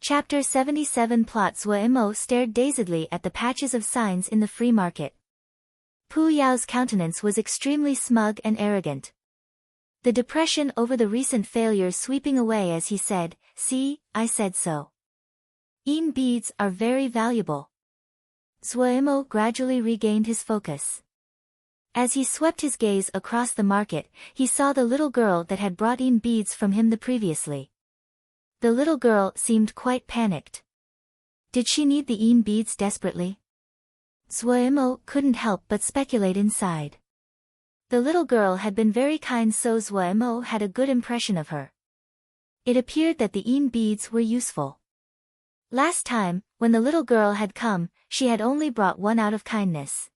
Chapter 77 Plot. Zhuo stared dazedly at the patches of signs in the free market. Pu Yao's countenance was extremely smug and arrogant. The depression over the recent failure sweeping away as he said, "See, I said so. Yin beads are very valuable." Zhuo gradually regained his focus. As he swept his gaze across the market, he saw the little girl that had brought yin beads from him the previously. The little girl seemed quite panicked. Did she need the yin beads desperately? Zhuo couldn't help but speculate inside. The little girl had been very kind, so Zhuo had a good impression of her. It appeared that the yin beads were useful. Last time, when the little girl had come, she had only brought one out of kindness.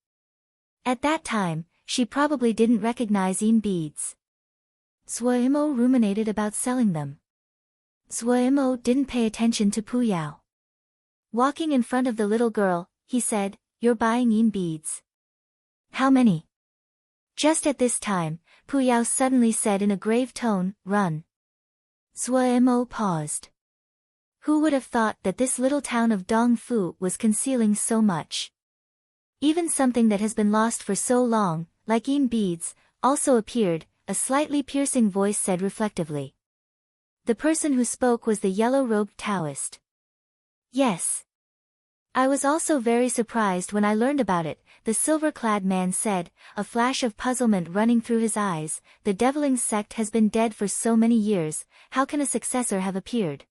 At that time, she probably didn't recognize yin beads. Zhuo ruminated about selling them. Zhuo didn't pay attention to Pu Yao. Walking in front of the little girl, he said, "You're buying yin beads. How many?" Just at this time, Pu Yao suddenly said in a grave tone, "Run." Zhuo paused. Who would have thought that this little town of Dongfu was concealing so much? Even something that has been lost for so long, like yin beads, also appeared, a slightly piercing voice said reflectively. The person who spoke was the yellow-robed Taoist. "Yes. I was also very surprised when I learned about it," the silver-clad man said, a flash of puzzlement running through his eyes. "The Deviling sect has been dead for so many years, how can a successor have appeared?"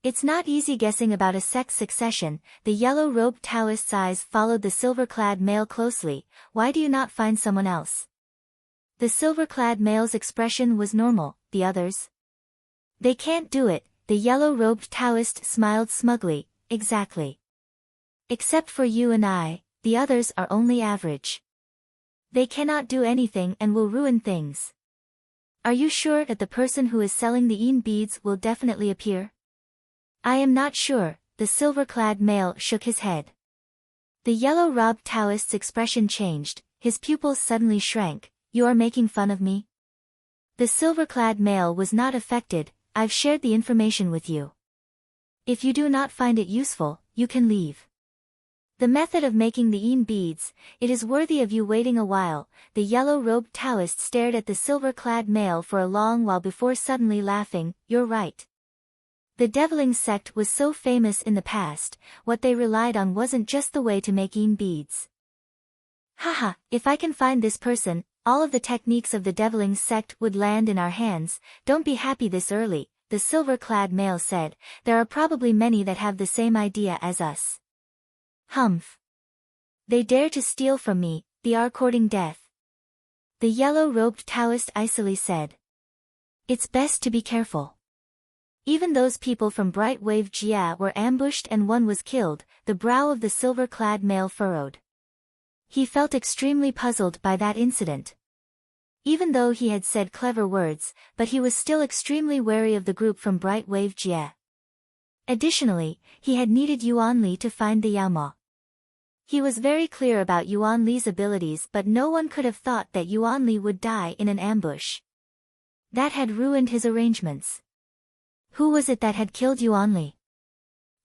"It's not easy guessing about a sect's succession." The yellow-robed Taoist's eyes followed the silver-clad male closely. "Why do you not find someone else?" The silver-clad male's expression was normal. "The others? They can't do it." The yellow-robed Taoist smiled smugly. "Exactly. Except for you and I, the others are only average. They cannot do anything and will ruin things." "Are you sure that the person who is selling the yin beads will definitely appear?" "I am not sure." The silver-clad male shook his head. The yellow-robed Taoist's expression changed, his pupils suddenly shrank. "You are making fun of me?" The silver-clad male was not affected. "I've shared the information with you. If you do not find it useful, you can leave. The method of making the yin beads, it is worthy of you waiting a while." The yellow-robed Taoist stared at the silver-clad male for a long while before suddenly laughing. "You're right. The Deviling sect was so famous in the past, what they relied on wasn't just the way to make yin beads. Haha, if I can find this person, all of the techniques of the Deviling sect would land in our hands." "Don't be happy this early," the silver-clad male said. "There are probably many that have the same idea as us." "Humph. They dare to steal from me, they are courting death." The yellow-robed Taoist icily said. "It's best to be careful. Even those people from Bright Wave Jia were ambushed and one was killed." The brow of the silver-clad male furrowed. He felt extremely puzzled by that incident. Even though he had said clever words, but he was still extremely wary of the group from Bright Wave Jia. Additionally, he had needed Yuan Li to find the Yaoma. He was very clear about Yuan Li's abilities, but no one could have thought that Yuan Li would die in an ambush. That had ruined his arrangements. Who was it that had killed Yuan Li?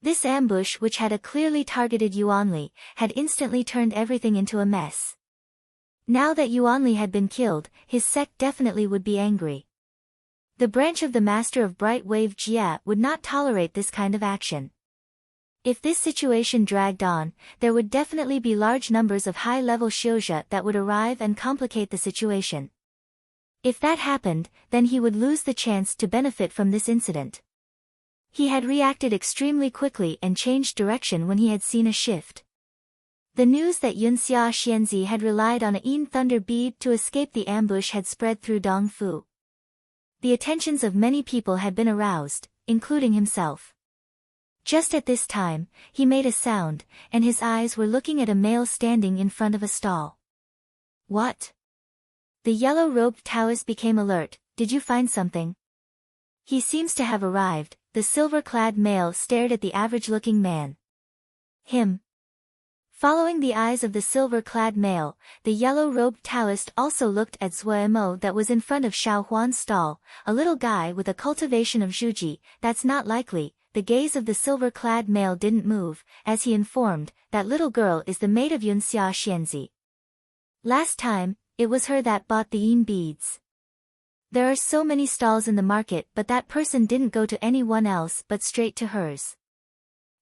This ambush, which had a clearly targeted Yuan Li, had instantly turned everything into a mess. Now that Yuan Li had been killed, his sect definitely would be angry. The branch of the Master of Bright Wave Jia would not tolerate this kind of action. If this situation dragged on, there would definitely be large numbers of high-level Xiuzhe that would arrive and complicate the situation. If that happened, then he would lose the chance to benefit from this incident. He had reacted extremely quickly and changed direction when he had seen a shift. The news that Yunxia Xianzi had relied on a yin thunder bead to escape the ambush had spread through Dongfu. The attentions of many people had been aroused, including himself. Just at this time, he made a sound, and his eyes were looking at a male standing in front of a stall. "What?" The yellow-robed Taoist became alert. "Did you find something?" "He seems to have arrived." The silver-clad male stared at the average-looking man. "Him." Following the eyes of the silver-clad male, the yellow-robed Taoist also looked at Zhuo that was in front of Xiao Huan's stall. "A little guy with a cultivation of zhuji, that's not likely." the gaze of the silver-clad male didn't move, as he informed, that little girl is the maid of Yunxia Xianzi. Last time, it was her that bought the yin beads. There are so many stalls in the market, but that person didn't go to anyone else but straight to hers.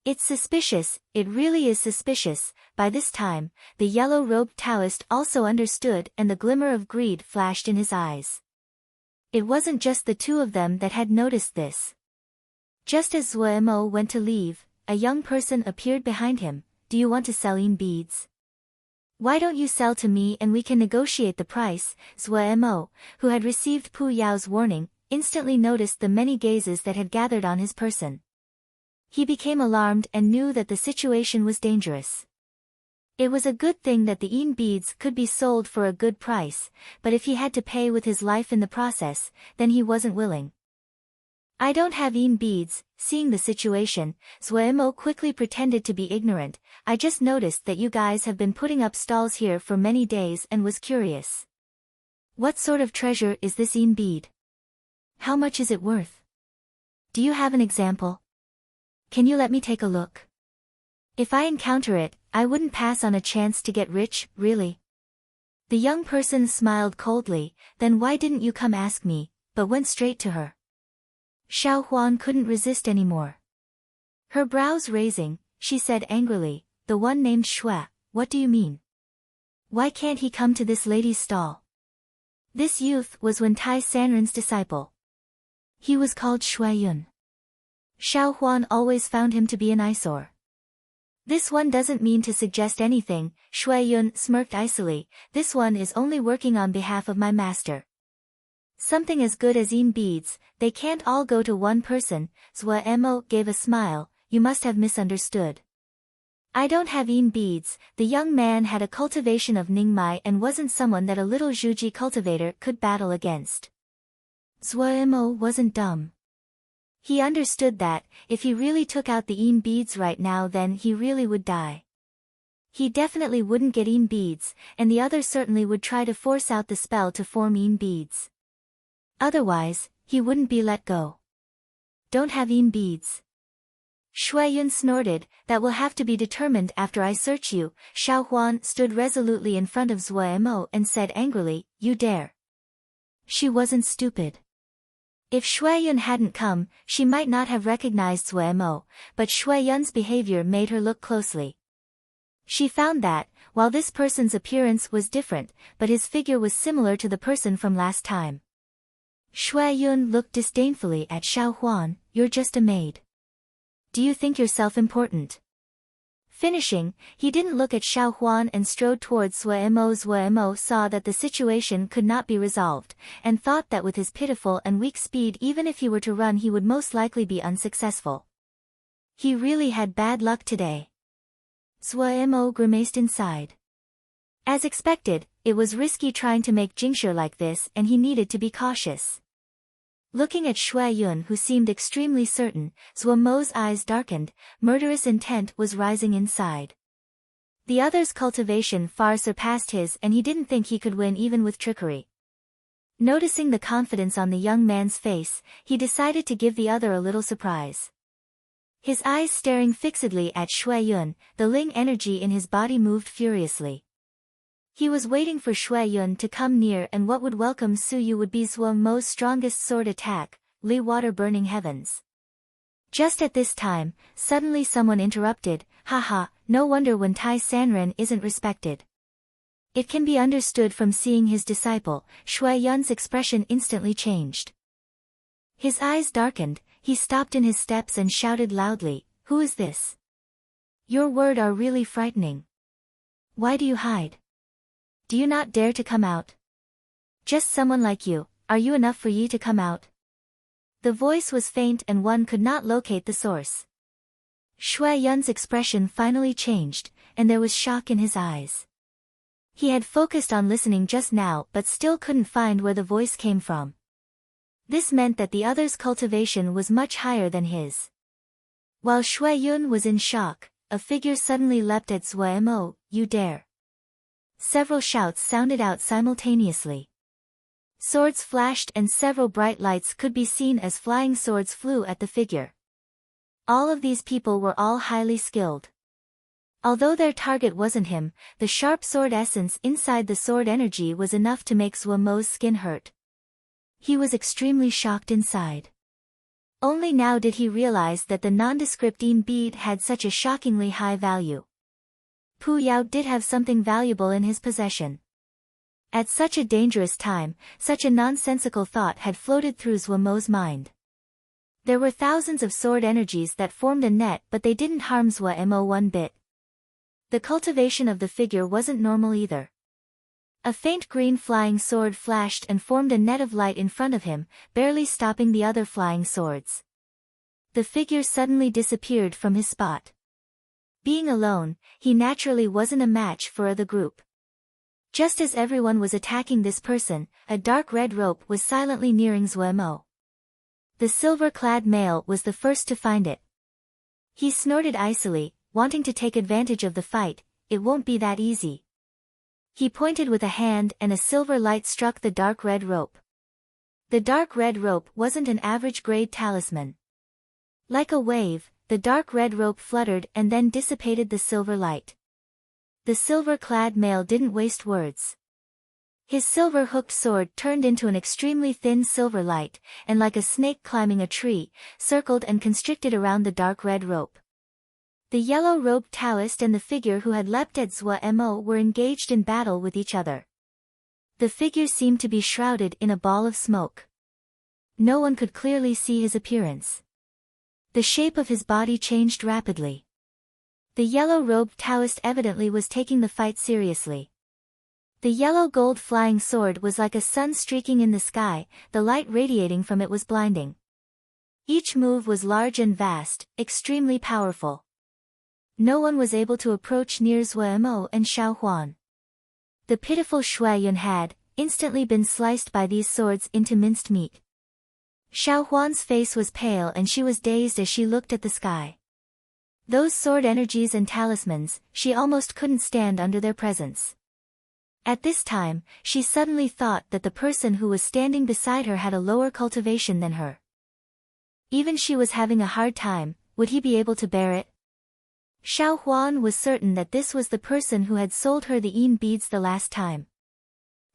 It's suspicious, it really is suspicious. By this time, the yellow-robed Taoist also understood, and the glimmer of greed flashed in his eyes. It wasn't just the two of them that had noticed this. Just as Zuemo went to leave, a young person appeared behind him. Do you want to sell yin beads? Why don't you sell to me and we can negotiate the price? Zuemo, who had received Pu Yao's warning, instantly noticed the many gazes that had gathered on his person. He became alarmed and knew that the situation was dangerous. It was a good thing that the yin beads could be sold for a good price, but if he had to pay with his life in the process, then he wasn't willing. I don't have yin beads. Seeing the situation, Zuemo quickly pretended to be ignorant. I just noticed that you guys have been putting up stalls here for many days and was curious. What sort of treasure is this yin bead? How much is it worth? Do you have an example? Can you let me take a look? If I encounter it, I wouldn't pass on a chance to get rich, really. The young person smiled coldly. Then why didn't you come ask me, but went straight to her? Xiao Huan couldn't resist anymore. Her brows raising, she said angrily, the one named Shui, what do you mean? Why can't he come to this lady's stall? This youth was Wen Tai Sanren's disciple. He was called Shui Yun. Xiao Huan always found him to be an eyesore. This one doesn't mean to suggest anything, Shui Yun smirked icily. This one is only working on behalf of my master. Something as good as yin beads, they can't all go to one person. Zuemo gave a smile. You must have misunderstood. I don't have yin beads. The young man had a cultivation of Ningmai and wasn't someone that a little Zhuji cultivator could battle against. Zuemo wasn't dumb. He understood that, if he really took out the yin beads right now, then he really would die. He definitely wouldn't get yin beads, and the other certainly would try to force out the spell to form yin beads. Otherwise, he wouldn't be let go. Don't have yin beads. Shui Yun snorted. That will have to be determined after I search you. Xiao Huan stood resolutely in front of Zuemo and said angrily, you dare. She wasn't stupid. If Shui Yun hadn't come, she might not have recognized Zuemo, but Shui Yun's behavior made her look closely. She found that, while this person's appearance was different, but his figure was similar to the person from last time. Shui Yun looked disdainfully at Xiao Huan. You're just a maid. Do you think you're self-important? Finishing, he didn't look at Xiao Huan and strode towards Zuemo. Zuemo saw that the situation could not be resolved, and thought that with his pitiful and weak speed, even if he were to run, he would most likely be unsuccessful. He really had bad luck today. Zuemo grimaced inside. As expected, it was risky trying to make Jingshi like this, and he needed to be cautious. Looking at Shui Yun, who seemed extremely certain, Zuemo's eyes darkened. Murderous intent was rising inside. The other's cultivation far surpassed his, and he didn't think he could win even with trickery. Noticing the confidence on the young man's face, he decided to give the other a little surprise. His eyes staring fixedly at Shui Yun, the Ling energy in his body moved furiously. He was waiting for Shui Yun to come near, and what would welcome Su Yu would be Zuemo's strongest sword attack, Li Water Burning Heavens. Just at this time, suddenly someone interrupted. Haha, no wonder Wen Tai Sanren isn't respected. It can be understood from seeing his disciple. Shui Yun's expression instantly changed. His eyes darkened, he stopped in his steps and shouted loudly, who is this? Your words are really frightening. Why do you hide? Do you not dare to come out? Just someone like you, are you enough for ye to come out? The voice was faint and one could not locate the source. Shui Yun's expression finally changed, and there was shock in his eyes. He had focused on listening just now but still couldn't find where the voice came from. This meant that the other's cultivation was much higher than his. While Shui Yun was in shock, a figure suddenly leapt at Zuemo. You dare. Several shouts sounded out simultaneously. Swords flashed and several bright lights could be seen as flying swords flew at the figure. All of these people were all highly skilled. Although their target wasn't him, the sharp sword essence inside the sword energy was enough to make Zhuo Mo's skin hurt. He was extremely shocked inside. Only now did he realize that the nondescript yin bead had such a shockingly high value. Pu Yao did have something valuable in his possession. At such a dangerous time, such a nonsensical thought had floated through Zhuo Mo's mind. There were thousands of sword energies that formed a net, but they didn't harm Zhuo Mo one bit. The cultivation of the figure wasn't normal either. A faint green flying sword flashed and formed a net of light in front of him, barely stopping the other flying swords. The figure suddenly disappeared from his spot. Being alone, he naturally wasn't a match for the group. Just as everyone was attacking this person, a dark red rope was silently nearing Zhuo Mo. The silver-clad male was the first to find it. He snorted icily, wanting to take advantage of the fight. It won't be that easy. He pointed with a hand and a silver light struck the dark red rope. The dark red rope wasn't an average grade talisman. Like a wave, the dark red rope fluttered and then dissipated the silver light. The silver-clad male didn't waste words. His silver-hooked sword turned into an extremely thin silver light, and like a snake climbing a tree, circled and constricted around the dark red rope. The yellow-robed Taoist and the figure who had leapt at Zhuo Mo were engaged in battle with each other. The figure seemed to be shrouded in a ball of smoke. No one could clearly see his appearance. The shape of his body changed rapidly. The yellow-robed Taoist evidently was taking the fight seriously. The yellow-gold flying sword was like a sun streaking in the sky, the light radiating from it was blinding. Each move was large and vast, extremely powerful. No one was able to approach near Zhuo Mo and Xiao Huan. The pitiful Shui Yun had, instantly been sliced by these swords into minced meat. Xiao Huan's face was pale and she was dazed as she looked at the sky. Those sword energies and talismans, she almost couldn't stand under their presence. At this time, she suddenly thought that the person who was standing beside her had a lower cultivation than her. Even she was having a hard time, would he be able to bear it? Xiao Huan was certain that this was the person who had sold her the yin beads the last time.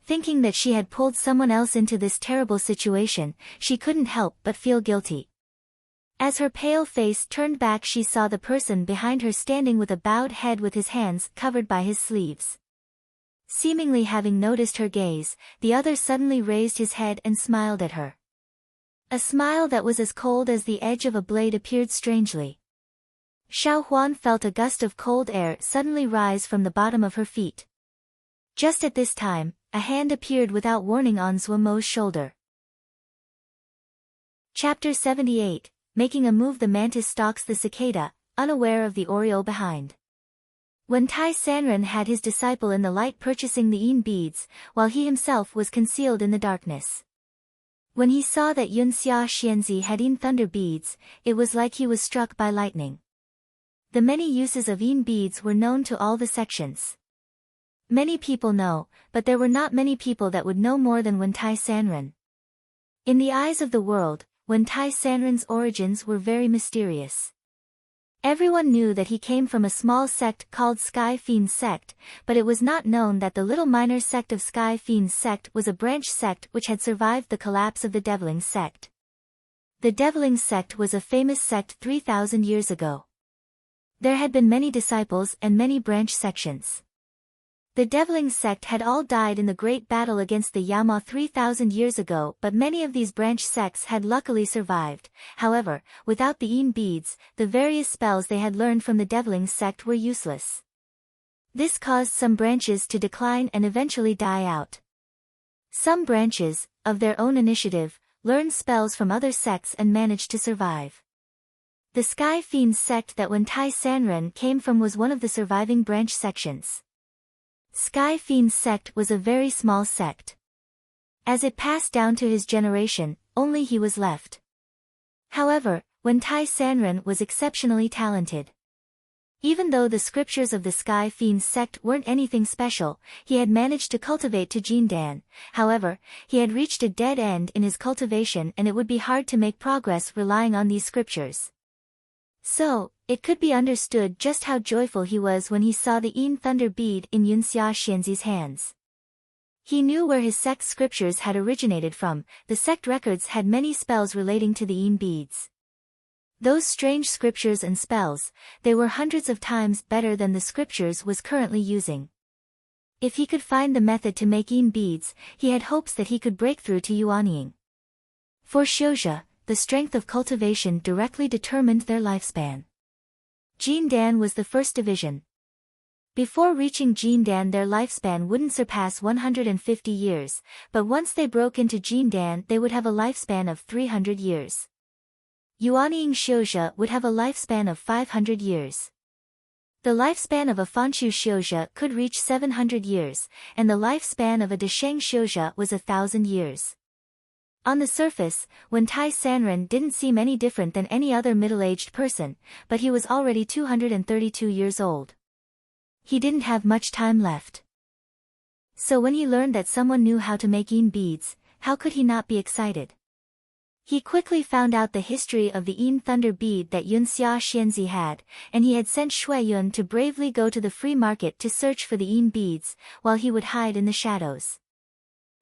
Thinking that she had pulled someone else into this terrible situation, she couldn't help but feel guilty. As her pale face turned back, she saw the person behind her standing with a bowed head with his hands covered by his sleeves. Seemingly having noticed her gaze, the other suddenly raised his head and smiled at her. A smile that was as cold as the edge of a blade appeared strangely. Xiao Huan felt a gust of cold air suddenly rise from the bottom of her feet. Just at this time, a hand appeared without warning on Zhuo Mo's shoulder. Chapter 78, Making a Move. The mantis stalks the cicada, unaware of the oriole behind. When Tai Sanren had his disciple in the light purchasing the yin beads, while he himself was concealed in the darkness. When he saw that Yun Xia Xianzi had yin thunder beads, it was like he was struck by lightning. The many uses of yin beads were known to all the sections. Many people know, but there were not many people that would know more than Wen Tai Sanren. In the eyes of the world, Wen Tai Sanren's origins were very mysterious. Everyone knew that he came from a small sect called Sky Fiend Sect, but it was not known that the little minor sect of Sky Fiend Sect was a branch sect which had survived the collapse of the Deviling Sect. The Deviling Sect was a famous sect 3,000 years ago. There had been many disciples and many branch sections. The Deviling Sect had all died in the great battle against the Yama 3,000 years ago, but many of these branch sects had luckily survived. However, without the yin beads, the various spells they had learned from the Deviling Sect were useless. This caused some branches to decline and eventually die out. Some branches, of their own initiative, learned spells from other sects and managed to survive. The Sky Fiend Sect that Wen Tai Sanren came from was one of the surviving branch sections. Sky Fiend Sect was a very small sect. As it passed down to his generation, only he was left. However, Wen Tai Sanren was exceptionally talented. Even though the scriptures of the Sky Fiend Sect weren't anything special, he had managed to cultivate to Jindan. However, he had reached a dead end in his cultivation and it would be hard to make progress relying on these scriptures. So, it could be understood just how joyful he was when he saw the Yin thunder bead in Yunxia Xianzi's hands. He knew where his sect's scriptures had originated from. The sect records had many spells relating to the Yin beads. Those strange scriptures and spells, they were hundreds of times better than the scriptures was currently using. If he could find the method to make Yin beads, he had hopes that he could break through to Yuanying. For Xiuzhe, the strength of cultivation directly determined their lifespan. Jindan was the first division. Before reaching Jindan, their lifespan wouldn't surpass 150 years, but once they broke into Jindan they would have a lifespan of 300 years. Yuanying Xiuzhe would have a lifespan of 500 years. The lifespan of a Fanshu Xiuzhe could reach 700 years, and the lifespan of a Desheng Xiuzhe was 1,000 years. On the surface, Wentai Sanren didn't seem any different than any other middle-aged person, but he was already 232 years old. He didn't have much time left. So when he learned that someone knew how to make Yin beads, how could he not be excited? He quickly found out the history of the Yin thunder bead that Yunxia Xianzi had, and he had sent Shui Yun to bravely go to the free market to search for the Yin beads, while he would hide in the shadows.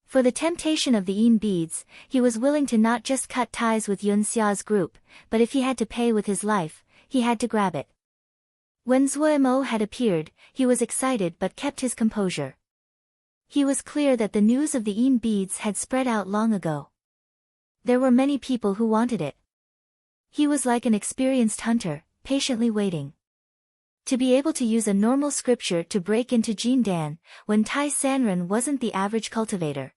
For the temptation of the Yin beads, he was willing to not just cut ties with Yunxia's group, but if he had to pay with his life, he had to grab it. When Zuomo had appeared, he was excited but kept his composure. He was clear that the news of the Yin beads had spread out long ago. There were many people who wanted it. He was like an experienced hunter, patiently waiting. To be able to use a normal scripture to break into Jindan, Wentai Sanren wasn't the average cultivator.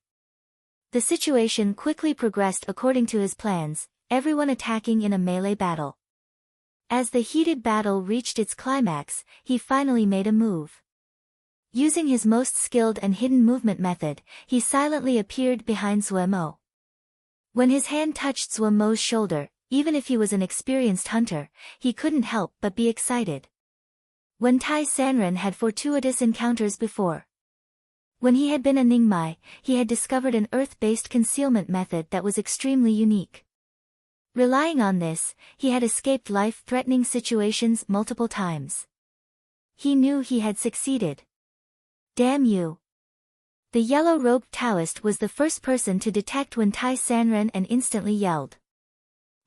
The situation quickly progressed according to his plans, everyone attacking in a melee battle. As the heated battle reached its climax, he finally made a move. Using his most skilled and hidden movement method, he silently appeared behind Zuomo. When his hand touched Zuomo's shoulder, even if he was an experienced hunter, he couldn't help but be excited. Wentai Sanren had fortuitous encounters before. When he had been a Ningmai, he had discovered an earth-based concealment method that was extremely unique. Relying on this, he had escaped life-threatening situations multiple times. He knew he had succeeded. Damn you! The yellow-robed Taoist was the first person to detect Wentai Sanren and instantly yelled.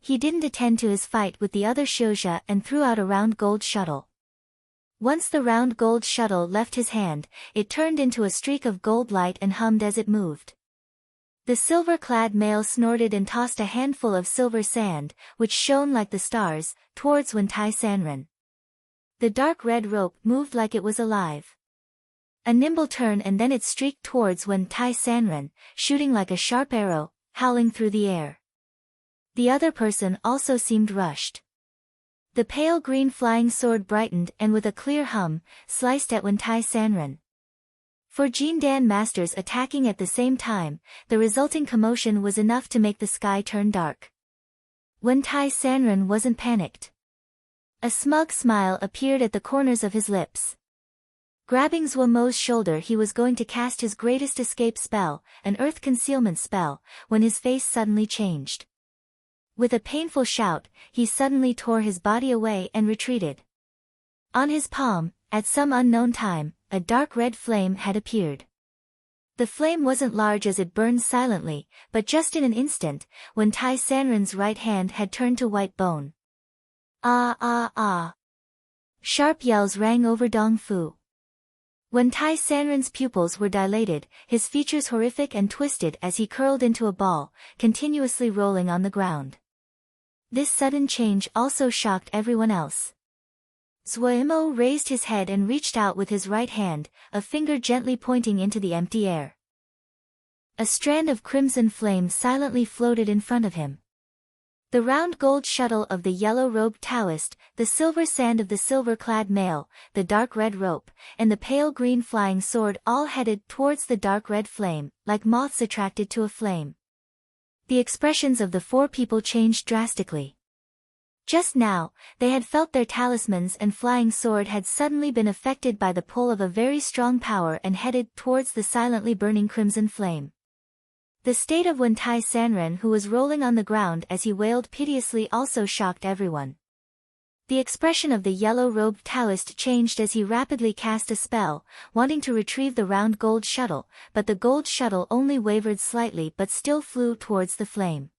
He didn't attend to his fight with the other Xiuzhe and threw out a round gold shuttle. Once the round gold shuttle left his hand, it turned into a streak of gold light and hummed as it moved. The silver-clad male snorted and tossed a handful of silver sand, which shone like the stars, towards Wentai Sanren. The dark red rope moved like it was alive. A nimble turn and then it streaked towards Wentai Sanren, shooting like a sharp arrow, howling through the air. The other person also seemed rushed. The pale green flying sword brightened and with a clear hum, sliced at Wentai Sanren. For Jindan masters attacking at the same time, the resulting commotion was enough to make the sky turn dark. Wentai Sanren wasn't panicked. A smug smile appeared at the corners of his lips. Grabbing Zuomo's shoulder, he was going to cast his greatest escape spell, an earth concealment spell, when his face suddenly changed. With a painful shout, he suddenly tore his body away and retreated. On his palm, at some unknown time, a dark red flame had appeared. The flame wasn't large as it burned silently, but just in an instant, Wentai Sanren's right hand had turned to white bone. Ah ah ah! Sharp yells rang over Dongfu. Wentai Sanren's pupils were dilated, his features horrific and twisted as he curled into a ball, continuously rolling on the ground. This sudden change also shocked everyone else. Zuomo raised his head and reached out with his right hand, a finger gently pointing into the empty air. A strand of crimson flame silently floated in front of him. The round gold shuttle of the yellow-robed Taoist, the silver sand of the silver-clad male, the dark red rope, and the pale green flying sword all headed towards the dark red flame, like moths attracted to a flame. The expressions of the four people changed drastically. Just now, they had felt their talismans and flying sword had suddenly been affected by the pull of a very strong power and headed towards the silently burning crimson flame. The state of Wentai Sanren, who was rolling on the ground as he wailed piteously, also shocked everyone. The expression of the yellow-robed Taoist changed as he rapidly cast a spell, wanting to retrieve the round gold shuttle, but the gold shuttle only wavered slightly but still flew towards the flame.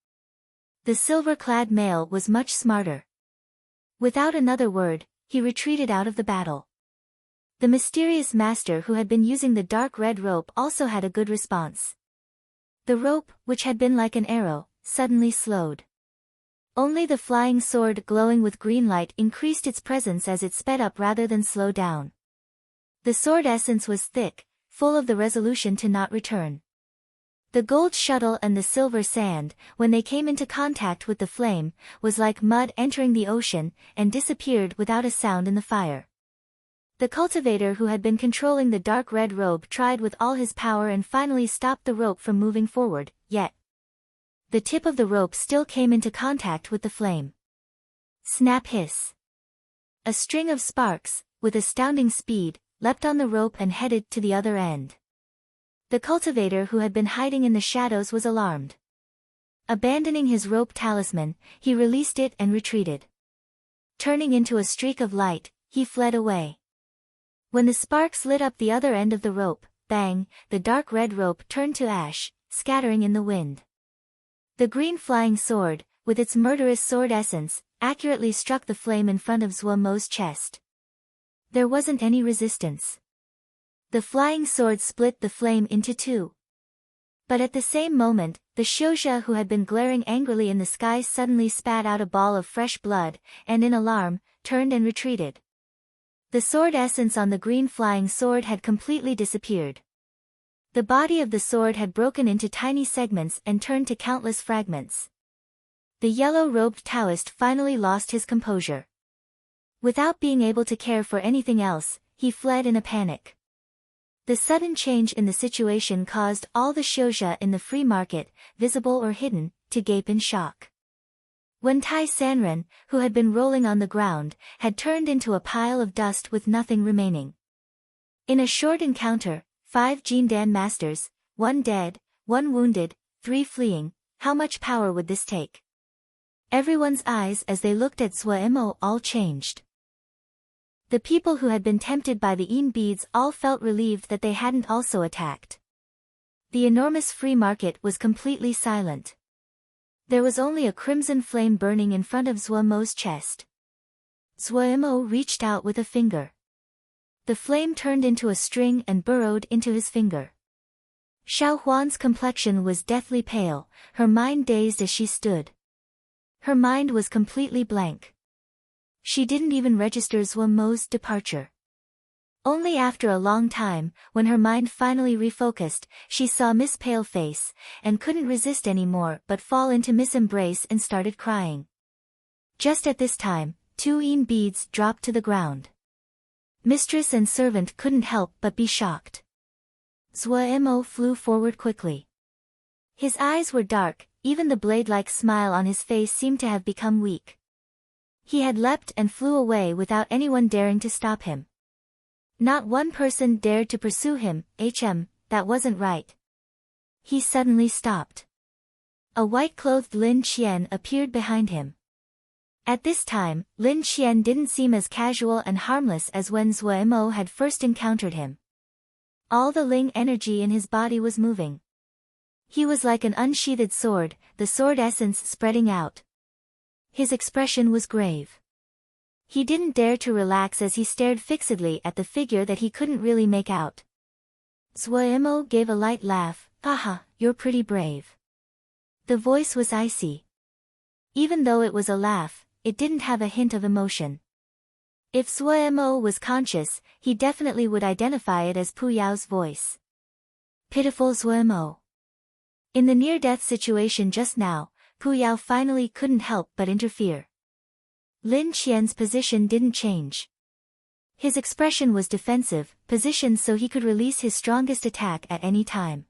The silver-clad male was much smarter. Without another word, he retreated out of the battle. The mysterious master who had been using the dark red rope also had a good response. The rope, which had been like an arrow, suddenly slowed. Only the flying sword glowing with green light increased its presence as it sped up rather than slow down. The sword essence was thick, full of the resolution to not return. The gold shuttle and the silver sand, when they came into contact with the flame, was like mud entering the ocean, and disappeared without a sound in the fire. The cultivator who had been controlling the dark red robe tried with all his power and finally stopped the rope from moving forward, yet the tip of the rope still came into contact with the flame. Snap hiss. A string of sparks, with astounding speed, leapt on the rope and headed to the other end. The cultivator who had been hiding in the shadows was alarmed. Abandoning his rope talisman, he released it and retreated. Turning into a streak of light, he fled away. When the sparks lit up the other end of the rope, bang, the dark red rope turned to ash, scattering in the wind. The green flying sword, with its murderous sword essence, accurately struck the flame in front of Zuomo's chest. There wasn't any resistance. The flying sword split the flame into two. But at the same moment, the Xiuzhe who had been glaring angrily in the sky suddenly spat out a ball of fresh blood, and in alarm, turned and retreated. The sword essence on the green flying sword had completely disappeared. The body of the sword had broken into tiny segments and turned to countless fragments. The yellow-robed Taoist finally lost his composure. Without being able to care for anything else, he fled in a panic. The sudden change in the situation caused all the Xiuzhe in the free market, visible or hidden, to gape in shock. When Tai Sanren, who had been rolling on the ground, had turned into a pile of dust with nothing remaining. In a short encounter, 5 Jindan masters, 1 dead, 1 wounded, 3 fleeing, how much power would this take? Everyone's eyes as they looked at Zuomo all changed. The people who had been tempted by the Yin beads all felt relieved that they hadn't also attacked. The enormous free market was completely silent. There was only a crimson flame burning in front of Zuomo's chest. Zuomo reached out with a finger. The flame turned into a string and burrowed into his finger. Xiao Huan's complexion was deathly pale, her mind dazed as she stood. Her mind was completely blank. She didn't even register Zuomo's departure. Only after a long time, when her mind finally refocused, she saw Miss Paleface, and couldn't resist anymore but fall into Miss Embrace and started crying. Just at this time, 2 Yin beads dropped to the ground. Mistress and servant couldn't help but be shocked. Zuomo flew forward quickly. His eyes were dark, even the blade-like smile on his face seemed to have become weak. He had leapt and flew away without anyone daring to stop him. Not one person dared to pursue him. That wasn't right. He suddenly stopped. A white-clothed Lin Qian appeared behind him. At this time, Lin Qian didn't seem as casual and harmless as when Zuomo had first encountered him. All the Ling energy in his body was moving. He was like an unsheathed sword, the sword essence spreading out. His expression was grave. He didn't dare to relax as he stared fixedly at the figure that he couldn't really make out. Zuomo gave a light laugh. "Haha, you're pretty brave." The voice was icy. Even though it was a laugh, it didn't have a hint of emotion. If Zuomo was conscious, he definitely would identify it as Pu Yao's voice. Pitiful Zuomo. In the near-death situation just now, Pu Yao finally couldn't help but interfere. Lin Qian's position didn't change. His expression was defensive, positioned so he could release his strongest attack at any time.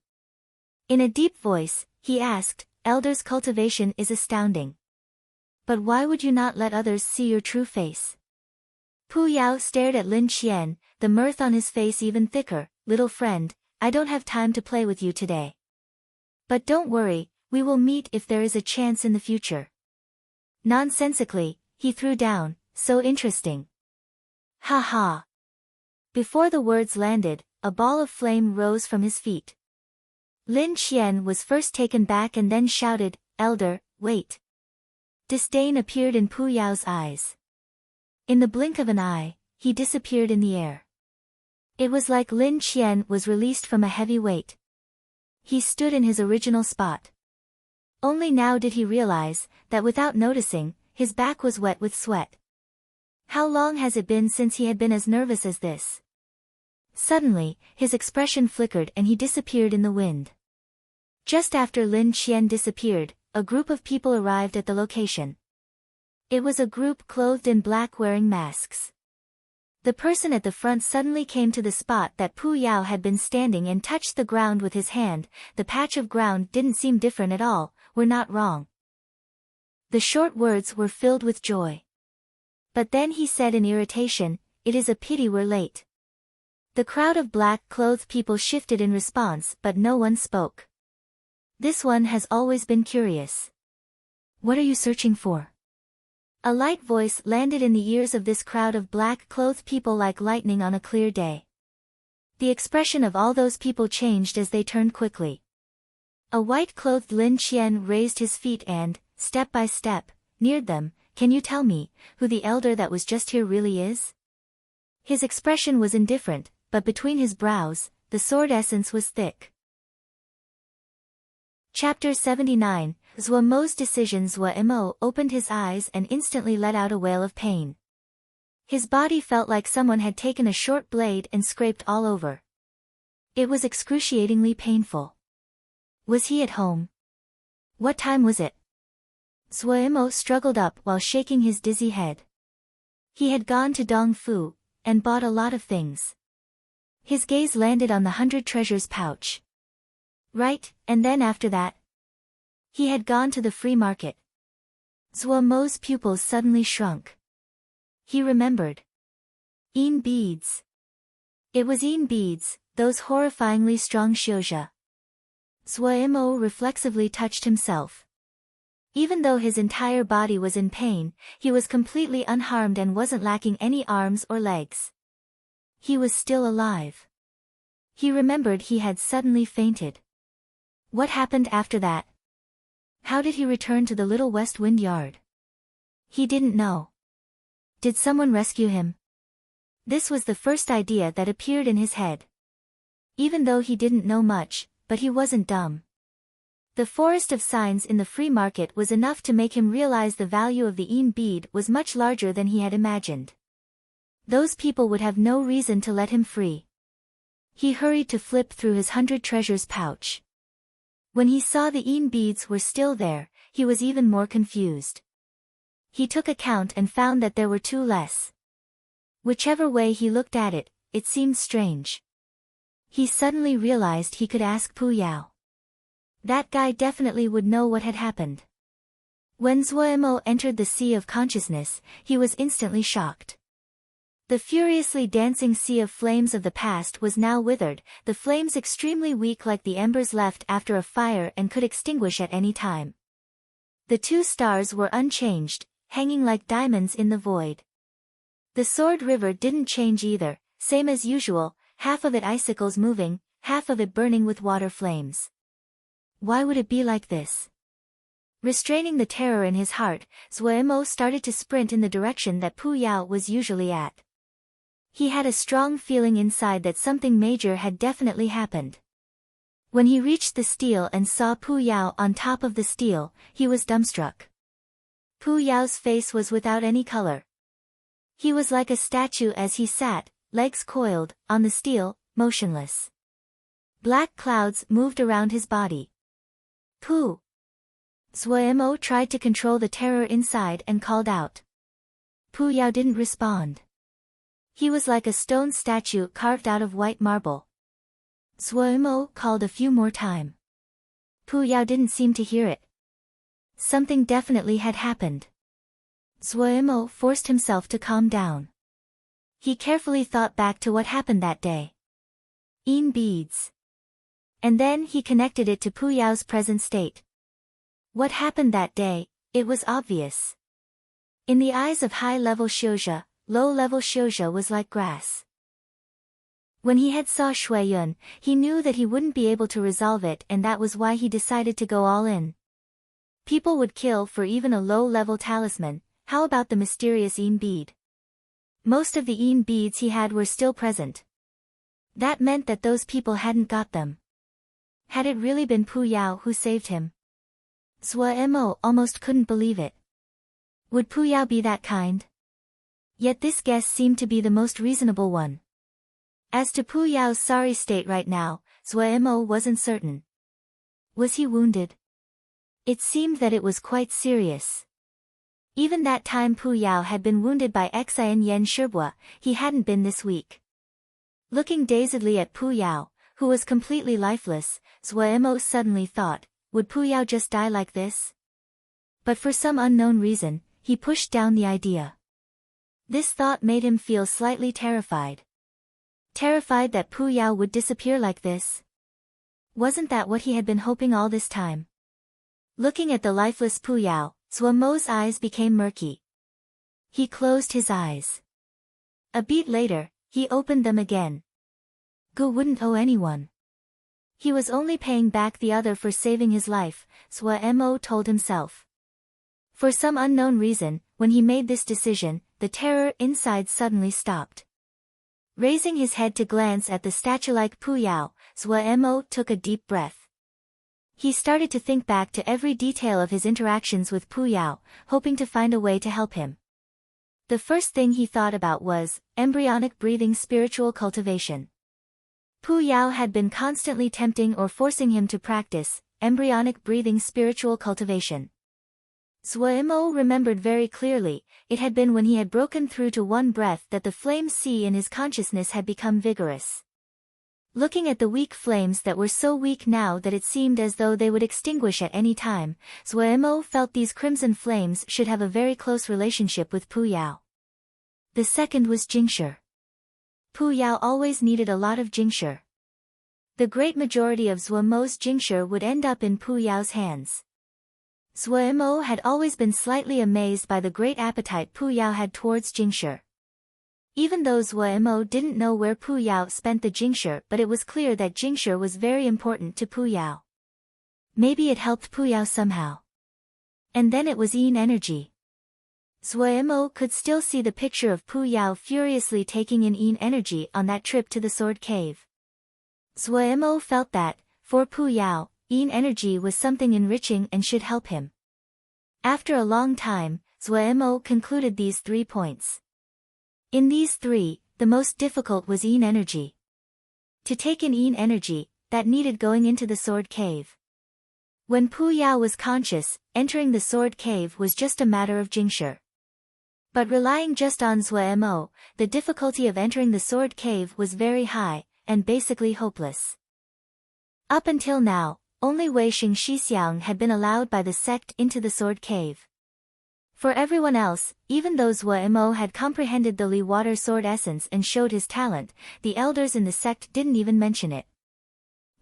In a deep voice, he asked, "Elder's cultivation is astounding. But why would you not let others see your true face?" Pu Yao stared at Lin Qian, the mirth on his face even thicker. "Little friend, I don't have time to play with you today. But don't worry, we will meet if there is a chance in the future." Nonsensically, he threw down, So interesting. Ha ha. Before the words landed, a ball of flame rose from his feet. Lin Qian was first taken back and then shouted, "Elder, wait." Disdain appeared in Pu Yao's eyes. In the blink of an eye, he disappeared in the air. It was like Lin Qian was released from a heavy weight. He stood in his original spot. Only now did he realize that without noticing, his back was wet with sweat. How long has it been since he had been as nervous as this? Suddenly, his expression flickered and he disappeared in the wind. Just after Lin Qian disappeared, a group of people arrived at the location. It was a group clothed in black wearing masks. The person at the front suddenly came to the spot that Pu Yao had been standing and touched the ground with his hand. The patch of ground didn't seem different at all. "We're not wrong." The short words were filled with joy. But then he said in irritation, "It is a pity we're late." The crowd of black-clothed people shifted in response, but no one spoke. This one has always been curious. "What are you searching for?" A light voice landed in the ears of this crowd of black-clothed people like lightning on a clear day. The expression of all those people changed as they turned quickly. A white-clothed Lin Qian raised his feet and, step by step, neared them. "Can you tell me who the elder that was just here really is?" His expression was indifferent, but between his brows, the sword essence was thick. Chapter 79, Zhuo Mo's decision. Zhuo Mo opened his eyes and instantly let out a wail of pain. His body felt like someone had taken a short blade and scraped all over. It was excruciatingly painful. Was he at home? What time was it? Zhuo Mo struggled up while shaking his dizzy head. He had gone to Dongfu and bought a lot of things. His gaze landed on the 100 treasures pouch. Right, and then after that, he had gone to the free market. Zhuo Mo's pupils suddenly shrunk. He remembered. Yin beads. It was yin beads, those horrifyingly strong xiuzhe. Zhuo Mo reflexively touched himself. Even though his entire body was in pain, he was completely unharmed and wasn't lacking any arms or legs. He was still alive. He remembered he had suddenly fainted. What happened after that? How did he return to the Little West Wind Yard? He didn't know. Did someone rescue him? This was the first idea that appeared in his head. Even though he didn't know much, but he wasn't dumb. The forest of signs in the free market was enough to make him realize the value of the yin bead was much larger than he had imagined. Those people would have no reason to let him free. He hurried to flip through his 100 treasures pouch. When he saw the yin beads were still there, he was even more confused. He took a count and found that there were 2 less. Whichever way he looked at it, it seemed strange. He suddenly realized he could ask Pu Yao. That guy definitely would know what had happened. When Zhuo Mo entered the sea of consciousness, he was instantly shocked. The furiously dancing sea of flames of the past was now withered, the flames extremely weak like the embers left after a fire and could extinguish at any time. The 2 stars were unchanged, hanging like diamonds in the void. The sword river didn't change either, same as usual, half of it icicles moving, half of it burning with water flames. Why would it be like this? Restraining the terror in his heart, Zhuo Mo started to sprint in the direction that Pu Yao was usually at. He had a strong feeling inside that something major had definitely happened. When he reached the stele and saw Pu Yao on top of the stele, he was dumbstruck. Pu Yao's face was without any color. He was like a statue as he sat, legs coiled, on the stele, motionless. Black clouds moved around his body. Pu! Zhuo Mo tried to control the terror inside and called out. Pu Yao didn't respond. He was like a stone statue carved out of white marble. Zhuo Mo called a few more times. Pu Yao didn't seem to hear it. Something definitely had happened. Zhuo Mo forced himself to calm down. He carefully thought back to what happened that day. Yin beads. And then he connected it to Pu Yao's present state. What happened that day, it was obvious. In the eyes of high-level Xiuzhe, low-level Xiuzhe was like grass. When he had saw Shui Yun, he knew that he wouldn't be able to resolve it, and that was why he decided to go all in. People would kill for even a low-level talisman. How about the mysterious Yin bead? Most of the Yin beads he had were still present. That meant that those people hadn't got them. Had it really been Pu Yao who saved him? Zhuo Mo almost couldn't believe it. Would Pu Yao be that kind? Yet this guess seemed to be the most reasonable one. As to Pu Yao's sorry state right now, Zhuo Mo wasn't certain. Was he wounded? It seemed that it was quite serious. Even that time Pu Yao had been wounded by Xian Yan Shibua, he hadn't been this week. Looking dazedly at Pu Yao, who was completely lifeless, Zhuo Mo suddenly thought, would Pu Yao just die like this? But for some unknown reason, he pushed down the idea. This thought made him feel slightly terrified. Terrified that Pu Yao would disappear like this? Wasn't that what he had been hoping all this time? Looking at the lifeless Pu Yao, Zhuo Mo's eyes became murky. He closed his eyes. A beat later, he opened them again. Gu wouldn't owe anyone. He was only paying back the other for saving his life, Zhuo Mo told himself. For some unknown reason, when he made this decision, the terror inside suddenly stopped. Raising his head to glance at the statue-like Pu Yao, Zhuo Mo took a deep breath. He started to think back to every detail of his interactions with Pu Yao, hoping to find a way to help him. The first thing he thought about was embryonic breathing spiritual cultivation. Pu Yao had been constantly tempting or forcing him to practice embryonic breathing spiritual cultivation. Zhuo Mo remembered very clearly, it had been when he had broken through to one breath that the flame sea in his consciousness had become vigorous. Looking at the weak flames that were so weak now that it seemed as though they would extinguish at any time, Zhuo Mo felt these crimson flames should have a very close relationship with Pu Yao. The second was Jingshi. Pu Yao always needed a lot of Jingshi. The great majority of Zhuo Mo's Jingshi would end up in Pu Yao's hands. Zhuo Mo had always been slightly amazed by the great appetite Pu Yao had towards Jingshi. Even though Zhuo Mo didn't know where Pu Yao spent the Jingshi, but it was clear that Jingshi was very important to Pu Yao. Maybe it helped Pu Yao somehow. And then it was Yin energy. Zhuo Mo could still see the picture of Pu Yao furiously taking in Yin energy on that trip to the Sword Cave. Zhuo Mo felt that, for Pu Yao, Yin energy was something enriching and should help him. After a long time, Zhuo Mo concluded these 3 points. In these 3, the most difficult was Yin energy. To take in Yin energy, that needed going into the Sword Cave. When Pu Yao was conscious, entering the Sword Cave was just a matter of Jingshi. But relying just on Zhuo Mo, the difficulty of entering the Sword Cave was very high, and basically hopeless. Up until now, only Wei Xing Shixiang had been allowed by the sect into the Sword Cave. For everyone else, even though Zhuo Mo had comprehended the Li Water Sword essence and showed his talent, the elders in the sect didn't even mention it.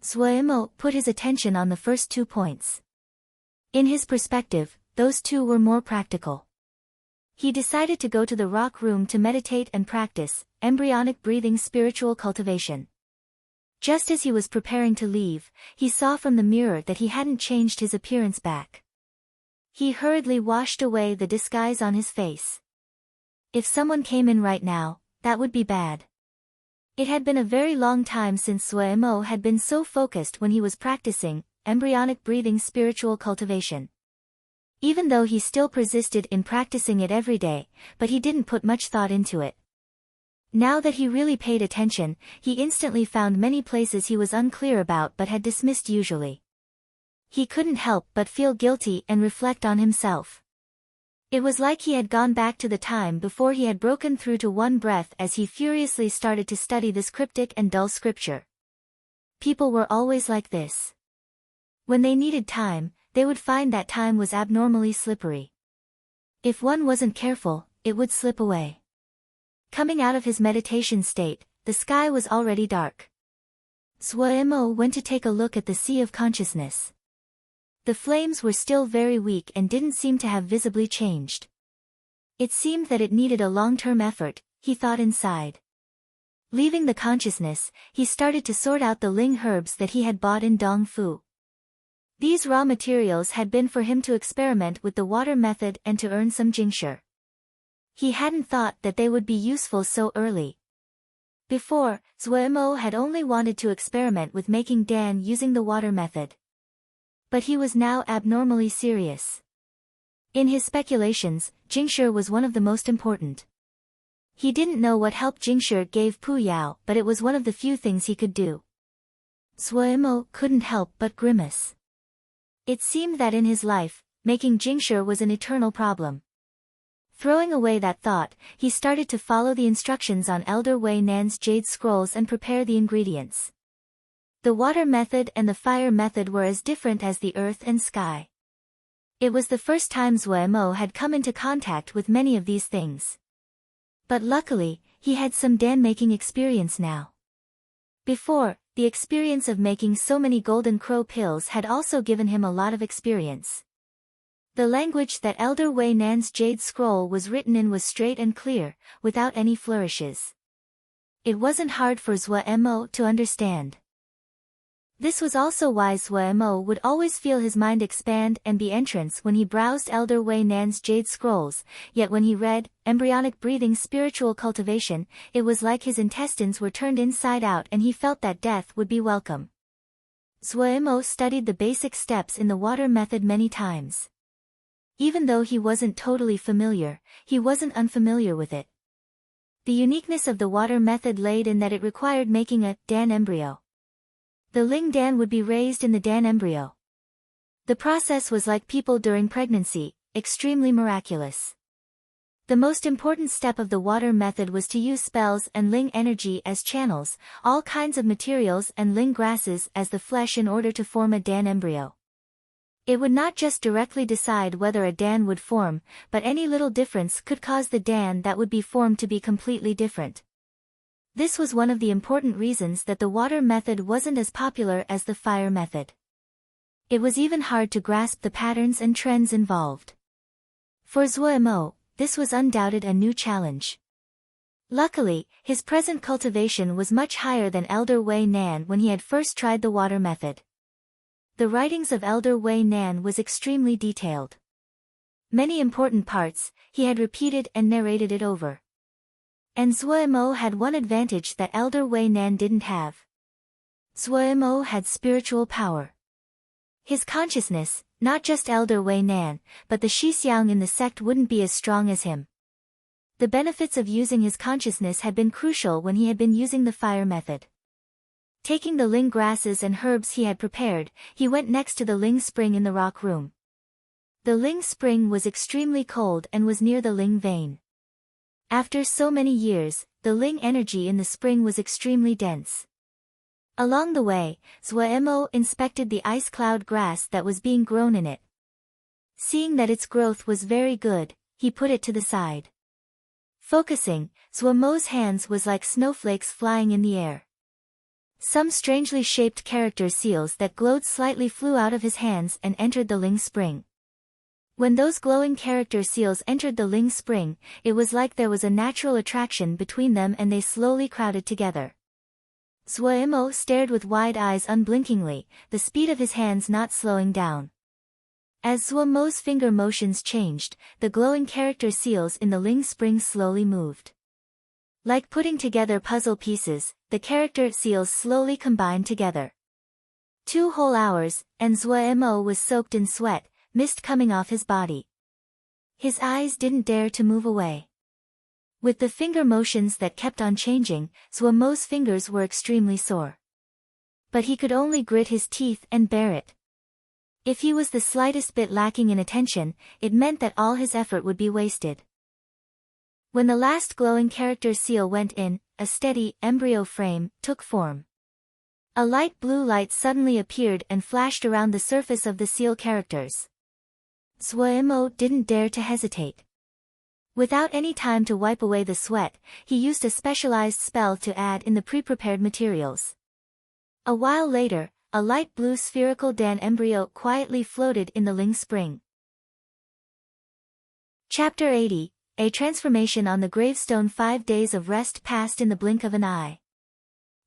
Zhuo Mo put his attention on the first 2 points. In his perspective, those 2 were more practical. He decided to go to the rock room to meditate and practice embryonic breathing spiritual cultivation. Just as he was preparing to leave, he saw from the mirror that he hadn't changed his appearance back. He hurriedly washed away the disguise on his face. If someone came in right now, that would be bad. It had been a very long time since Zhuo Mo had been so focused when he was practicing embryonic breathing spiritual cultivation. Even though he still persisted in practicing it every day, but he didn't put much thought into it. Now that he really paid attention, he instantly found many places he was unclear about but had dismissed usually. He couldn't help but feel guilty and reflect on himself. It was like he had gone back to the time before he had broken through to one breath as he furiously started to study this cryptic and dull scripture. People were always like this. When they needed time, they would find that time was abnormally slippery. If one wasn't careful, it would slip away. Coming out of his meditation state, the sky was already dark. Zhuo Mo went to take a look at the sea of consciousness. The flames were still very weak and didn't seem to have visibly changed. It seemed that it needed a long-term effort, he thought inside. Leaving the consciousness, he started to sort out the ling herbs that he had bought in Dong Fu. These raw materials had been for him to experiment with the water method and to earn some jingshe. He hadn't thought that they would be useful so early. Before, Zuemo had only wanted to experiment with making dan using the water method. But he was now abnormally serious. In his speculations, jingshe was one of the most important. He didn't know what help jingshe gave Pu Yao, but it was one of the few things he could do. Zuemo couldn't help but grimace. It seemed that in his life, making jingshe was an eternal problem. Throwing away that thought, he started to follow the instructions on Elder Wei Nan's jade scrolls and prepare the ingredients. The water method and the fire method were as different as the earth and sky. It was the first time Zuemo had come into contact with many of these things. But luckily, he had some dan-making experience now. Before, the experience of making so many golden crow pills had also given him a lot of experience. The language that Elder Wei Nan's jade scroll was written in was straight and clear, without any flourishes. It wasn't hard for Zuemo to understand. This was also why Zuemo would always feel his mind expand and be entrance when he browsed Elder Wei Nan's jade scrolls, yet when he read embryonic breathing spiritual cultivation, it was like his intestines were turned inside out and he felt that death would be welcome. Zuemo studied the basic steps in the water method many times. Even though he wasn't totally familiar, he wasn't unfamiliar with it. The uniqueness of the water method laid in that it required making a dan embryo. The ling dan would be raised in the dan embryo. The process was like people during pregnancy, extremely miraculous. The most important step of the water method was to use spells and ling energy as channels, all kinds of materials and ling grasses as the flesh in order to form a dan embryo. It would not just directly decide whether a dan would form, but any little difference could cause the dan that would be formed to be completely different. This was one of the important reasons that the water method wasn't as popular as the fire method. It was even hard to grasp the patterns and trends involved. For Zuemo, this was undoubted a new challenge. Luckily, his present cultivation was much higher than Elder Wei Nan when he had first tried the water method. The writings of Elder Wei Nan was extremely detailed. Many important parts, he had repeated and narrated it over. And Zuemo had one advantage that Elder Wei Nan didn't have. Zuemo had spiritual power. His consciousness, not just Elder Wei Nan, but the Shixiang in the sect wouldn't be as strong as him. The benefits of using his consciousness had been crucial when he had been using the fire method. Taking the ling grasses and herbs he had prepared, he went next to the ling spring in the rock room. The ling spring was extremely cold and was near the ling vein. After so many years, the ling energy in the spring was extremely dense. Along the way, Zuemo inspected the ice cloud grass that was being grown in it. Seeing that its growth was very good, he put it to the side. Focusing, Zuemo's hands was like snowflakes flying in the air. Some strangely shaped character seals that glowed slightly flew out of his hands and entered the ling spring. When those glowing character seals entered the ling spring, it was like there was a natural attraction between them and they slowly crowded together. Zuemo stared with wide eyes unblinkingly, the speed of his hands not slowing down. As Zuemo's finger motions changed, the glowing character seals in the ling spring slowly moved. Like putting together puzzle pieces, the character seals slowly combined together. 2 whole hours, and Zuemo was soaked in sweat, mist coming off his body. His eyes didn't dare to move away. With the finger motions that kept on changing, Zuemo's fingers were extremely sore. But he could only grit his teeth and bear it. If he was the slightest bit lacking in attention, it meant that all his effort would be wasted. When the last glowing character seal went in, a steady, embryo frame took form. A light blue light suddenly appeared and flashed around the surface of the seal characters. Zuemo didn't dare to hesitate. Without any time to wipe away the sweat, he used a specialized spell to add in the pre-prepared materials. A while later, a light blue spherical dan embryo quietly floated in the ling spring. Chapter 80, a transformation on the gravestone. 5 days of rest passed in the blink of an eye.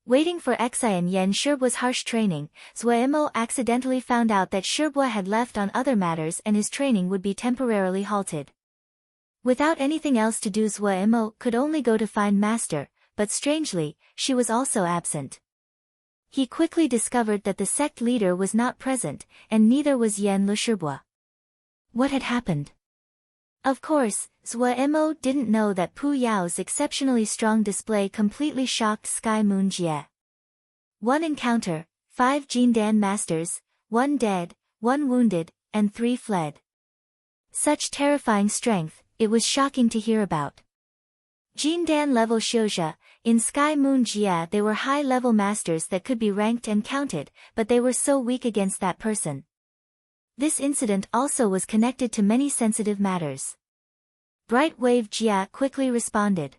Waiting for Xian Yen Shirbua's harsh training, Zuemo accidentally found out that Shirbua had left on other matters and his training would be temporarily halted. Without anything else to do, Zuemo could only go to find Master, but strangely, she was also absent. He quickly discovered that the sect leader was not present, and neither was Yen Lu Shirbua. What had happened? Of course, Zuemo didn't know that Pu Yao's exceptionally strong display completely shocked Sky Moon Jie. One encounter, 5 Jindan masters, 1 dead, 1 wounded, and 3 fled. Such terrifying strength, it was shocking to hear about. Jindan level Xiuzhe, in Sky Moon Jie they were high-level masters that could be ranked and counted, but they were so weak against that person. This incident also was connected to many sensitive matters. Bright Wave Jia quickly responded.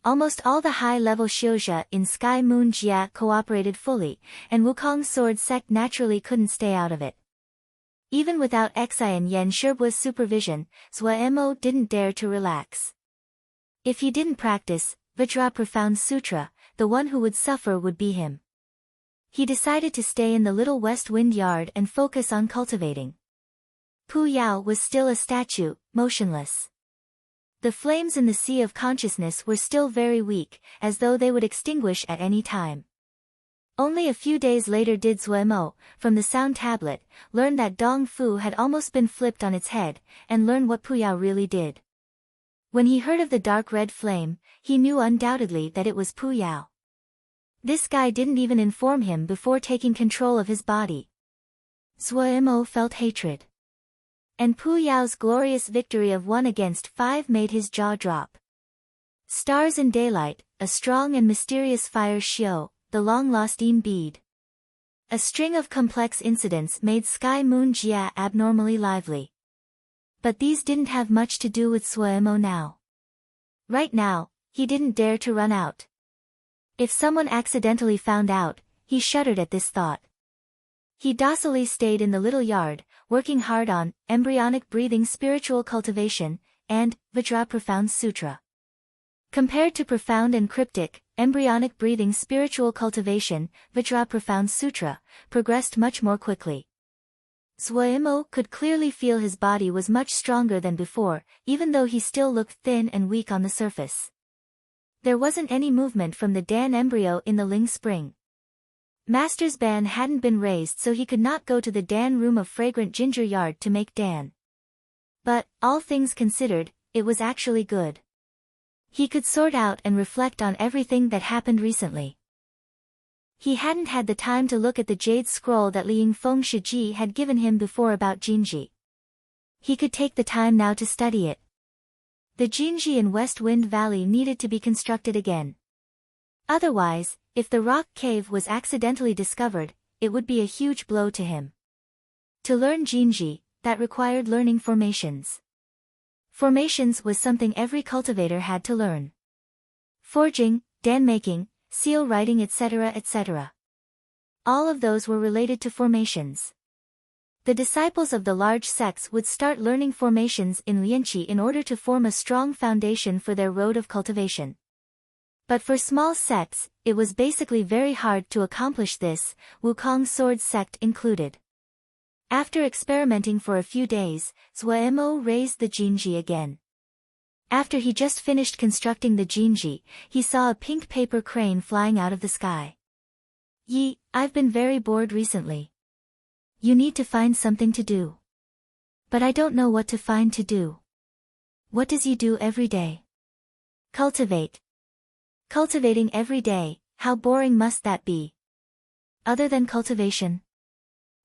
Almost all the high-level Xiuzhe in Sky Moon Jia cooperated fully, and Wukong's sword sect naturally couldn't stay out of it. Even without Xian Yen Shirbua's supervision, Zuemo didn't dare to relax. If he didn't practice Vajra Profound Sutra, the one who would suffer would be him. He decided to stay in the little west wind yard and focus on cultivating. Pu Yao was still a statue, motionless. The flames in the sea of consciousness were still very weak, as though they would extinguish at any time. Only a few days later did Zuemo, from the sound tablet, learn that Dong Fu had almost been flipped on its head, and learn what Pu Yao really did. When he heard of the dark red flame, he knew undoubtedly that it was Pu Yao. This guy didn't even inform him before taking control of his body. Zuemo felt hatred. And Pu Yao's glorious victory of 1 against 5 made his jaw drop. Stars in daylight, a strong and mysterious fire Xiao, the long-lost Yin bead. A string of complex incidents made Sky Moon Jia abnormally lively. But these didn't have much to do with Zuemo now. Right now, he didn't dare to run out. If someone accidentally found out, he shuddered at this thought. He docilely stayed in the little yard, working hard on embryonic breathing spiritual cultivation, and Vajra Profound Sutra. Compared to profound and cryptic, embryonic breathing spiritual cultivation, Vajra Profound Sutra progressed much more quickly. Zuemo could clearly feel his body was much stronger than before, even though he still looked thin and weak on the surface. There wasn't any movement from the Dan embryo in the Ling Spring. Master's ban hadn't been raised, so he could not go to the Dan room of fragrant ginger yard to make Dan. But, all things considered, it was actually good. He could sort out and reflect on everything that happened recently. He hadn't had the time to look at the jade scroll that Liang Feng Shiji had given him before about Jinji. He could take the time now to study it. The Jinji in West Wind Valley needed to be constructed again. Otherwise, if the rock cave was accidentally discovered, it would be a huge blow to him. To learn Jinji, that required learning formations. Formations was something every cultivator had to learn. Forging, dan making, seal writing, etc., etc. All of those were related to formations. The disciples of the large sects would start learning formations in Lianqi in order to form a strong foundation for their road of cultivation. But for small sects, it was basically very hard to accomplish this, Wukong sword sect included. After experimenting for a few days, Zuemo raised the Jinji again. After he just finished constructing the Jinji, he saw a pink paper crane flying out of the sky. Yi, I've been very bored recently. You need to find something to do. But I don't know what to find to do. What does Yi do every day? Cultivate. Cultivating every day, how boring must that be? Other than cultivation?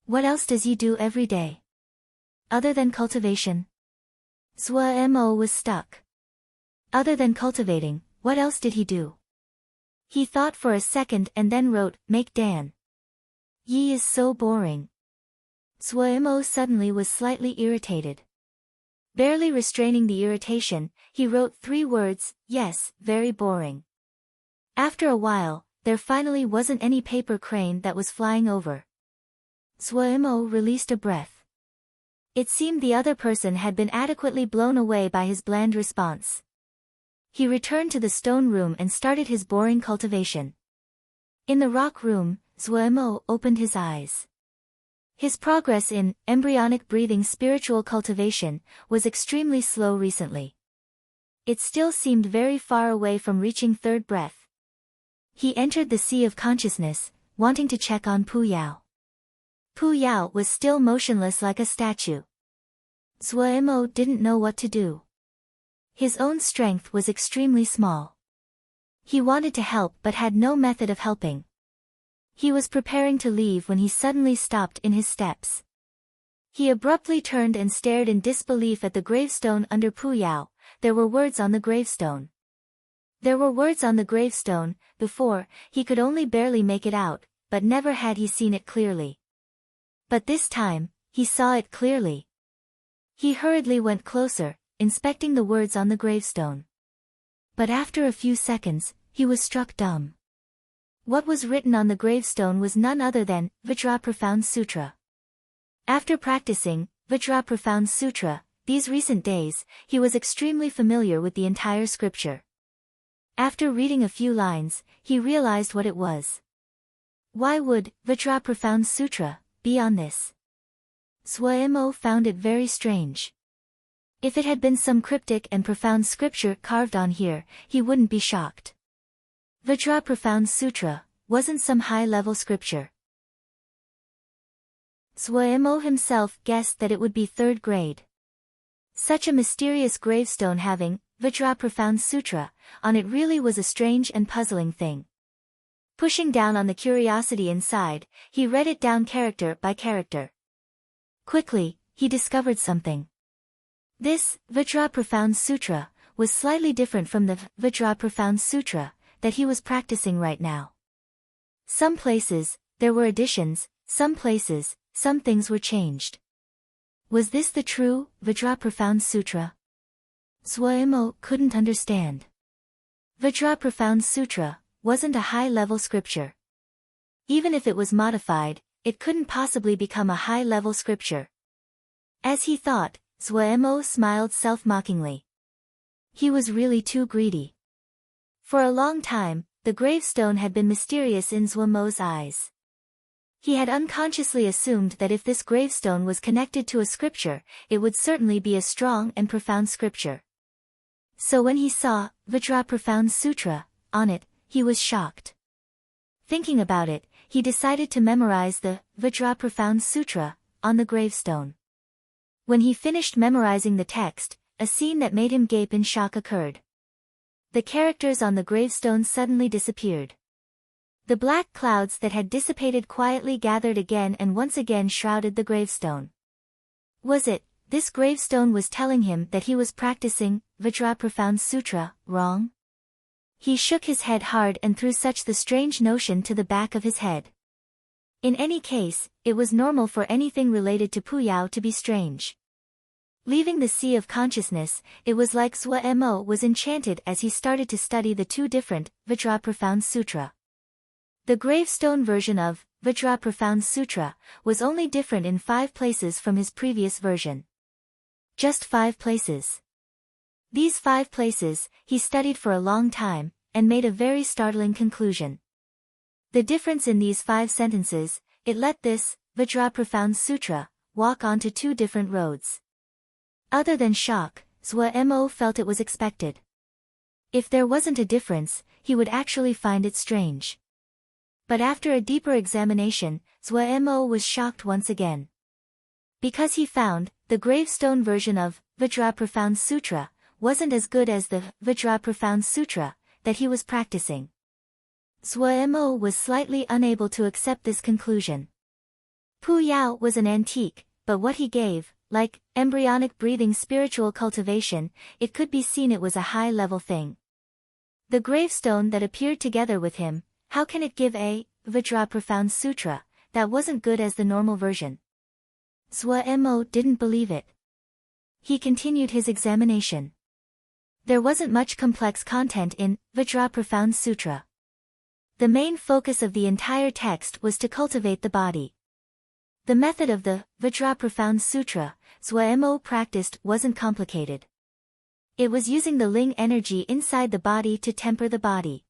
What else does Yi do every day? Other than cultivation? Zuemo was stuck. Other than cultivating, what else did he do? He thought for a second and then wrote, make Dan. Yi is so boring. Zuemo suddenly was slightly irritated. Barely restraining the irritation, he wrote 3 words, yes, very boring. After a while, there finally wasn't any paper crane that was flying over. Zuemo released a breath. It seemed the other person had been adequately blown away by his bland response. He returned to the stone room and started his boring cultivation. In the rock room, Zuemo opened his eyes. His progress in embryonic breathing spiritual cultivation was extremely slow recently. It still seemed very far away from reaching third breath. He entered the sea of consciousness, wanting to check on Pu Yao. Pu Yao was still motionless like a statue. Zuemo didn't know what to do. His own strength was extremely small. He wanted to help but had no method of helping. He was preparing to leave when he suddenly stopped in his steps. He abruptly turned and stared in disbelief at the gravestone under Pu Yao. There were words on the gravestone. There were words on the gravestone. Before, he could only barely make it out, but never had he seen it clearly. But this time, he saw it clearly. He hurriedly went closer, inspecting the words on the gravestone. But after a few seconds, he was struck dumb. What was written on the gravestone was none other than Vajra Profound Sutra. After practicing Vajra Profound Sutra these recent days, he was extremely familiar with the entire scripture. After reading a few lines, he realized what it was. Why would Vajra Profound Sutra be on this? Zuemo found it very strange. If it had been some cryptic and profound scripture carved on here, he wouldn't be shocked. Vajra Profound Sutra wasn't some high-level scripture. Zuemo himself guessed that it would be third grade. Such a mysterious gravestone having Vajra Profound Sutra on it really was a strange and puzzling thing. Pushing down on the curiosity inside, he read it down character by character. Quickly, he discovered something. This Vajra Profound Sutra was slightly different from the Vajra Profound Sutra that he was practicing right now. Some places, there were additions, some places, some things were changed. Was this the true Vajra Profound Sutra? Zuemo couldn't understand. Vajra Profound Sutra wasn't a high-level scripture. Even if it was modified, it couldn't possibly become a high-level scripture. As he thought, Zuemo smiled self-mockingly. He was really too greedy. For a long time, the gravestone had been mysterious in Zuemo's eyes. He had unconsciously assumed that if this gravestone was connected to a scripture, it would certainly be a strong and profound scripture. So when he saw Vajra Profound Sutra on it, he was shocked. Thinking about it, he decided to memorize the Vajra Profound Sutra on the gravestone. When he finished memorizing the text, a scene that made him gape in shock occurred. The characters on the gravestone suddenly disappeared. The black clouds that had dissipated quietly gathered again and once again shrouded the gravestone. Was it, this gravestone was telling him that he was practicing Vajra Profound Sutra wrong? He shook his head hard and threw such the strange notion to the back of his head. In any case, it was normal for anything related to Pu Yao to be strange. Leaving the sea of consciousness, it was like Zuemo was enchanted as he started to study the two different Vajra Profound Sutra. The gravestone version of Vajra Profound Sutra was only different in 5 places from his previous version. Just 5 places. These 5 places, he studied for a long time, and made a very startling conclusion. The difference in these 5 sentences, it let this Vajra Profound Sutra walk onto 2 different roads. Other than shock, Zuemo felt it was expected. If there wasn't a difference, he would actually find it strange. But after a deeper examination, Zuemo was shocked once again. Because he found, the gravestone version of Vajra Profound Sutra wasn't as good as the Vajra Profound Sutra that he was practicing. Zuemo was slightly unable to accept this conclusion. Pu Yao was an antique, but what he gave, like embryonic breathing spiritual cultivation, it could be seen it was a high-level thing. The gravestone that appeared together with him, how can it give a Vajra Profound Sutra that wasn't good as the normal version? Zuemo didn't believe it. He continued his examination. There wasn't much complex content in Vajra Profound Sutra. The main focus of the entire text was to cultivate the body. The method of the Vajra Profound Sutra, Zhuemo practiced, wasn't complicated. It was using the Ling energy inside the body to temper the body.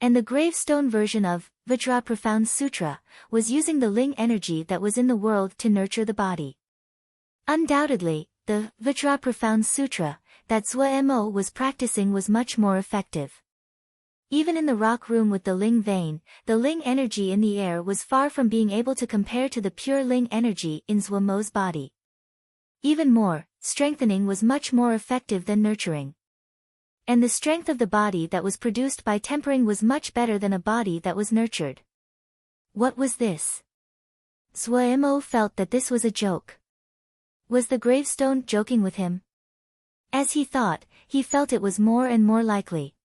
And the gravestone version of Vajra Profound Sutra was using the Ling energy that was in the world to nurture the body. Undoubtedly, the Vajra Profound Sutra that Zhuemo was practicing was much more effective. Even in the rock room with the Ling vein, the Ling energy in the air was far from being able to compare to the pure Ling energy in Zhuemo's body. Even more, strengthening was much more effective than nurturing. And the strength of the body that was produced by tempering was much better than a body that was nurtured. What was this? Zhuemo felt that this was a joke. Was the gravestone joking with him? As he thought, he felt it was more and more likely.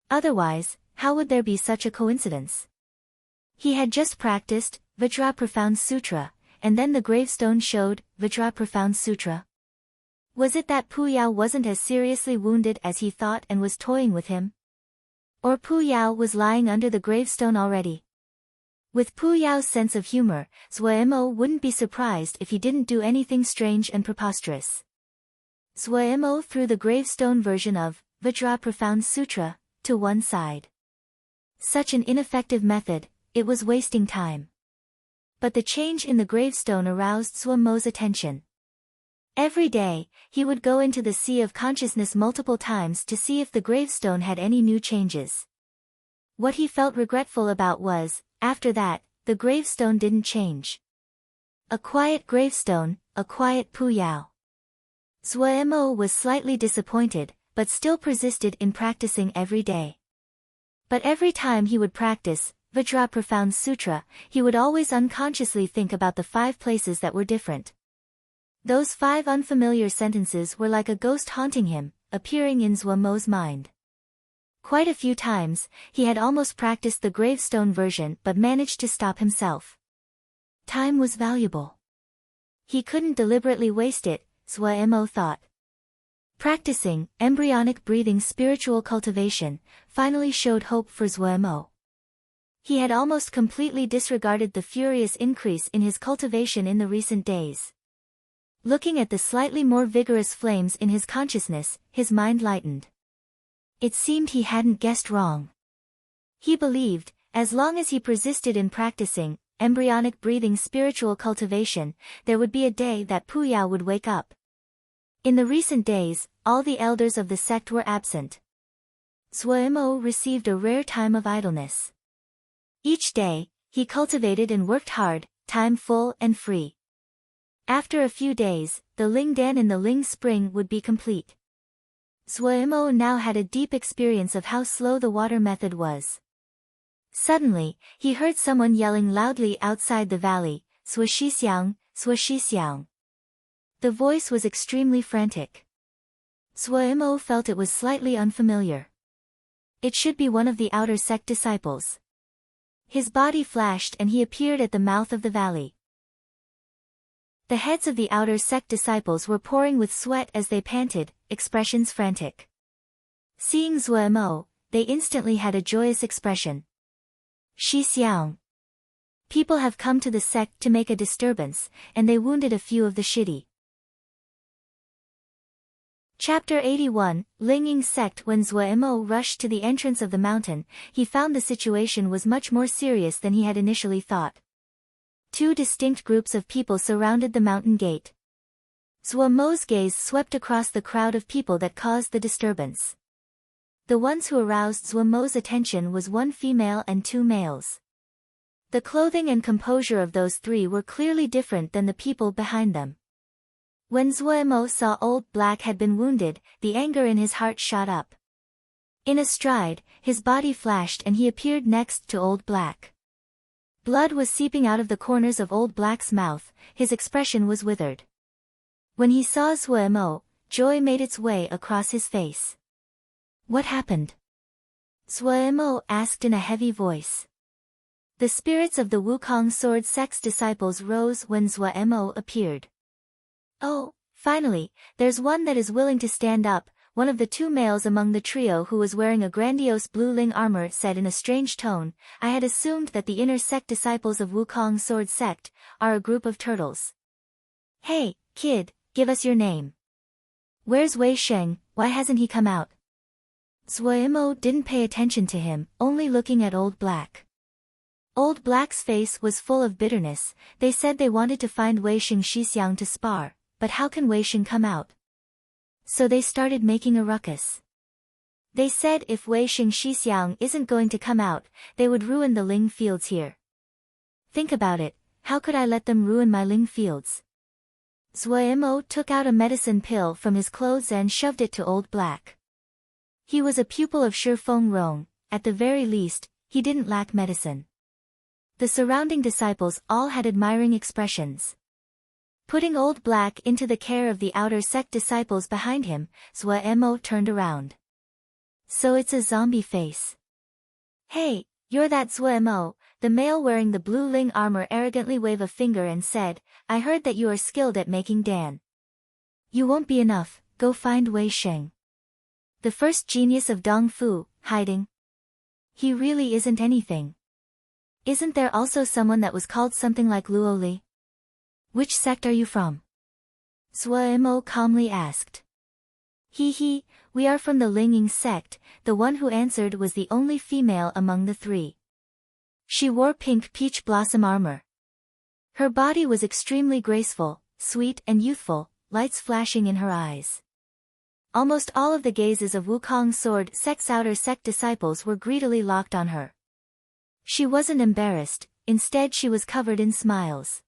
Otherwise, how would there be such a coincidence? He had just practiced Vajra Profound Sutra, and then the gravestone showed Vajra Profound Sutra. Was it that Pu Yao wasn't as seriously wounded as he thought and was toying with him? Or Pu Yao was lying under the gravestone already? With Pu Yao's sense of humor, Zhuemo wouldn't be surprised if he didn't do anything strange and preposterous. Zhuemo threw the gravestone version of Vajra Profound Sutra to one side. Such an ineffective method, it was wasting time. But the change in the gravestone aroused Zhuemo's attention. Every day, he would go into the sea of consciousness multiple times to see if the gravestone had any new changes. What he felt regretful about was, after that, the gravestone didn't change. A quiet gravestone, a quiet Pu Yao. Zhuemo was slightly disappointed, but still persisted in practicing every day. But every time he would practice Vajra Profound Sutra, he would always unconsciously think about the 5 places that were different. Those 5 unfamiliar sentences were like a ghost haunting him, appearing in Zhuemo's mind. Quite a few times, he had almost practiced the gravestone version but managed to stop himself. Time was valuable. He couldn't deliberately waste it, Zhuemo thought. Practicing embryonic breathing spiritual cultivation finally showed hope for Zhuemo. He had almost completely disregarded the furious increase in his cultivation in the recent days. Looking at the slightly more vigorous flames in his consciousness, his mind lightened. It seemed he hadn't guessed wrong. He believed, as long as he persisted in practicing embryonic breathing spiritual cultivation, there would be a day that Pu Yao would wake up. In the recent days, all the elders of the sect were absent. Zhuemo received a rare time of idleness. Each day, he cultivated and worked hard, time full and free. After a few days, the Ling Dan in the Ling Spring would be complete. Zhuemo now had a deep experience of how slow the water method was. Suddenly, he heard someone yelling loudly outside the valley, Suoxixiang, Suoxixiang. The voice was extremely frantic. Zhuemo felt it was slightly unfamiliar. It should be one of the outer sect disciples. His body flashed and he appeared at the mouth of the valley. The heads of the outer sect disciples were pouring with sweat as they panted, expressions frantic. Seeing Zhuemo, they instantly had a joyous expression. Shi Xiang. People have come to the sect to make a disturbance, and they wounded a few of the shidi. Chapter 81, Linging Sect. When Zhuemo rushed to the entrance of the mountain, he found the situation was much more serious than he had initially thought. 2 distinct groups of people surrounded the mountain gate. Zhuemo's gaze swept across the crowd of people that caused the disturbance. The ones who aroused Zhuemo's attention was 1 female and 2 males. The clothing and composure of those 3 were clearly different than the people behind them. When Zhuemo saw Old Black had been wounded, the anger in his heart shot up. In a stride, his body flashed and he appeared next to Old Black. Blood was seeping out of the corners of Old Black's mouth, his expression was withered. When he saw Zhuemo, joy made its way across his face. What happened? Zhuemo asked in a heavy voice. The spirits of the Wukong Sword Sect's disciples rose when Zhuemo appeared. Oh, finally, there's one that is willing to stand up, one of the two males among the trio who was wearing a grandiose blue Ling armor said in a strange tone, I had assumed that the inner sect disciples of Wukong Sword Sect are a group of turtles. Hey, kid, give us your name. Where's Wei Sheng, why hasn't he come out? Zuoimo didn't pay attention to him, only looking at Old Black. Old Black's face was full of bitterness. They said they wanted to find Wei Sheng Shixiang to spar, but how can Wei Sheng come out? So they started making a ruckus. They said if Wei Sheng Shixiang isn't going to come out, they would ruin the Ling fields here. Think about it, how could I let them ruin my Ling fields? Zuoimo took out a medicine pill from his clothes and shoved it to Old Black. He was a pupil of Shi Feng Rong, at the very least, he didn't lack medicine. The surrounding disciples all had admiring expressions. Putting Old Black into the care of the outer sect disciples behind him, Zuoimo turned around. So it's a zombie face. Hey, you're that Zuoimo, the male wearing the blue Ling armor arrogantly waved a finger and said, I heard that you are skilled at making Dan. You won't be enough, go find Wei Sheng. The first genius of Dong Fu, hiding. He really isn't anything. Isn't there also someone that was called something like Luo Li? Which sect are you from? Zuoimo calmly asked. He, we are from the Linging sect. The one who answered was the only female among the three. She wore pink peach blossom armor. Her body was extremely graceful, sweet and youthful, lights flashing in her eyes. Almost all of the gazes of Wukong Sword Sect's outer sect disciples were greedily locked on her. She wasn't embarrassed, instead she was covered in smiles.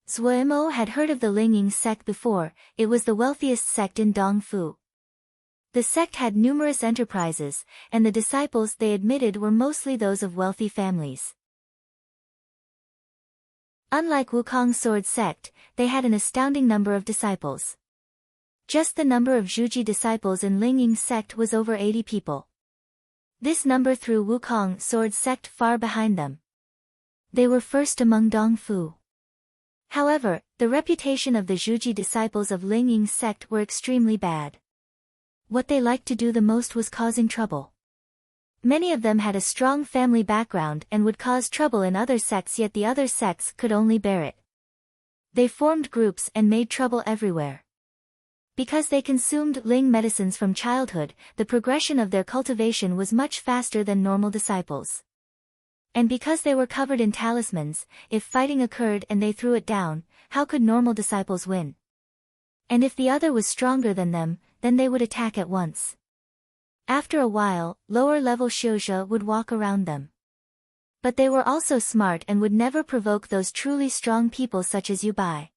Zuoimo had heard of the Linging sect before, it was the wealthiest sect in Dongfu. The sect had numerous enterprises, and the disciples they admitted were mostly those of wealthy families. Unlike Wukong Sword Sect, they had an astounding number of disciples. Just the number of Zhuji disciples in Linging sect was over 80 people. This number threw Wukong Sword Sect far behind them. They were first among Dongfu. However, the reputation of the Zhuji disciples of Linging sect were extremely bad. What they liked to do the most was causing trouble. Many of them had a strong family background and would cause trouble in other sects, yet the other sects could only bear it. They formed groups and made trouble everywhere. Because they consumed Ling medicines from childhood, the progression of their cultivation was much faster than normal disciples. And because they were covered in talismans, if fighting occurred and they threw it down, how could normal disciples win? And if the other was stronger than them, then they would attack at once. After a while, lower-level Shouja would walk around them. But they were also smart and would never provoke those truly strong people such as Yubai.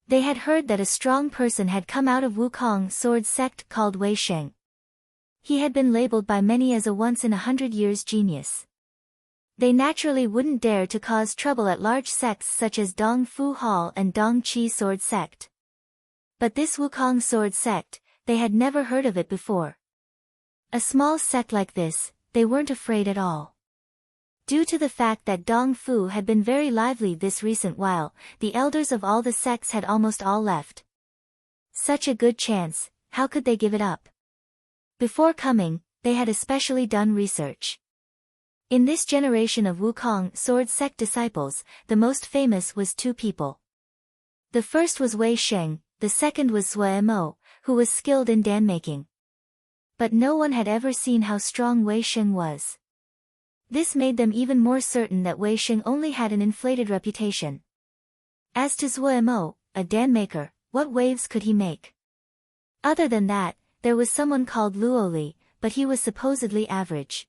They had heard that a strong person had come out of Wukong Sword Sect called Wei Sheng. He had been labeled by many as a once-in-100-years genius. They naturally wouldn't dare to cause trouble at large sects such as Dong Fu Hall and Dong Qi Sword Sect. But this Wukong Sword Sect, they had never heard of it before. A small sect like this, they weren't afraid at all. Due to the fact that Dong Fu had been very lively this recent while, the elders of all the sects had almost all left. Such a good chance, how could they give it up? Before coming, they had especially done research. In this generation of Wukong Sword Sect disciples, the most famous was two people. The first was Wei Sheng, the second was Zuoimo, who was skilled in Dan making. But no one had ever seen how strong Wei Sheng was. This made them even more certain that Wei Sheng only had an inflated reputation. As to Zuoimo, a Dan maker, what waves could he make? Other than that, there was someone called Luo Li, but he was supposedly average.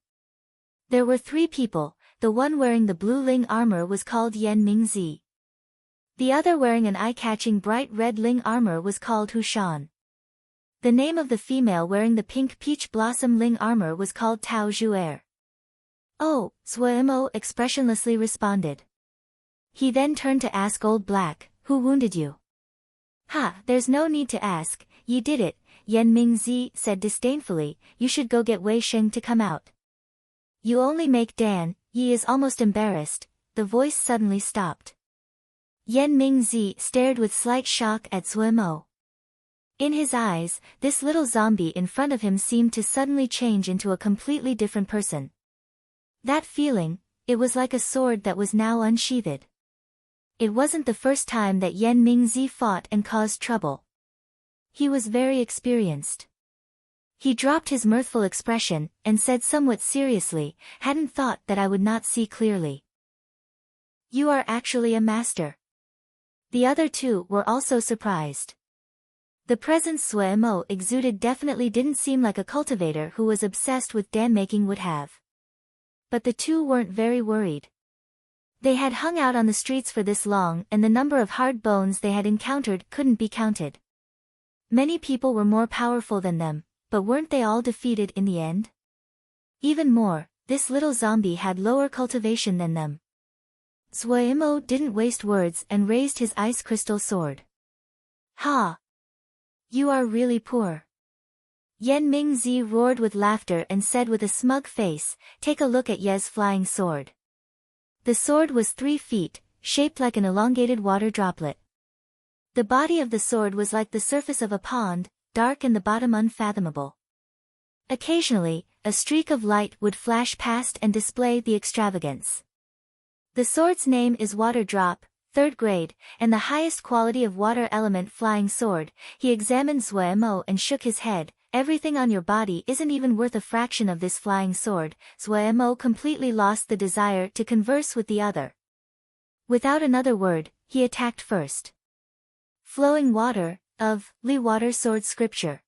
There were three people, the one wearing the blue Ling armor was called Yan Mingzi. The other wearing an eye-catching bright red Ling armor was called Hu Shan. The name of the female wearing the pink peach blossom Ling armor was called Tao Zhuer. Oh, Zuoimo expressionlessly responded. He then turned to ask Old Black, who wounded you? Ha, there's no need to ask, ye did it, Yan Mingzi said disdainfully, you should go get Wei Sheng to come out. You only make Dan, ye is almost embarrassed, the voice suddenly stopped. Yan Mingzi stared with slight shock at Zuoimo. In his eyes, this little zombie in front of him seemed to suddenly change into a completely different person. That feeling, it was like a sword that was now unsheathed. It wasn't the first time that Yan Mingzi fought and caused trouble. He was very experienced. He dropped his mirthful expression, and said somewhat seriously, "Hadn't thought that I would not see clearly. You are actually a master." The other two were also surprised. The presence Sui Mo exuded definitely didn't seem like a cultivator who was obsessed with dam making would have. But the two weren't very worried. They had hung out on the streets for this long, and the number of hard bones they had encountered couldn't be counted. Many people were more powerful than them, but weren't they all defeated in the end? Even more, this little zombie had lower cultivation than them. Sui Mo didn't waste words and raised his ice crystal sword. "Ha! You are really poor." Yan Mingzi roared with laughter and said with a smug face, "Take a look at Ye's flying sword." The sword was 3 feet, shaped like an elongated water droplet. The body of the sword was like the surface of a pond, dark and the bottom unfathomable. Occasionally, a streak of light would flash past and display the extravagance. The sword's name is Water Drop, 3rd grade, and the highest quality of water element flying sword. He examined Sui Mo and shook his head. "Everything on your body isn't even worth a fraction of this flying sword." Sui Mo completely lost the desire to converse with the other. Without another word, he attacked first. Flowing water, of Li Water Sword Scripture.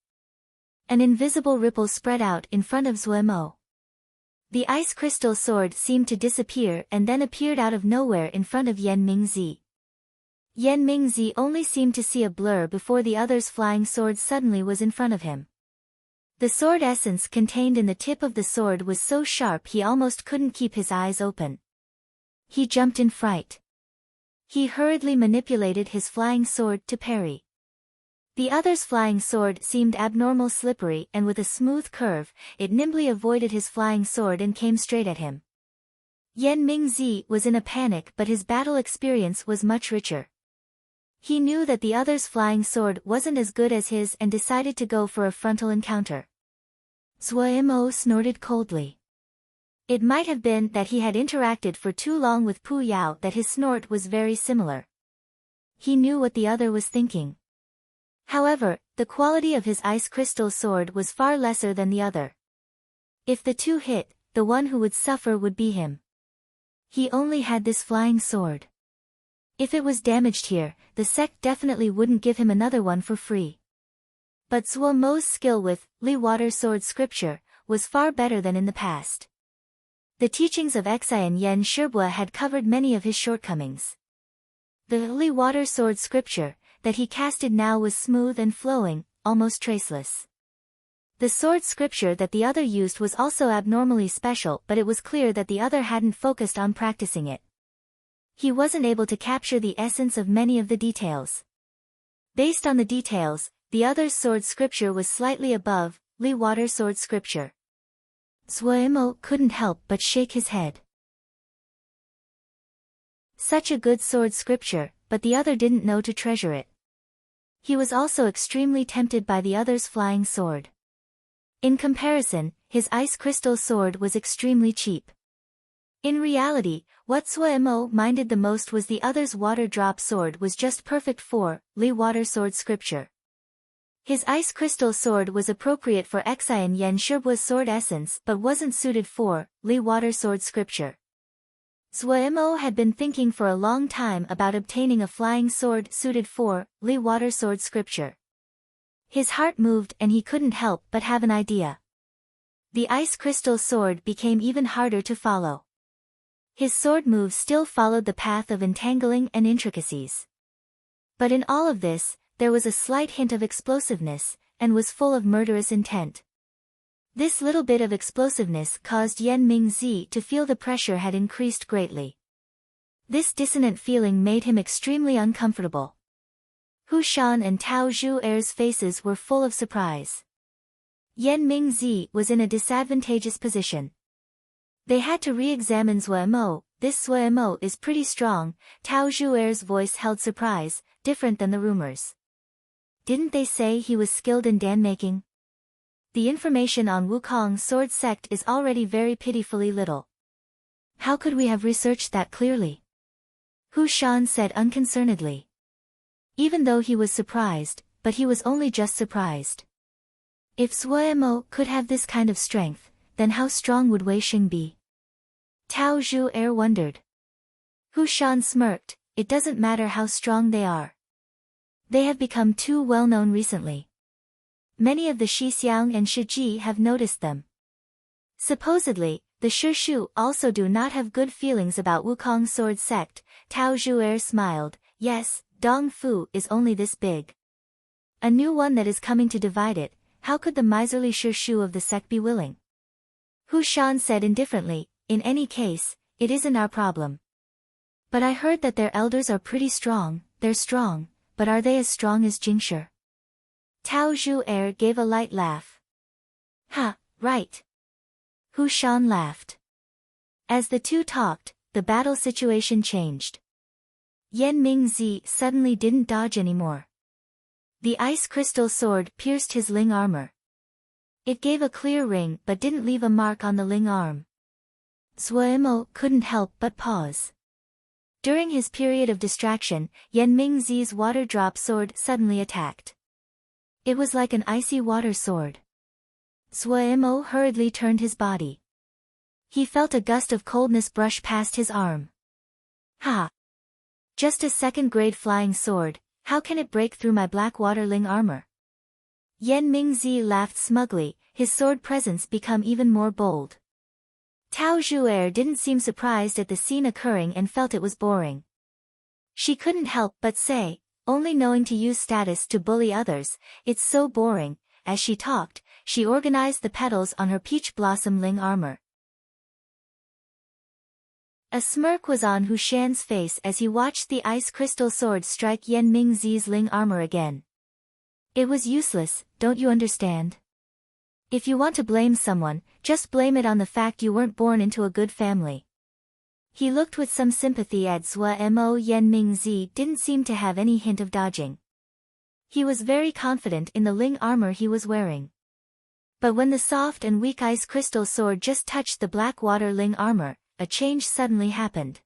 An invisible ripple spread out in front of Sui Mo. The ice crystal sword seemed to disappear and then appeared out of nowhere in front of Yan Mingzi. Yan Mingzi only seemed to see a blur before the other's flying sword suddenly was in front of him. The sword essence contained in the tip of the sword was so sharp he almost couldn't keep his eyes open. He jumped in fright. He hurriedly manipulated his flying sword to parry. The other's flying sword seemed abnormal slippery, and with a smooth curve, it nimbly avoided his flying sword and came straight at him. Yan Mingzi was in a panic, but his battle experience was much richer. He knew that the other's flying sword wasn't as good as his and decided to go for a frontal encounter. Sui Mo snorted coldly. It might have been that he had interacted for too long with Pu Yao that his snort was very similar. He knew what the other was thinking. However, the quality of his ice crystal sword was far lesser than the other. If the two hit, the one who would suffer would be him. He only had this flying sword. If it was damaged here, the sect definitely wouldn't give him another one for free. But Sui Mo's skill with Li Water Sword Scripture was far better than in the past. The teachings of Xian Yen Shibua had covered many of his shortcomings. The Li Water Sword Scripture that he casted now was smooth and flowing, almost traceless. The sword scripture that the other used was also abnormally special, but it was clear that the other hadn't focused on practicing it. He wasn't able to capture the essence of many of the details. Based on the details, the other's sword scripture was slightly above Li Water Sword Scripture. Sui Mo couldn't help but shake his head. Such a good sword scripture, but the other didn't know to treasure it. He was also extremely tempted by the other's flying sword. In comparison, his ice crystal sword was extremely cheap. In reality, what Sui Mo minded the most was the other's water drop sword was just perfect for Li Water Sword Scripture. His ice crystal sword was appropriate for Xian Yen Shibua's sword essence but wasn't suited for Li Water Sword Scripture. Sui Mo had been thinking for a long time about obtaining a flying sword suited for Li Water Sword Scripture. His heart moved and he couldn't help but have an idea. The ice crystal sword became even harder to follow. His sword moves still followed the path of entangling and intricacies. But in all of this, there was a slight hint of explosiveness, and was full of murderous intent. This little bit of explosiveness caused Yan Mingzi to feel the pressure had increased greatly. This dissonant feeling made him extremely uncomfortable. Hu Shan and Tao Zhuer's faces were full of surprise. Yan Mingzi was in a disadvantageous position. They had to re-examine Sui Mo. "This Sui Mo is pretty strong," Tao Zhuer's voice held surprise, different than the rumors. didn't they say he was skilled in dan-making? The information on Wukong's sword sect is already very pitifully little. How could we have researched that clearly? Hu Shan said unconcernedly. Even though he was surprised, but he was only just surprised. If Suemo could have this kind of strength, then how strong would Wei Xing be? Tao Zhu wondered. Hu Shan smirked, it doesn't matter how strong they are. They have become too well known recently. Many of the Shixiang and Shiji have noticed them. Supposedly, the Shishu also do not have good feelings about Wukong's sword sect. Tao Zhu smiled, yes, Dong Fu is only this big. A new one that is coming to divide it, how could the miserly Shishu of the sect be willing? Hu Shan said indifferently, in any case, it isn't our problem. But I heard that their elders are pretty strong. They're strong, but are they as strong as Jingshi? Tao Zhu gave a light laugh. Ha, right. Hu Shan laughed. As the two talked, the battle situation changed. Yan Mingzi suddenly didn't dodge anymore. The ice crystal sword pierced his Ling armor. It gave a clear ring but didn't leave a mark on the Ling arm. Zuemo couldn't help but pause. During his period of distraction, Yan Mingzi's water drop sword suddenly attacked. It was like an icy water sword. Zuemo hurriedly turned his body. He felt a gust of coldness brush past his arm. Ha! Just a second-grade flying sword, how can it break through my black water Ling armor? Yan Mingzi laughed smugly, his sword presence become even more bold. Tao Zhu didn't seem surprised at the scene occurring and felt it was boring. She couldn't help but say, only knowing to use status to bully others, it's so boring. As she talked, she organized the petals on her peach blossom Ling armor. A smirk was on Hu Shan's face as he watched the ice crystal sword strike Yan Mingzi's Ling armor again. It was useless, don't you understand? If you want to blame someone, just blame it on the fact you weren't born into a good family. He looked with some sympathy at Zuemo. Yan Mingzi didn't seem to have any hint of dodging. He was very confident in the Ling armor he was wearing. But when the soft and weak ice crystal sword just touched the black water Ling armor, a change suddenly happened.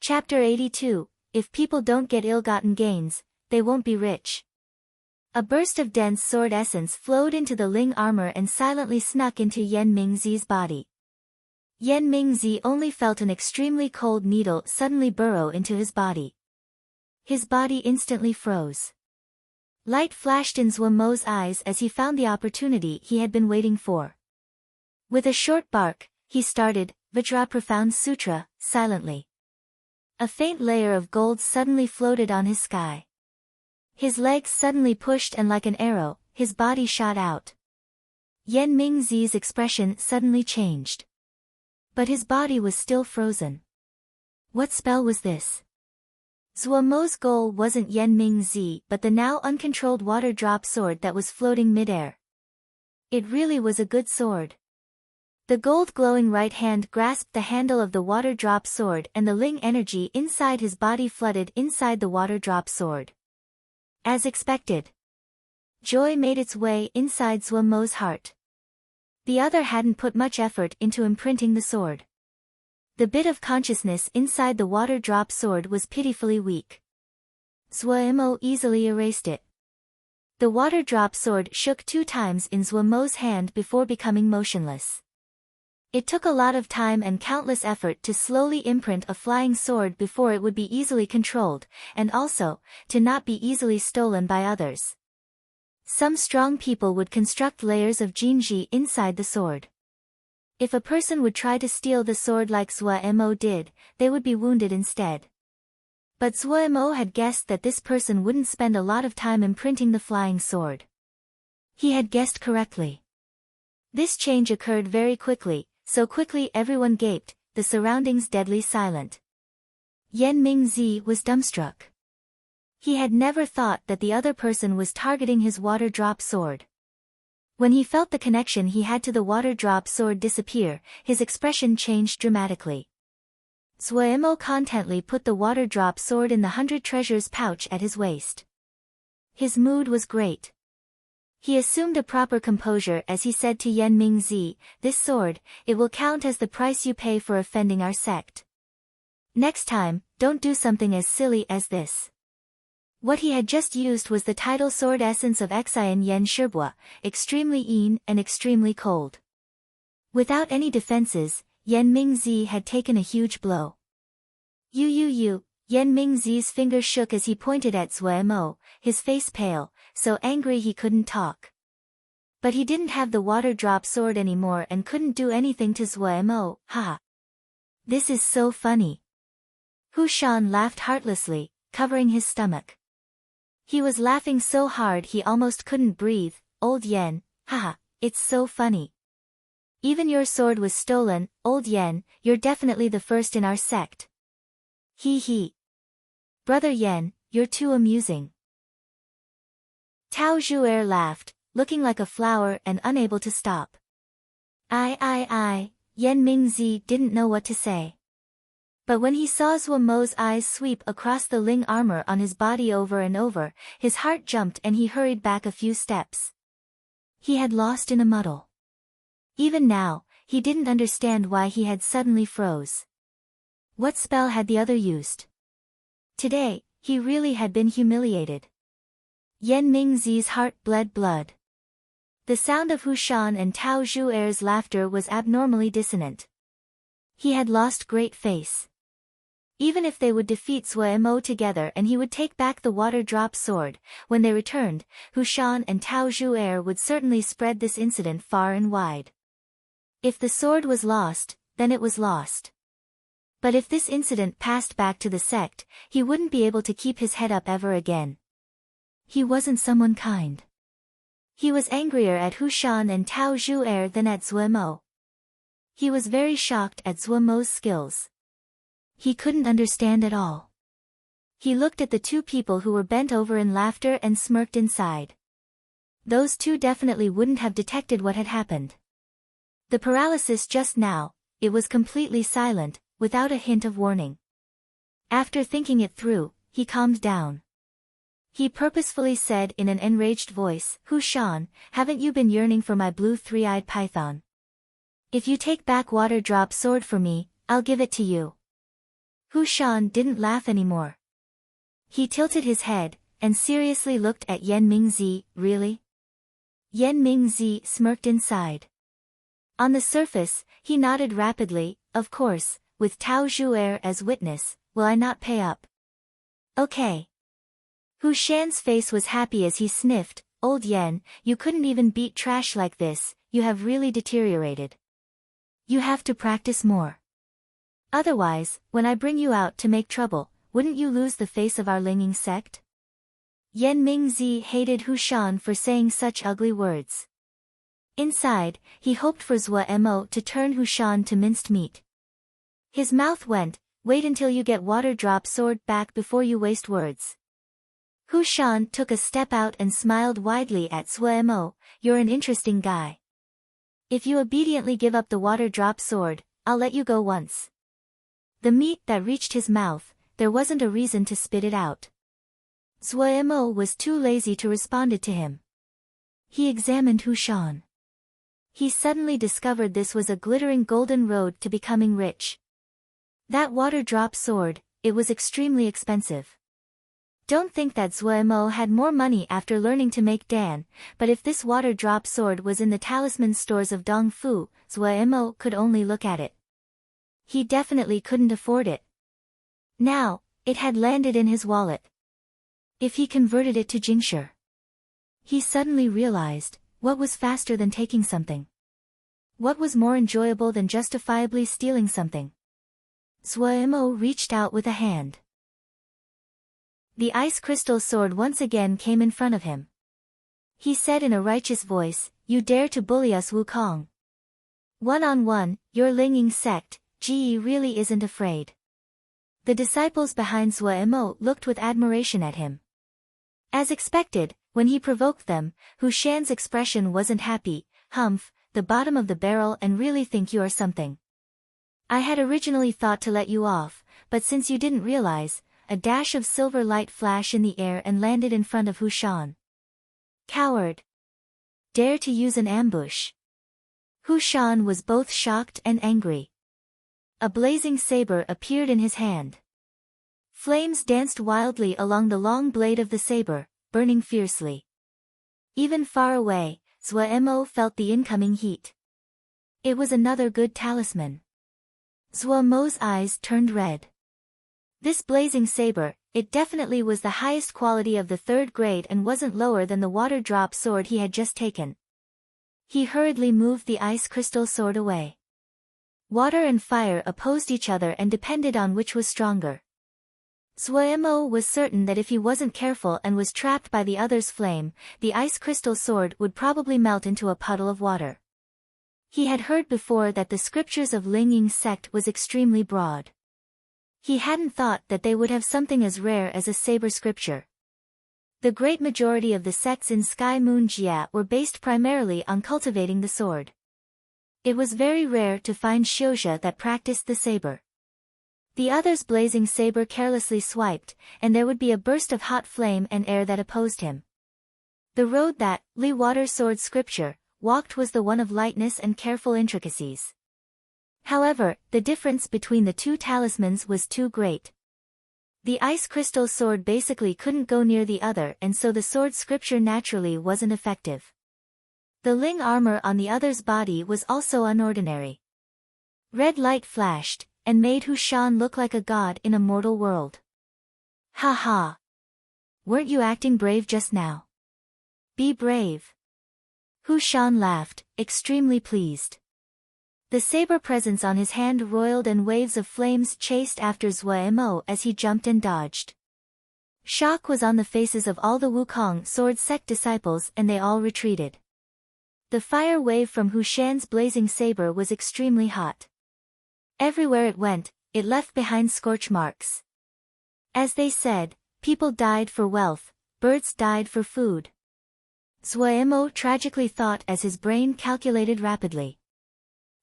Chapter 82, If people don't get ill-gotten gains, they won't be rich. A burst of dense sword essence flowed into the Ling armor and silently snuck into Yan Mingzi's body. Yan Mingzi only felt an extremely cold needle suddenly burrow into his body. His body instantly froze. Light flashed in Zuomo's eyes as he found the opportunity he had been waiting for. With a short bark, he started, Vajra Profound Sutra, silently. A faint layer of gold suddenly floated on his sky. His legs suddenly pushed and like an arrow, his body shot out. Yan Mingzi's expression suddenly changed. But his body was still frozen. What spell was this? Zuomo's goal wasn't Yan Mingzi but the now uncontrolled water drop sword that was floating midair. It really was a good sword. The gold-glowing right hand grasped the handle of the water drop sword and the Ling energy inside his body flooded inside the water drop sword. As expected, joy made its way inside Zuomo's heart. The other hadn't put much effort into imprinting the sword. The bit of consciousness inside the water drop sword was pitifully weak. Zuomo easily erased it. The water drop sword shook 2 times in Zuomo's hand before becoming motionless. It took a lot of time and countless effort to slowly imprint a flying sword before it would be easily controlled, and also, to not be easily stolen by others. Some strong people would construct layers of jinji inside the sword. If a person would try to steal the sword like Zuomo did, they would be wounded instead. But Zuomo had guessed that this person wouldn't spend a lot of time imprinting the flying sword. He had guessed correctly. This change occurred very quickly. So quickly everyone gaped, the surroundings deadly silent. Yan Mingzi was dumbstruck. He had never thought that the other person was targeting his water drop sword. When he felt the connection he had to the water drop sword disappear, his expression changed dramatically. Zuemo contently put the water-drop sword in the 100 treasures pouch at his waist. His mood was great. He assumed a proper composure as he said to Yan Mingzi, "This sword, it will count as the price you pay for offending our sect. Next time, don't do something as silly as this." What he had just used was the title sword essence of Xian Yen Shirbua, extremely yin and extremely cold. Without any defenses, Yan Mingzi had taken a huge blow. You, Yan Mingzi's fingers shook as he pointed at Zuemo, his face pale, so angry he couldn't talk. But he didn't have the water-drop sword anymore and couldn't do anything to Zuemo, haha. This is so funny. Hu Shan laughed heartlessly, covering his stomach. He was laughing so hard he almost couldn't breathe. Old Yen, haha, it's so funny. Even your sword was stolen, Old Yen, you're definitely the first in our sect. He. Brother Yen, you're too amusing. Tao Zhu'er laughed, looking like a flower and unable to stop. Yan Mingzi didn't know what to say. But when he saw Zuomo's eyes sweep across the Ling armor on his body over and over, his heart jumped and he hurried back a few steps. He had lost in a muddle. Even now, he didn't understand why he had suddenly froze. What spell had the other used? Today, he really had been humiliated. Yan Mingzi's heart bled blood. The sound of Hu Shan and Tao Zhu'er's laughter was abnormally dissonant. He had lost great face. Even if they would defeat Zuemo together and he would take back the water-drop sword, when they returned, Hu Shan and Tao Zhu'er would certainly spread this incident far and wide. If the sword was lost, then it was lost. But if this incident passed back to the sect, he wouldn't be able to keep his head up ever again. He wasn't someone kind. He was angrier at Hu Shan and Tao Zhu'er than at Zuemo. He was very shocked at Zuomo's skills. He couldn't understand at all. He looked at the two people who were bent over in laughter and smirked inside. Those two definitely wouldn't have detected what had happened. The paralysis just now, it was completely silent, without a hint of warning. After thinking it through, he calmed down. He purposefully said in an enraged voice, "Hu Shan, haven't you been yearning for my blue three-eyed python? If you take back water-drop sword for me, I'll give it to you." Hu Shan didn't laugh anymore. He tilted his head, and seriously looked at Yan Mingzi. "Really?" Yan Mingzi smirked inside. On the surface, he nodded rapidly, "Of course, with Tao Zhu'er as witness, will I not pay up?" "Okay." Hu Shan's face was happy as he sniffed, "Old Yen, you couldn't even beat trash like this, you have really deteriorated. You have to practice more. Otherwise, when I bring you out to make trouble, wouldn't you lose the face of our Linging sect?" Yan Mingzi hated Hu Shan for saying such ugly words. Inside, he hoped for Zuemo to turn Hu Shan to minced meat. His mouth went, "Wait until you get water-drop sword back before you waste words." Hu Shan took a step out and smiled widely at Zuemo, "You're an interesting guy. If you obediently give up the water-drop sword, I'll let you go once." The meat that reached his mouth, there wasn't a reason to spit it out. Zuemo was too lazy to respond to him. He examined Hu Shan. He suddenly discovered this was a glittering golden road to becoming rich. That water-drop sword, it was extremely expensive. Don't think that Zuemo had more money after learning to make Dan, but if this water-drop sword was in the talisman stores of Dongfu, Zuemo could only look at it. He definitely couldn't afford it. Now, it had landed in his wallet. If he converted it to Jingshi, he suddenly realized, what was faster than taking something? What was more enjoyable than justifiably stealing something? Zuemo reached out with a hand. The ice crystal sword once again came in front of him. He said in a righteous voice, "You dare to bully us, Wukong? One-on-one, your Linging sect, Ji really isn't afraid." The disciples behind Zuemo looked with admiration at him. As expected, when he provoked them, Hu Shan's expression wasn't happy. "Humph, the bottom of the barrel and really think you are something. I had originally thought to let you off, but since you didn't realize, a dash of silver light flashed in the air and landed in front of Hu Shan. Coward! Dare to use an ambush! Hu Shan was both shocked and angry. A blazing saber appeared in his hand. Flames danced wildly along the long blade of the saber, burning fiercely. Even far away, Zhuo felt the incoming heat. It was another good talisman. Zhuo's eyes turned red. This blazing saber, it definitely was the highest quality of the 3rd grade and wasn't lower than the water drop sword he had just taken. He hurriedly moved the ice crystal sword away. Water and fire opposed each other and depended on which was stronger. Zhuo was certain that if he wasn't careful and was trapped by the other's flame, the ice crystal sword would probably melt into a puddle of water. He had heard before that the scriptures of Ling Ying's sect was extremely broad. He hadn't thought that they would have something as rare as a saber scripture. The great majority of the sects in Sky Moon Jia were based primarily on cultivating the sword. It was very rare to find Xiuzha that practiced the saber. The other's blazing saber carelessly swiped, and there would be a burst of hot flame and air that opposed him. The road that Li Water Sword Scripture walked was the one of lightness and careful intricacies. However, the difference between the two talismans was too great. The ice crystal sword basically couldn't go near the other, and so the sword scripture naturally wasn't effective. The Ling armor on the other's body was also unordinary. Red light flashed, and made Hu Shan look like a god in a mortal world. Ha ha! Weren't you acting brave just now? Be brave. Hu Shan laughed, extremely pleased. The saber presence on his hand roiled and waves of flames chased after Zhuo as he jumped and dodged. Shock was on the faces of all the Wukong sword sect disciples and they all retreated. The fire wave from Hu Shan's blazing saber was extremely hot. Everywhere it went, it left behind scorch marks. As they said, people died for wealth, birds died for food. Zhuo tragically thought as his brain calculated rapidly.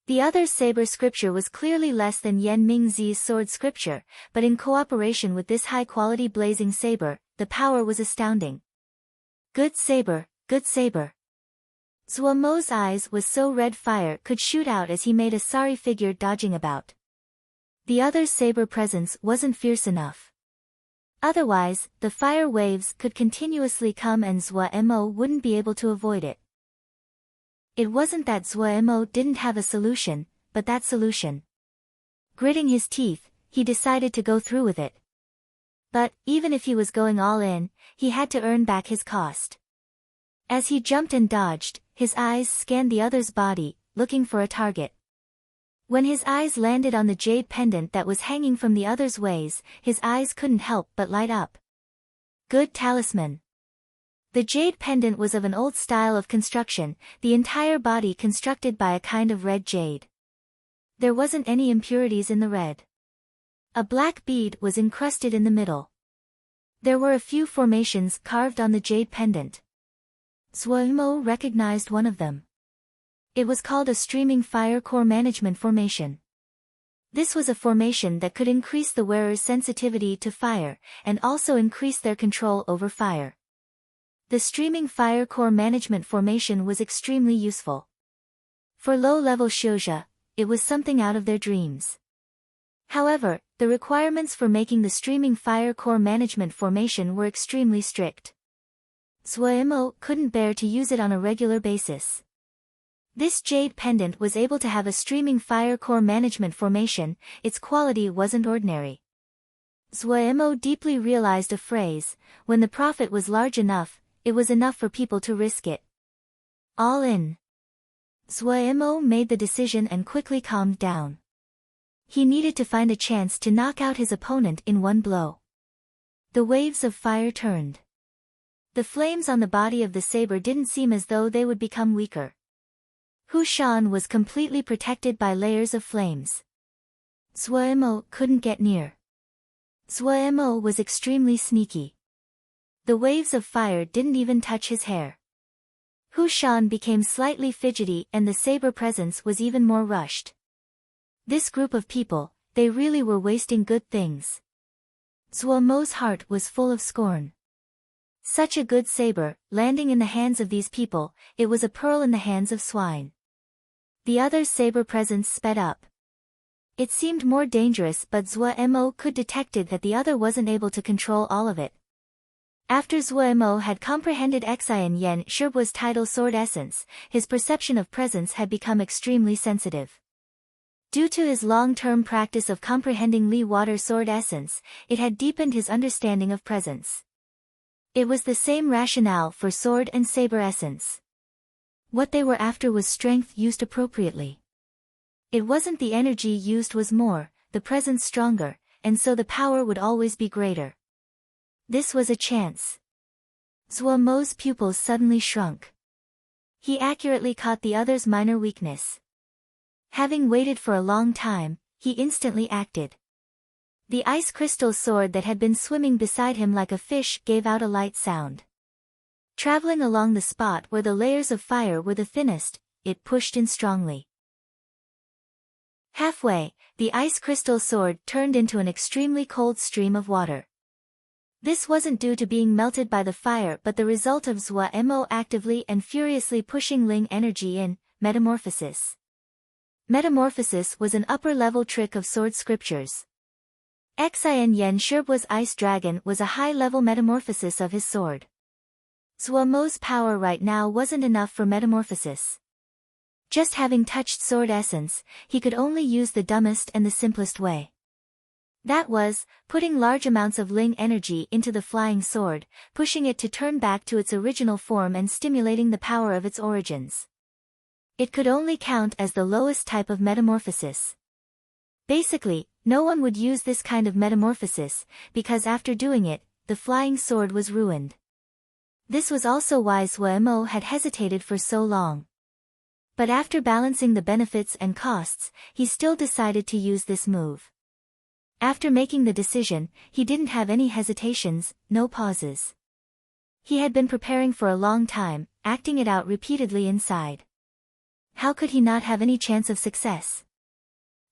The other's saber scripture was clearly less than Yan Mingzi's sword scripture, but in cooperation with this high-quality blazing saber, the power was astounding. Good saber, good saber. Zhuo's eyes was so red fire could shoot out as he made a sorry figure dodging about. The other's saber presence wasn't fierce enough. Otherwise, the fire waves could continuously come and Zhuo wouldn't be able to avoid it. It wasn't that Zhuo didn't have a solution, but that solution. Gritting his teeth, he decided to go through with it. But, even if he was going all in, he had to earn back his cost. As he jumped and dodged, his eyes scanned the other's body, looking for a target. When his eyes landed on the jade pendant that was hanging from the other's waist, his eyes couldn't help but light up. Good talisman. The jade pendant was of an old style of construction, the entire body constructed by a kind of red jade. There wasn't any impurities in the red. A black bead was encrusted in the middle. There were a few formations carved on the jade pendant. Zhuo recognized one of them. It was called a streaming fire core management formation. This was a formation that could increase the wearer's sensitivity to fire, and also increase their control over fire. The streaming fire core management formation was extremely useful. For low-level Xiuzha, it was something out of their dreams. However, the requirements for making the streaming fire core management formation were extremely strict. Zhuo couldn't bear to use it on a regular basis. This jade pendant was able to have a streaming fire core management formation, its quality wasn't ordinary. Zhuo deeply realized a phrase, when the profit was large enough, it was enough for people to risk it. All in. Zhuo made the decision and quickly calmed down. He needed to find a chance to knock out his opponent in one blow. The waves of fire turned. The flames on the body of the saber didn't seem as though they would become weaker. Hu Shan was completely protected by layers of flames. Zhuo couldn't get near. Zhuo was extremely sneaky. The waves of fire didn't even touch his hair. Hu Shan became slightly fidgety and the saber presence was even more rushed. This group of people, they really were wasting good things. Zuo Mo's heart was full of scorn. Such a good saber, landing in the hands of these people, it was a pearl in the hands of swine. The other's saber presence sped up. It seemed more dangerous, but Zuo Mo could detected that the other wasn't able to control all of it. After Zuo Mo had comprehended Xian Yan Shibua's tidal sword essence, his perception of presence had become extremely sensitive. Due to his long-term practice of comprehending Li Water sword essence, it had deepened his understanding of presence. It was the same rationale for sword and saber essence. What they were after was strength used appropriately. It wasn't the energy used was more, the presence stronger, and so the power would always be greater. This was a chance. Zuo Mo's pupils suddenly shrunk. He accurately caught the other's minor weakness. Having waited for a long time, he instantly acted. The ice crystal sword that had been swimming beside him like a fish gave out a light sound. Traveling along the spot where the layers of fire were the thinnest, it pushed in strongly. Halfway, the ice crystal sword turned into an extremely cold stream of water. This wasn't due to being melted by the fire but the result of Zuo Mo actively and furiously pushing Ling energy in, metamorphosis. Metamorphosis was an upper-level trick of sword scriptures. Xian Yan Shibua's ice dragon was a high-level metamorphosis of his sword. Zuo Mo's power right now wasn't enough for metamorphosis. Just having touched sword essence, he could only use the dumbest and the simplest way. That was, putting large amounts of Ling energy into the flying sword, pushing it to turn back to its original form and stimulating the power of its origins. It could only count as the lowest type of metamorphosis. Basically, no one would use this kind of metamorphosis, because after doing it, the flying sword was ruined. This was also why Zuo Mo had hesitated for so long. But after balancing the benefits and costs, he still decided to use this move. After making the decision, he didn't have any hesitations, no pauses. He had been preparing for a long time, acting it out repeatedly inside. How could he not have any chance of success?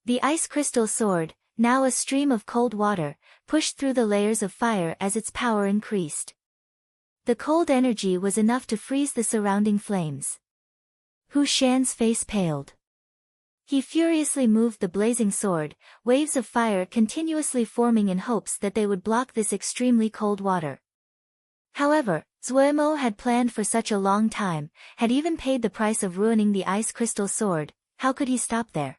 The ice crystal sword, now a stream of cold water, pushed through the layers of fire as its power increased. The cold energy was enough to freeze the surrounding flames. Hu Shan's face paled. He furiously moved the blazing sword, waves of fire continuously forming in hopes that they would block this extremely cold water. However, Zuo Mo had planned for such a long time, had even paid the price of ruining the ice crystal sword. How could he stop there?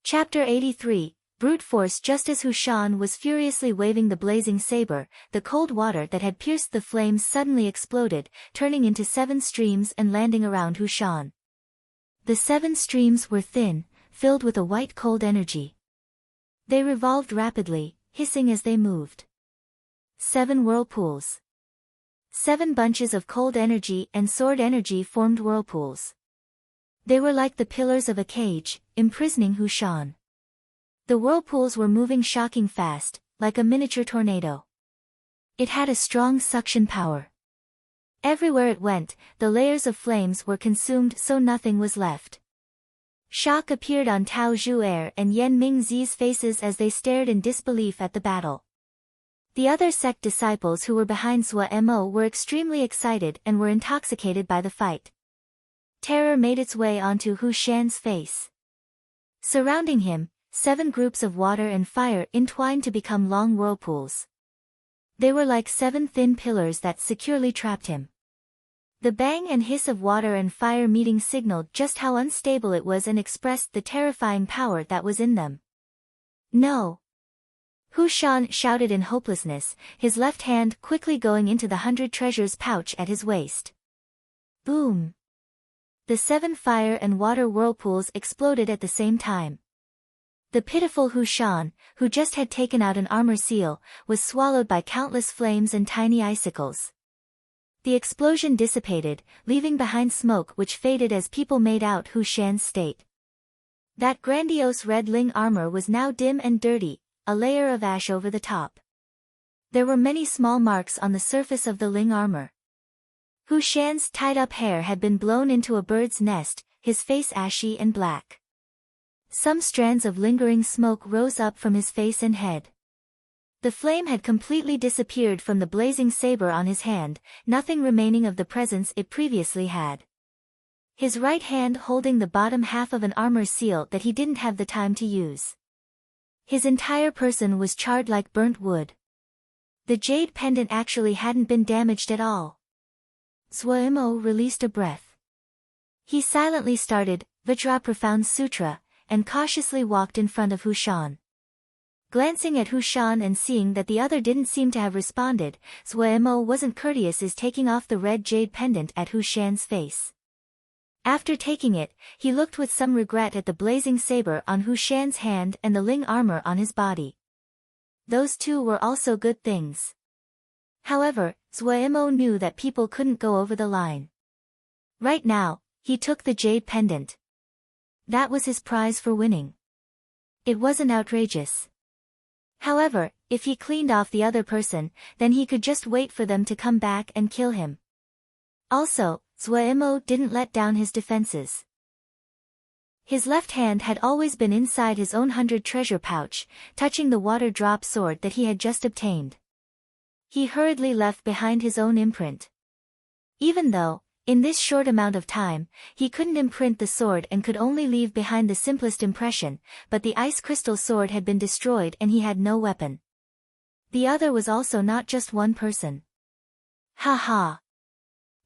Chapter 83, Brute Force. Just as Hu Shan was furiously waving the blazing saber, the cold water that had pierced the flames suddenly exploded, turning into 7 streams and landing around Hu Shan. The 7 streams were thin, filled with a white cold energy. They revolved rapidly, hissing as they moved. 7 whirlpools. 7 bunches of cold energy and sword energy formed whirlpools. They were like the pillars of a cage, imprisoning Hu Shan. The whirlpools were moving shocking fast, like a miniature tornado. It had a strong suction power. Everywhere it went, the layers of flames were consumed so nothing was left. Shock appeared on Tao Zhu'er and Yan Mingzi's faces as they stared in disbelief at the battle. The other sect disciples who were behind Zuo Mo were extremely excited and were intoxicated by the fight. Terror made its way onto Hu Shan's face. Surrounding him, 7 groups of water and fire entwined to become long whirlpools. They were like 7 thin pillars that securely trapped him. The bang and hiss of water and fire meeting signaled just how unstable it was and expressed the terrifying power that was in them. No! Hu Shan shouted in hopelessness, his left hand quickly going into the 100 treasures pouch at his waist. Boom! The 7 fire and water whirlpools exploded at the same time. The pitiful Hu Shan, who just had taken out an armor seal, was swallowed by countless flames and tiny icicles. The explosion dissipated, leaving behind smoke which faded as people made out Hu Shan's state. That grandiose red Ling armor was now dim and dirty, a layer of ash over the top. There were many small marks on the surface of the Ling armor. Hu Shan's tied-up hair had been blown into a bird's nest, his face ashy and black. Some strands of lingering smoke rose up from his face and head. The flame had completely disappeared from the blazing saber on his hand, nothing remaining of the presence it previously had. His right hand holding the bottom half of an armor seal that he didn't have the time to use. His entire person was charred like burnt wood. The jade pendant actually hadn't been damaged at all. Zhuo released a breath. He silently started Vajra Profound Sutra, and cautiously walked in front of Hu Shan. Glancing at Hu Shan and seeing that the other didn't seem to have responded, Zhuo wasn't courteous as taking off the red jade pendant at Hu Shan's face. After taking it, he looked with some regret at the blazing saber on Hu Shan's hand and the Ling armor on his body. Those two were also good things. However, Zhuo knew that people couldn't go over the line. Right now, he took the jade pendant. That was his prize for winning. It wasn't outrageous. However, if he cleaned off the other person, then he could just wait for them to come back and kill him. Also, Zhuo didn't let down his defenses. His left hand had always been inside his own 100 treasure pouch, touching the water drop sword that he had just obtained. He hurriedly left behind his own imprint. Even though, in this short amount of time, he couldn't imprint the sword and could only leave behind the simplest impression, but the ice crystal sword had been destroyed and he had no weapon. The other was also not just one person. Ha ha!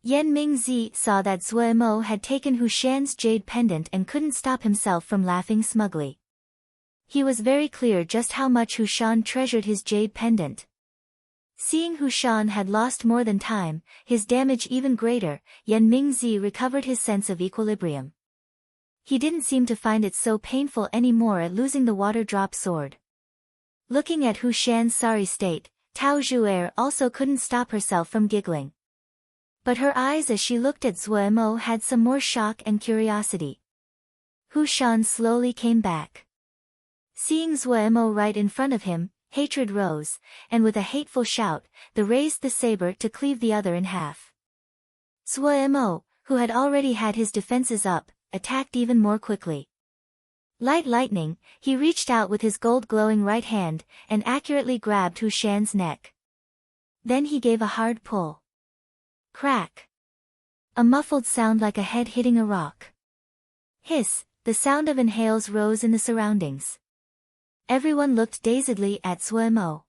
Yan Mingzi saw that Zhuo had taken Hu Shan's jade pendant and couldn't stop himself from laughing smugly. He was very clear just how much Hu Shan treasured his jade pendant. Seeing Hu Shan had lost more than time, his damage even greater, Yan Mingzi recovered his sense of equilibrium. He didn't seem to find it so painful anymore at losing the water drop sword. Looking at Hu Shan's sorry state, Tao Zhuer also couldn't stop herself from giggling. But her eyes as she looked at Zhuo had some more shock and curiosity. Hu Shan slowly came back. Seeing Zhuo right in front of him, hatred rose, and with a hateful shout, raised the saber to cleave the other in half. Zhuo, who had already had his defenses up, attacked even more quickly. Like lightning, he reached out with his gold-glowing right hand, and accurately grabbed Hu Shan's neck. Then he gave a hard pull. Crack! A muffled sound like a head hitting a rock. Hiss! The sound of inhales rose in the surroundings. Everyone looked dazedly at Zhuo.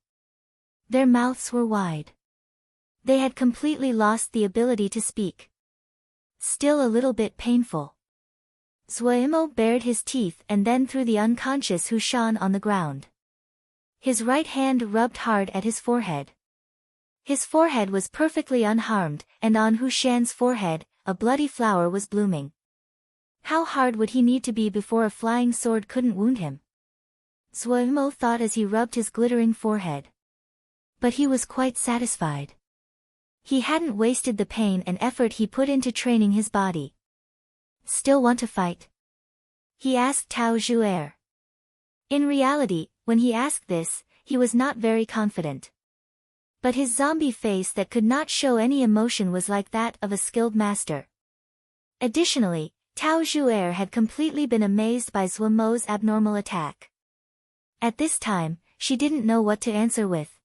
Their mouths were wide. They had completely lost the ability to speak. Still a little bit painful. Zhuo bared his teeth and then threw the unconscious Hu Shan on the ground. His right hand rubbed hard at his forehead. His forehead was perfectly unharmed, and on Hu Shan's forehead, a bloody flower was blooming. How hard would he need to be before a flying sword couldn't wound him? Zhuo thought as he rubbed his glittering forehead. But he was quite satisfied. He hadn't wasted the pain and effort he put into training his body. Still want to fight? He asked Tao Zhuer. In reality, when he asked this, he was not very confident. But his zombie face that could not show any emotion was like that of a skilled master. Additionally, Tao Zhuer had completely been amazed by Zhuo's abnormal attack. At this time, she didn't know what to answer with.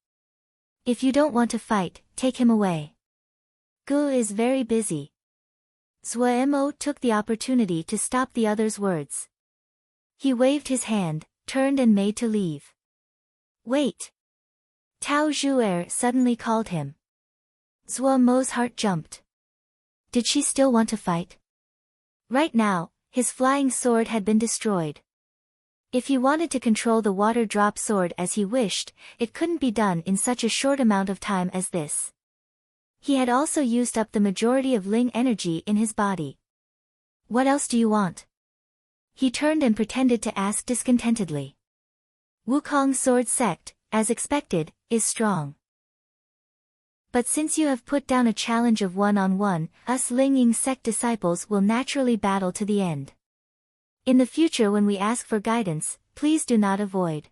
If you don't want to fight, take him away. Gu is very busy. Zhuo took the opportunity to stop the other's words. He waved his hand, turned and made to leave. Wait! Tao Zhuer suddenly called him. Zhuo's heart jumped. Did she still want to fight? Right now, his flying sword had been destroyed. If he wanted to control the water drop sword as he wished, it couldn't be done in such a short amount of time as this. He had also used up the majority of Ling energy in his body. What else do you want? He turned and pretended to ask discontentedly. Wukong Sword Sect, as expected, is strong. But since you have put down a challenge of one-on-one, us Ling Ying sect disciples will naturally battle to the end. In the future when we ask for guidance, please do not avoid.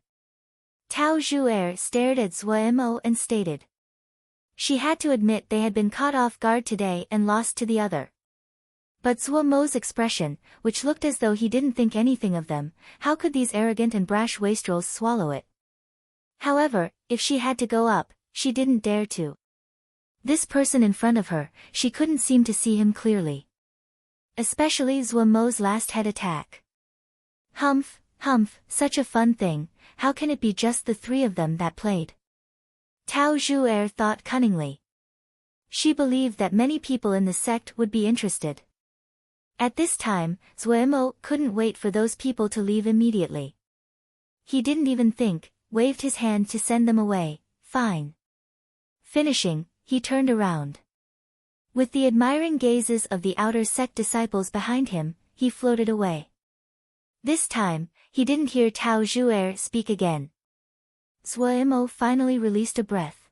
Tao Zhuer stared at Zhuo and stated. She had to admit they had been caught off guard today and lost to the other. But Zhuo Mo's expression, which looked as though he didn't think anything of them, how could these arrogant and brash wastrels swallow it? However, if she had to go up, she didn't dare to. This person in front of her, she couldn't seem to see him clearly. Especially Zhuo Mo's last head attack. Humph, such a fun thing, how can it be just the three of them that played? Tao Zhu'er thought cunningly. She believed that many people in the sect would be interested. At this time, Zhuo Mo couldn't wait for those people to leave immediately. He didn't even think, waved his hand to send them away. Fine. Finishing, he turned around. With the admiring gazes of the outer sect disciples behind him, he floated away. This time, he didn't hear Tao Zhu'er speak again. Zhuo Mo finally released a breath.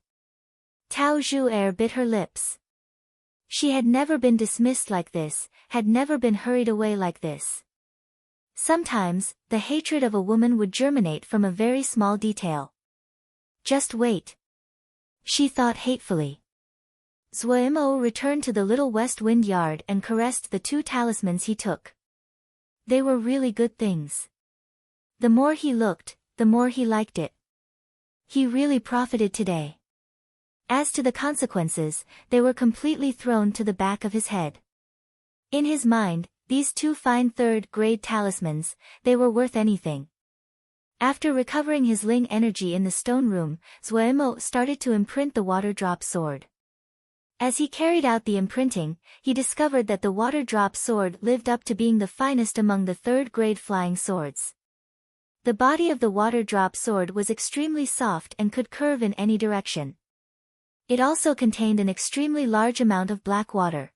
Tao Zhu'er bit her lips. She had never been dismissed like this, had never been hurried away like this. Sometimes, the hatred of a woman would germinate from a very small detail. Just wait. She thought hatefully. Zhuo Mo returned to the little west wind yard and caressed the two talismans he took. They were really good things. The more he looked, the more he liked it. He really profited today. As to the consequences, they were completely thrown to the back of his head. In his mind, these two fine third-grade talismans, they were worth anything. After recovering his Ling energy in the stone room, Zhuo Mo started to imprint the water drop sword. As he carried out the imprinting, he discovered that the water drop sword lived up to being the finest among the third-grade flying swords. The body of the water drop sword was extremely soft and could curve in any direction. It also contained an extremely large amount of black water.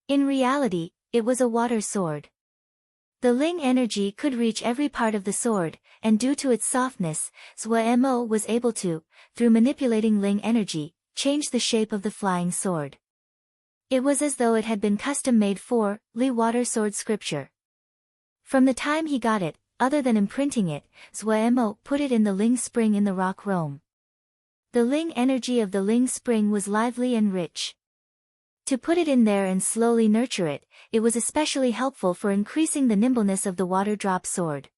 In reality, it was a water sword. The Ling energy could reach every part of the sword, and due to its softness, Zhuo Mo was able to, through manipulating Ling energy, change the shape of the flying sword. It was as though it had been custom-made for Li water sword scripture. From the time he got it, other than imprinting it, Zhuo Mo put it in the Ling spring in the rock Rome. The Ling energy of the Ling spring was lively and rich. To put it in there and slowly nurture it, it was especially helpful for increasing the nimbleness of the water drop sword.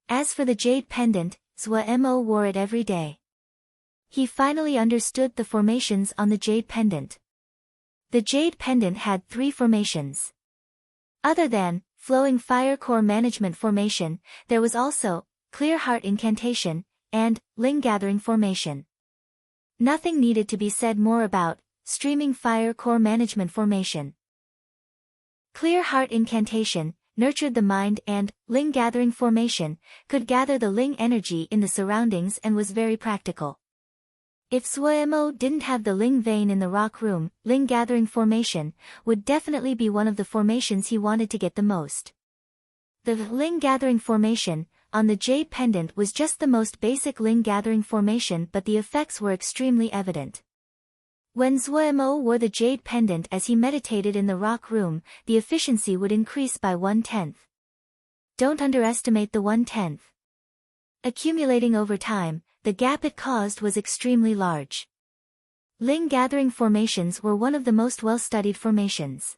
As for the jade pendant, Zhuo Mo wore it every day. He finally understood the formations on the jade pendant. The jade pendant had 3 formations. Other than flowing fire core management formation, there was also clear heart incantation and Ling gathering formation. Nothing needed to be said more about streaming fire core management formation. Clear heart incantation nurtured the mind, and Ling gathering formation could gather the Ling energy in the surroundings and was very practical. If Zhuo Mo didn't have the Ling vein in the rock room, Ling gathering formation would definitely be one of the formations he wanted to get the most. The Ling gathering formation on the jade pendant was just the most basic Ling gathering formation, but the effects were extremely evident. When Zhuo Mo wore the jade pendant as he meditated in the rock room, the efficiency would increase by 1/10. Don't underestimate the 1/10. Accumulating over time, the gap it caused was extremely large. Ling gathering formations were one of the most well-studied formations.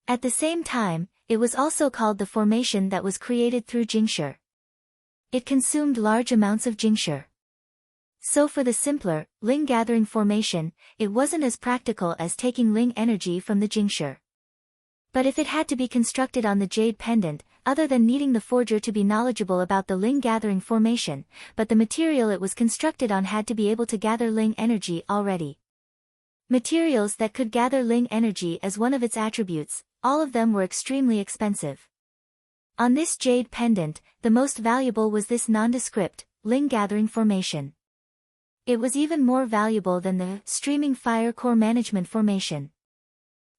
At the same time, it was also called the formation that was created through Jingshi. It consumed large amounts of Jingshi. So for the simpler, Ling gathering formation, it wasn't as practical as taking Ling energy from the Jingshi. But if it had to be constructed on the jade pendant, other than needing the forger to be knowledgeable about the Ling gathering formation, but the material it was constructed on had to be able to gather Ling energy already. Materials that could gather Ling energy as one of its attributes, all of them were extremely expensive. On this jade pendant, the most valuable was this nondescript Ling gathering formation. It was even more valuable than the streaming fire core management formation.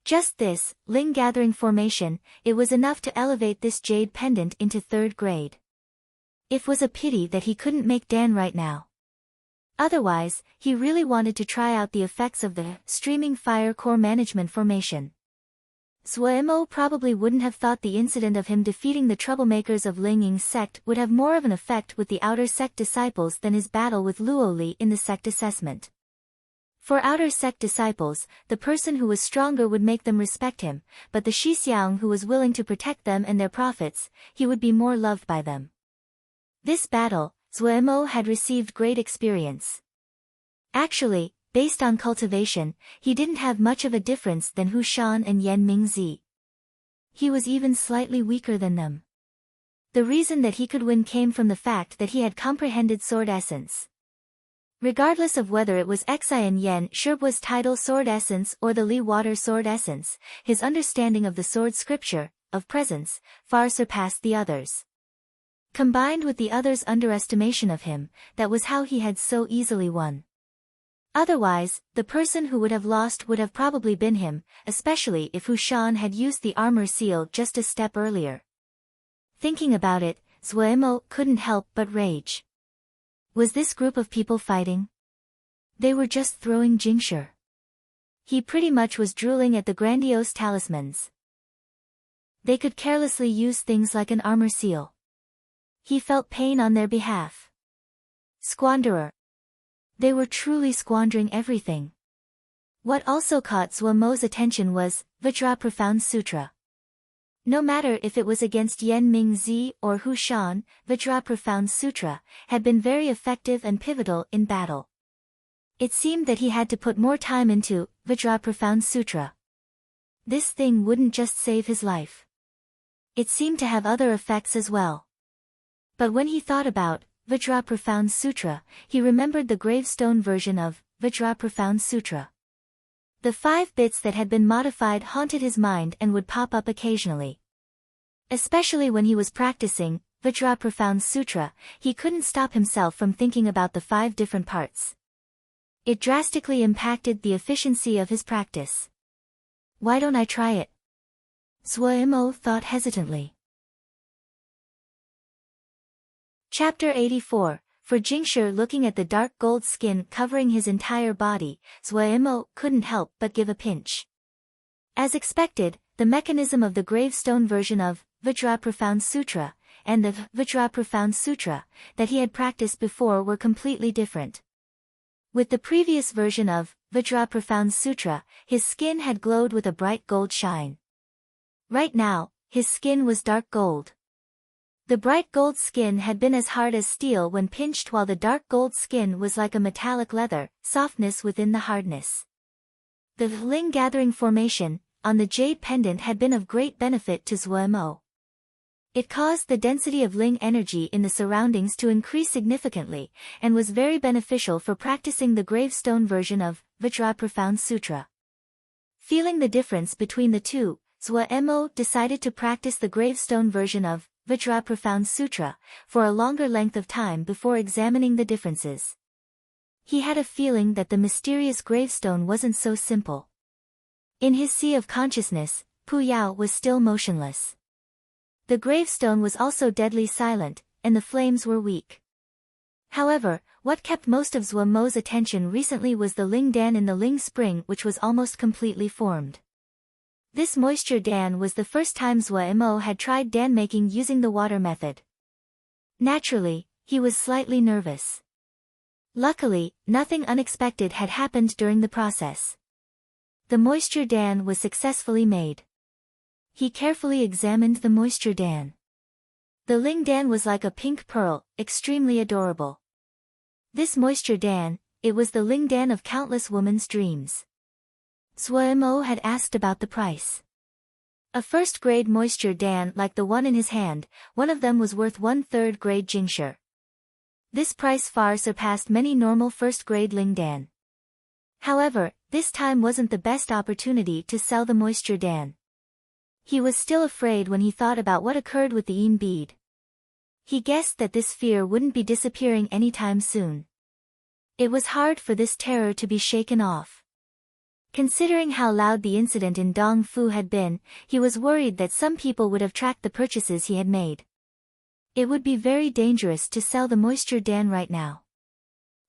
Just this Ling gathering formation, it was enough to elevate this jade pendant into 3rd grade. It was a pity that he couldn't make Dan right now. Otherwise, he really wanted to try out the effects of the streaming fire core management formation. Zhuo Mo probably wouldn't have thought the incident of him defeating the troublemakers of Ling Ying's sect would have more of an effect with the outer sect disciples than his battle with Luo Li in the sect assessment. For outer sect disciples, the person who was stronger would make them respect him, but the Shixiang who was willing to protect them and their profits, he would be more loved by them. This battle, Zuemo had received great experience. Actually, based on cultivation, he didn't have much of a difference than Hu Shan and Yan Mingzi. He was even slightly weaker than them. The reason that he could win came from the fact that he had comprehended sword essence. Regardless of whether it was Xian Yan Sherbu's title sword essence or the Li Water sword essence, his understanding of the sword scripture, of presence, far surpassed the others. Combined with the others' underestimation of him, that was how he had so easily won. Otherwise, the person who would have lost would have probably been him, especially if Hu Shan had used the armor seal just a step earlier. Thinking about it, Zuemo couldn't help but rage. Was this group of people fighting? They were just throwing Jingshi. He pretty much was drooling at the grandiose talismans. They could carelessly use things like an armor seal. He felt pain on their behalf. Squanderer. They were truly squandering everything. What also caught Zuemo's attention was Vajra Profound Sutra. No matter if it was against Yan Mingzi or Hu Shan, Vajra Profound Sutra had been very effective and pivotal in battle. It seemed that he had to put more time into Vajra Profound Sutra. This thing wouldn't just save his life. It seemed to have other effects as well. But when he thought about Vajra Profound Sutra, he remembered the gravestone version of Vajra Profound Sutra. The 5 bits that had been modified haunted his mind and would pop up occasionally. Especially when he was practicing Vajra Profound Sutra, he couldn't stop himself from thinking about the 5 different parts. It drastically impacted the efficiency of his practice. Why don't I try it? Zuemo thought hesitantly. Chapter 84. For Jingshi, looking at the dark gold skin covering his entire body, Zuemo couldn't help but give a pinch. As expected, the mechanism of the gravestone version of Vajra Profound Sutra and the Vajra Profound Sutra that he had practiced before were completely different. With the previous version of Vajra Profound Sutra, his skin had glowed with a bright gold shine. Right now, his skin was dark gold. The bright gold skin had been as hard as steel when pinched, while the dark gold skin was like a metallic leather, softness within the hardness. The Ling gathering formation on the jade pendant had been of great benefit to Zuemo. It caused the density of Ling energy in the surroundings to increase significantly, and was very beneficial for practicing the gravestone version of Vajra Profound Sutra. Feeling the difference between the two, Zuemo decided to practice the gravestone version of Vajra Profound Sutra for a longer length of time before examining the differences. He had a feeling that the mysterious gravestone wasn't so simple. In his sea of consciousness, Pu Yao was still motionless. The gravestone was also deadly silent, and the flames were weak. However, what kept most of Zuemo's attention recently was the Ling Dan in the Ling Spring, which was almost completely formed. This moisture dan was the first time Zuemo had tried dan making using the water method. Naturally, he was slightly nervous. Luckily, nothing unexpected had happened during the process. The moisture dan was successfully made. He carefully examined the moisture dan. The Ling Dan was like a pink pearl, extremely adorable. This moisture dan, it was the Ling Dan of countless women's dreams. Zuemo had asked about the price. A first-grade moisture dan like the one in his hand, one of them was worth 1/3 grade Jingshi. This price far surpassed many normal first-grade Ling Dan. However, this time wasn't the best opportunity to sell the moisture dan. He was still afraid when he thought about what occurred with the Yin bead. He guessed that this fear wouldn't be disappearing anytime soon. It was hard for this terror to be shaken off. Considering how loud the incident in Dongfu had been, he was worried that some people would have tracked the purchases he had made. It would be very dangerous to sell the moisture dan right now.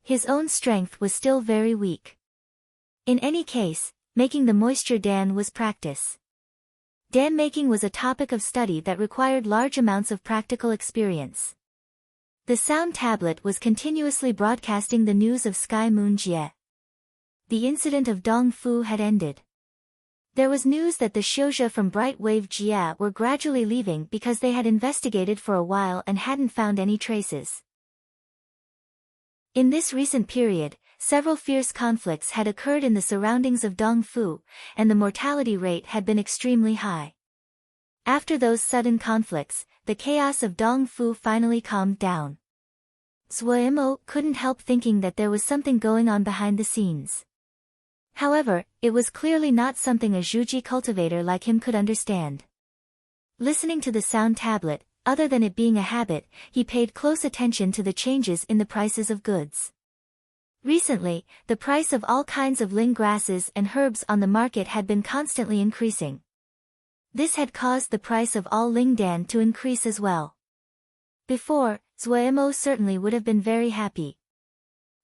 His own strength was still very weak. In any case, making the moisture dan was practice. Dan making was a topic of study that required large amounts of practical experience. The sound tablet was continuously broadcasting the news of Sky Moon Jie. the incident of Dong Fu had ended. There was news that the Xiuzhe from Bright Wave Jia were gradually leaving because they had investigated for a while and hadn't found any traces. In this recent period, several fierce conflicts had occurred in the surroundings of Dong Fu, and the mortality rate had been extremely high. After those sudden conflicts, the chaos of Dong Fu finally calmed down. Zuo couldn't help thinking that there was something going on behind the scenes. However, it was clearly not something a Zhuji cultivator like him could understand. Listening to the sound tablet, other than it being a habit, he paid close attention to the changes in the prices of goods. Recently, the price of all kinds of ling grasses and herbs on the market had been constantly increasing. This had caused the price of all ling dan to increase as well. Before, Zuo certainly would have been very happy.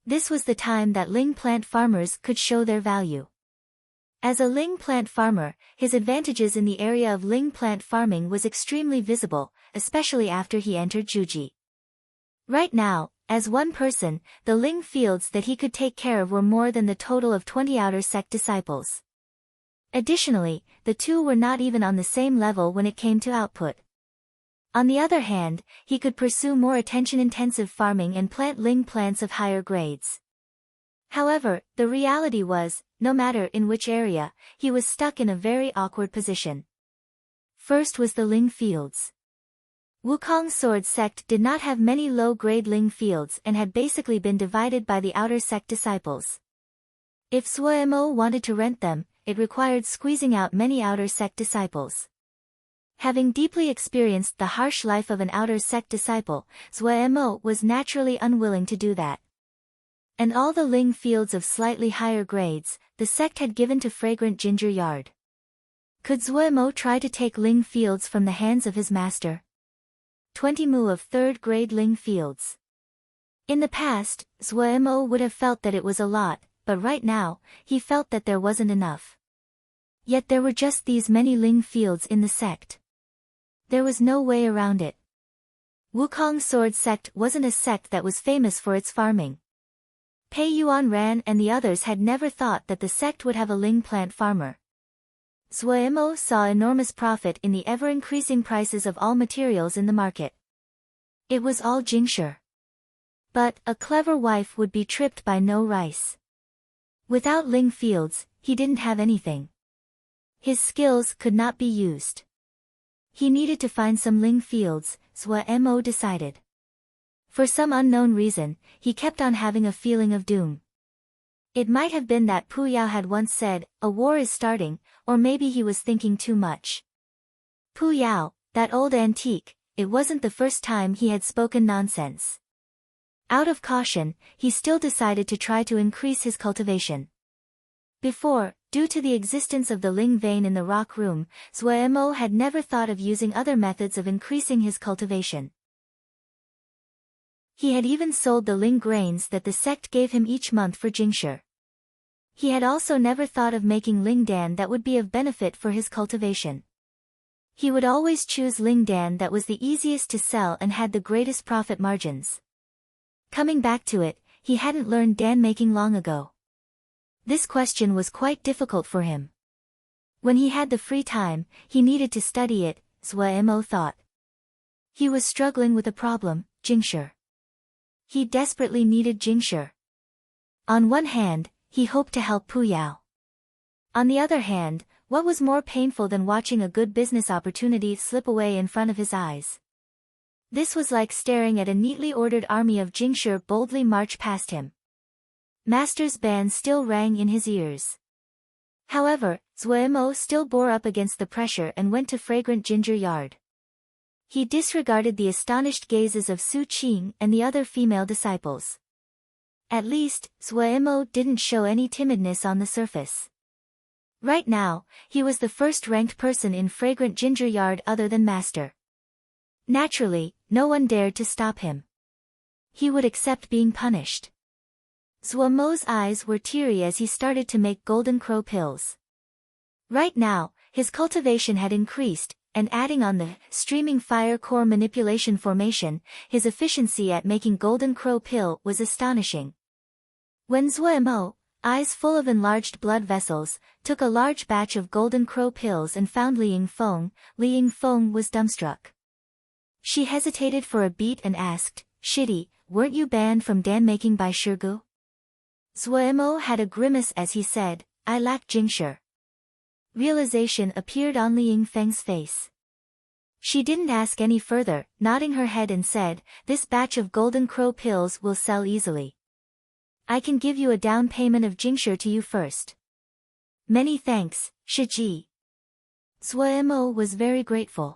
This was the time that ling plant farmers could show their value. As a ling plant farmer, his advantages in the area of ling plant farming was extremely visible, especially after he entered Zhuji. Right now, as one person, the ling fields that he could take care of were more than the total of 20 outer sect disciples. Additionally, the two were not even on the same level when it came to output. On the other hand, he could pursue more attention-intensive farming and plant ling plants of higher grades. However, the reality was, no matter in which area, he was stuck in a very awkward position. First was the ling fields. Wukong Sword sect did not have many low-grade ling fields and had basically been divided by the outer sect disciples. If Zuo wanted to rent them, it required squeezing out many outer sect disciples. Having deeply experienced the harsh life of an outer sect disciple, Zuo was naturally unwilling to do that. And all the ling fields of slightly higher grades, the sect had given to Fragrant Ginger Yard. Could Zuo try to take ling fields from the hands of his master? 20 mu of third-grade ling fields. In the past, Zuo would have felt that it was a lot, but right now, he felt that there wasn't enough. Yet there were just these many ling fields in the sect. There was no way around it. Wukong Sword sect wasn't a sect that was famous for its farming. Pei Yuan Ran and the others had never thought that the sect would have a ling plant farmer. Zuo saw enormous profit in the ever-increasing prices of all materials in the market. It was all Jingshi. But, a clever wife would be tripped by no rice. Without ling fields, he didn't have anything. His skills could not be used. He needed to find some ling fields, Zuo decided. For some unknown reason, he kept on having a feeling of doom. It might have been that Pu Yao had once said, "A war is starting," or maybe he was thinking too much. Pu Yao, that old antique, it wasn't the first time he had spoken nonsense. Out of caution, he still decided to try to increase his cultivation. Before, due to the existence of the ling vein in the rock room, Zuo had never thought of using other methods of increasing his cultivation. He had even sold the ling grains that the sect gave him each month for Jingshi. He had also never thought of making ling dan that would be of benefit for his cultivation. He would always choose ling dan that was the easiest to sell and had the greatest profit margins. Coming back to it, he hadn't learned dan making long ago. This question was quite difficult for him. When he had the free time, he needed to study it, Zuo thought. He was struggling with a problem, Jingshi. He desperately needed Jingshi. On one hand, he hoped to help Pu Yao. On the other hand, what was more painful than watching a good business opportunity slip away in front of his eyes? This was like staring at a neatly ordered army of Jingshi boldly march past him. Master's band still rang in his ears. However, Zuo still bore up against the pressure and went to Fragrant Ginger Yard. He disregarded the astonished gazes of Su Qing and the other female disciples. At least, Zuo didn't show any timidness on the surface. Right now, he was the first-ranked person in Fragrant Ginger Yard other than Master. Naturally, no one dared to stop him. He would accept being punished. Zuo's eyes were teary as he started to make golden crow pills. Right now, his cultivation had increased, and adding on the streaming fire core manipulation formation, his efficiency at making golden crow pill was astonishing. When Zuo eyes full of enlarged blood vessels, took a large batch of golden crow pills and found Li Yingfeng. Li Yingfeng was dumbstruck. She hesitated for a beat and asked, "Shitty, weren't you banned from dan making by Shirgu?" Zuomo had a grimace as he said, "I lack Jingshi." Realization appeared on Li Yingfeng's face. She didn't ask any further, nodding her head and said, "This batch of golden crow pills will sell easily. I can give you a down payment of Jingshi to you first." "Many thanks, Shiji." Zuomo was very grateful.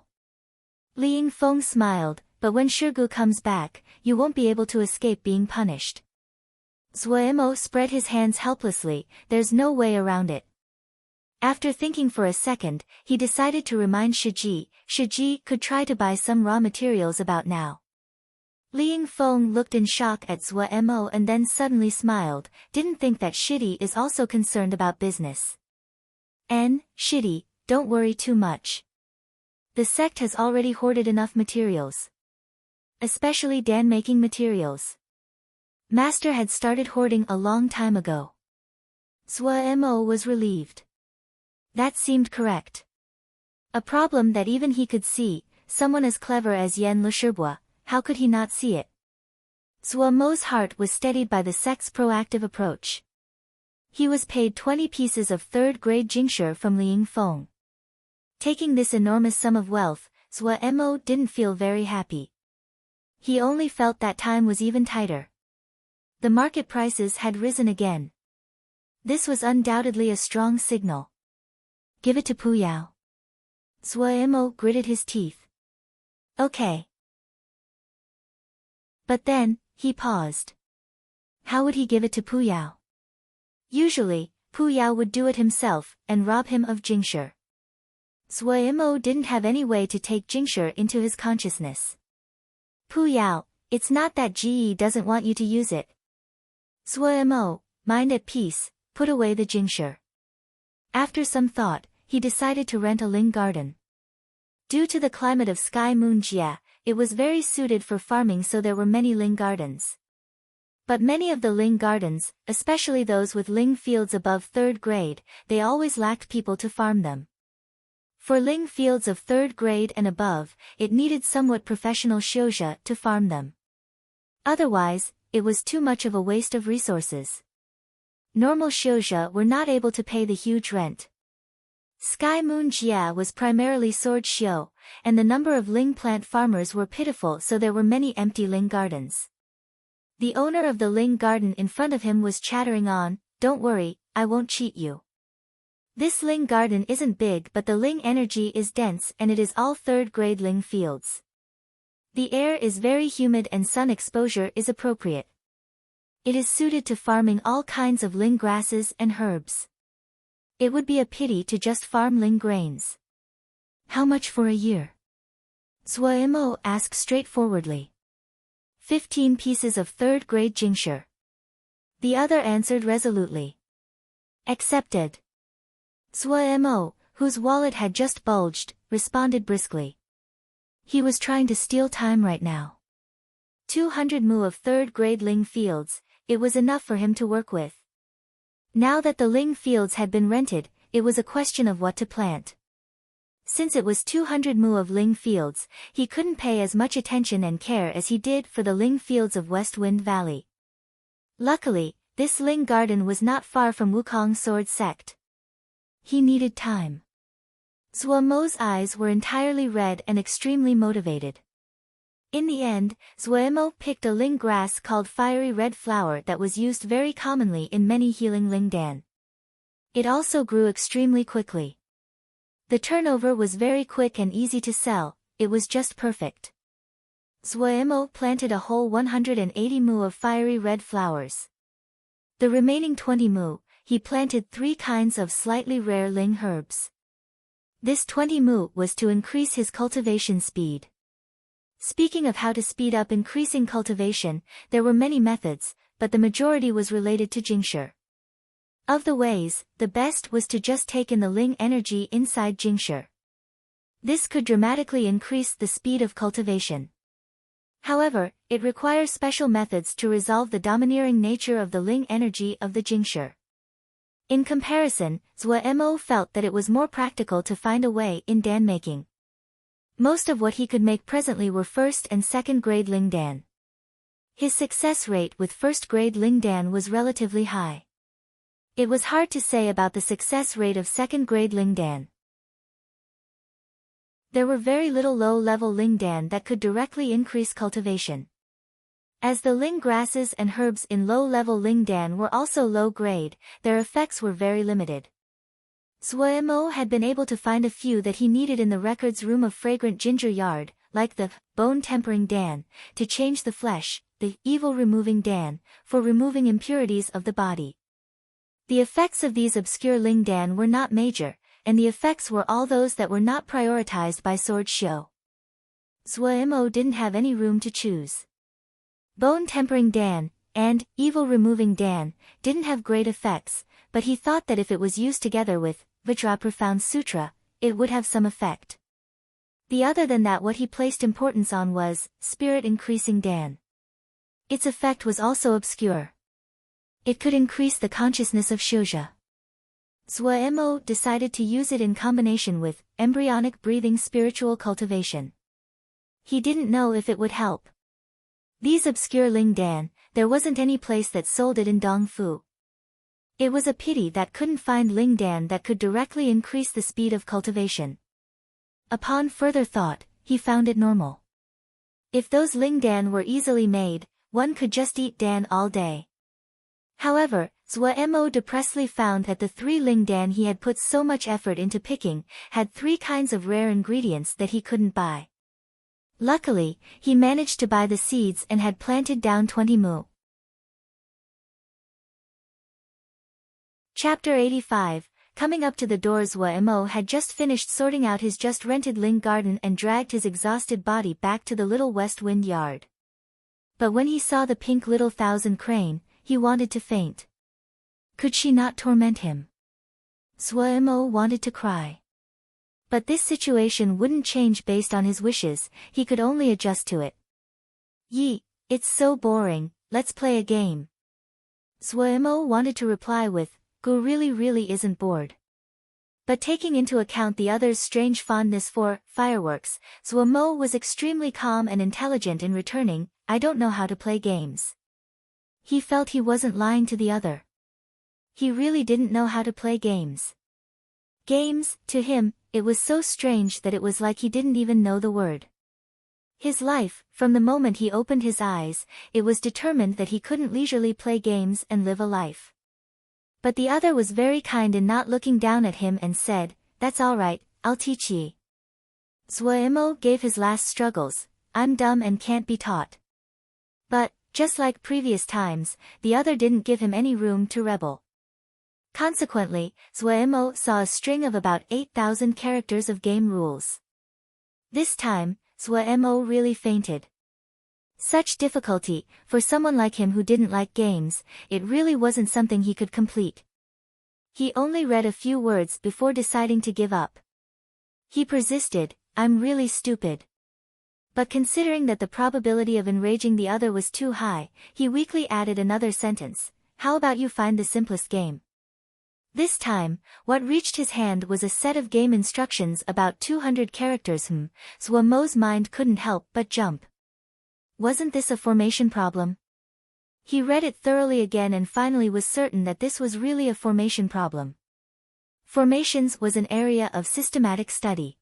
Li Yingfeng smiled, "But when Shirgu comes back, you won't be able to escape being punished." Zuomo spread his hands helplessly, "There's no way around it." After thinking for a second, he decided to remind Shiji. Shiji could try to buy some raw materials about now. Li Yingfeng looked in shock at Zuomo and then suddenly smiled, "Didn't think that Shidi is also concerned about business." Shidi, don't worry too much. The sect has already hoarded enough materials. Especially dan-making materials. Master had started hoarding a long time ago. Zuomo was relieved. That seemed correct. A problem that even he could see, someone as clever as Yen Leshirbois, how could he not see it? Zuomo's heart was steadied by the sect's proactive approach. He was paid 20 pieces of third-grade Jingshi from Li Yingfeng. Taking this enormous sum of wealth, Zuomo didn't feel very happy. He only felt that time was even tighter. The market prices had risen again. This was undoubtedly a strong signal. "Give it to Pu Yao." Zuomo gritted his teeth. "Okay." But then, he paused. How would he give it to Pu Yao? Usually, Pu Yao would do it himself, and rob him of Jingshi. Zuomo didn't have any way to take Jingshi into his consciousness. "Pu Yao, it's not that Ji doesn't want you to use it." Zuomo, mind at peace, put away the Jingshi. After some thought, he decided to rent a Ling garden. Due to the climate of Sky Moon Jia, it was very suited for farming, so there were many Ling gardens. But many of the Ling gardens, especially those with Ling fields above 3rd grade, they always lacked people to farm them. For Ling fields of 3rd grade and above, it needed somewhat professional shouja to farm them. Otherwise, it was too much of a waste of resources. Normal shouja were not able to pay the huge rent. Sky Moon Jia was primarily sword xiu, and the number of Ling plant farmers were pitiful, so there were many empty Ling gardens. The owner of the Ling garden in front of him was chattering on, "Don't worry, I won't cheat you. This Ling garden isn't big, but the Ling energy is dense and it is all 3rd grade Ling fields. The air is very humid and sun exposure is appropriate. It is suited to farming all kinds of Ling grasses and herbs. It would be a pity to just farm Ling grains." "How much for a year?" Zuomo asked straightforwardly. 15 pieces of 3rd grade Jingshi. The other answered resolutely. "Accepted." Zuomo, whose wallet had just bulged, responded briskly. He was trying to steal time right now. 200 mu of 3rd grade Ling fields, it was enough for him to work with. Now that the Ling fields had been rented, it was a question of what to plant. Since it was 200 mu of Ling fields, he couldn't pay as much attention and care as he did for the Ling fields of West Wind Valley. Luckily, this Ling garden was not far from Wukong Sword Sect. He needed time. Zuomo's eyes were entirely red and extremely motivated. In the end, Zuomo picked a Ling grass called fiery red flower that was used very commonly in many healing Ling Dan. It also grew extremely quickly. The turnover was very quick and easy to sell, it was just perfect. Zuomo planted a whole 180 mu of fiery red flowers. The remaining 20 mu, he planted 3 kinds of slightly rare Ling herbs. This 20 mu was to increase his cultivation speed. Speaking of how to speed up increasing cultivation, there were many methods, but the majority was related to Jingshi. Of the ways, the best was to just take in the Ling energy inside Jingshi. This could dramatically increase the speed of cultivation. However, it requires special methods to resolve the domineering nature of the Ling energy of the Jingshi. In comparison, Zhuo felt that it was more practical to find a way in Dan making. Most of what he could make presently were first and second grade Ling Dan. His success rate with first grade Ling Dan was relatively high. It was hard to say about the success rate of second grade Ling Dan. There were very little low-level Ling Dan that could directly increase cultivation. As the Ling grasses and herbs in low-level Ling Dan were also low-grade, their effects were very limited. Zhuo had been able to find a few that he needed in the records room of Fragrant Ginger Yard, like the Bone-Tempering Dan, to change the flesh, the Evil-Removing Dan, for removing impurities of the body. The effects of these obscure Ling Dan were not major, and the effects were all those that were not prioritized by Sword Shio. Zhuo didn't have any room to choose. Bone-Tempering Dan, and Evil-Removing Dan, didn't have great effects, but he thought that if it was used together with Vajra Profound Sutra, it would have some effect. The other than that what he placed importance on was Spirit-Increasing Dan. Its effect was also obscure. It could increase the consciousness of Shouja. Zhuo decided to use it in combination with embryonic breathing spiritual cultivation. He didn't know if it would help. These obscure Ling Dan, there wasn't any place that sold it in Dongfu. It was a pity that couldn't find Ling Dan that could directly increase the speed of cultivation. Upon further thought, he found it normal. If those Ling Dan were easily made, one could just eat Dan all day. However, Zhuo depressively found that the 3 Ling Dan he had put so much effort into picking, had 3 kinds of rare ingredients that he couldn't buy. Luckily, he managed to buy the seeds and had planted down 20 mu. Chapter 85. Coming up to the door, Zhuo had just finished sorting out his just-rented Ling garden and dragged his exhausted body back to the little West Wind yard. But when he saw the pink little Thousand Crane, he wanted to faint. Could she not torment him? Zhuo wanted to cry. But this situation wouldn't change based on his wishes, he could only adjust to it. Yi, it's so boring, let's play a game. Zhuo wanted to reply with, Gu really isn't bored. But taking into account the other's strange fondness for fireworks, Zhuo was extremely calm and intelligent in returning, I don't know how to play games. He felt he wasn't lying to the other. He really didn't know how to play games. Games, to him, it was so strange that it was like he didn't even know the word. His life, from the moment he opened his eyes, it was determined that he couldn't leisurely play games and live a life. But the other was very kind in not looking down at him and said, that's all right, I'll teach ye. Zhuo gave his last struggles, I'm dumb and can't be taught. But, just like previous times, the other didn't give him any room to rebel. Consequently, Zhuo saw a string of about 8,000 characters of game rules. This time, Zhuo really fainted. Such difficulty, for someone like him who didn't like games, it really wasn't something he could complete. He only read a few words before deciding to give up. He persisted, I'm really stupid. But considering that the probability of enraging the other was too high, he weakly added another sentence, how about you find the simplest game? This time, what reached his hand was a set of game instructions about 200 characters. Zhuo's mind couldn't help but jump. Wasn't this a formation problem? He read it thoroughly again and finally was certain that this was really a formation problem. Formations was an area of systematic study.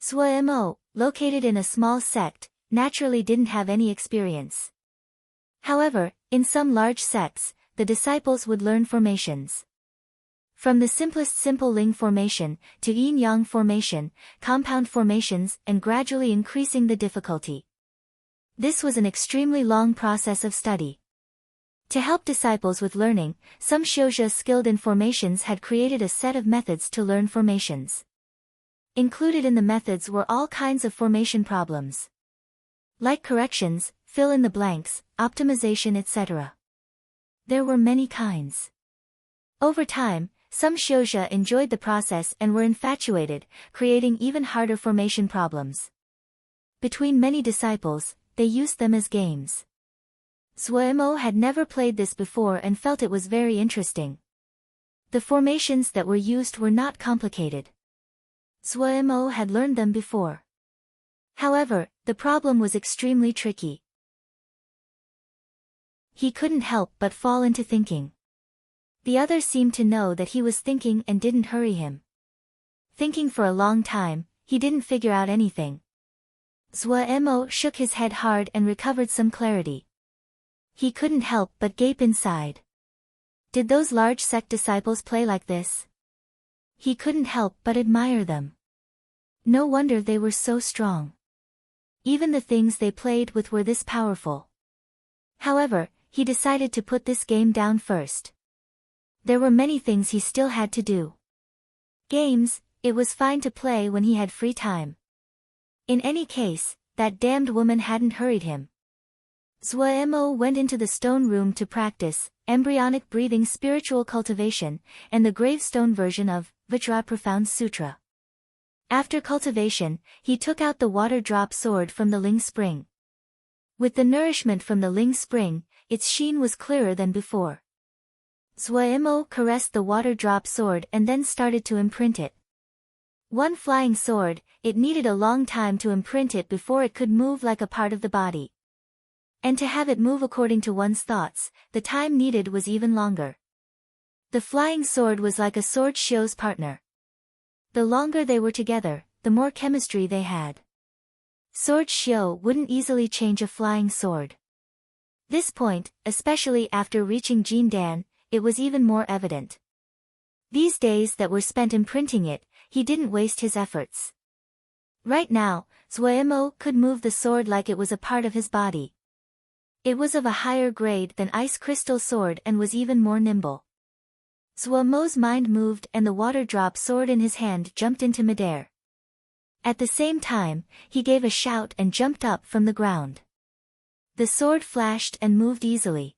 Zhuo, located in a small sect, naturally didn't have any experience. However, in some large sects, the disciples would learn formations. From the simplest simple Ling formation, to yin-yang formation, compound formations, and gradually increasing the difficulty. This was an extremely long process of study. To help disciples with learning, some shouja skilled in formations had created a set of methods to learn formations. Included in the methods were all kinds of formation problems. Like corrections, fill in the blanks, optimization, etc. There were many kinds. Over time, some shouja enjoyed the process and were infatuated, creating even harder formation problems. Between many disciples, they used them as games. Zhuo had never played this before and felt it was very interesting. The formations that were used were not complicated. Zhuo had learned them before. However, the problem was extremely tricky. He couldn't help but fall into thinking. The other seemed to know that he was thinking and didn't hurry him. Thinking for a long time, he didn't figure out anything. Zhuo shook his head hard and recovered some clarity. He couldn't help but gape inside. Did those large sect disciples play like this? He couldn't help but admire them. No wonder they were so strong. Even the things they played with were this powerful. However, he decided to put this game down first. There were many things he still had to do. Games, it was fine to play when he had free time. In any case, that damned woman hadn't hurried him. Zhuo went into the stone room to practice embryonic breathing spiritual cultivation and the gravestone version of Vajra Profound Sutra. After cultivation, he took out the water drop sword from the Ling spring. With the nourishment from the Ling spring, its sheen was clearer than before. Zhuo caressed the water drop sword and then started to imprint it. One flying sword, it needed a long time to imprint it before it could move like a part of the body. And to have it move according to one's thoughts, the time needed was even longer. The flying sword was like a sword shio's partner. The longer they were together, the more chemistry they had. Sword shio wouldn't easily change a flying sword. This point, especially after reaching Jindan, it was even more evident. These days that were spent imprinting it, he didn't waste his efforts. Right now, Zhuo could move the sword like it was a part of his body. It was of a higher grade than ice crystal sword and was even more nimble. Zhuo's mind moved and the water drop sword in his hand jumped into midair. At the same time, he gave a shout and jumped up from the ground. The sword flashed and moved easily.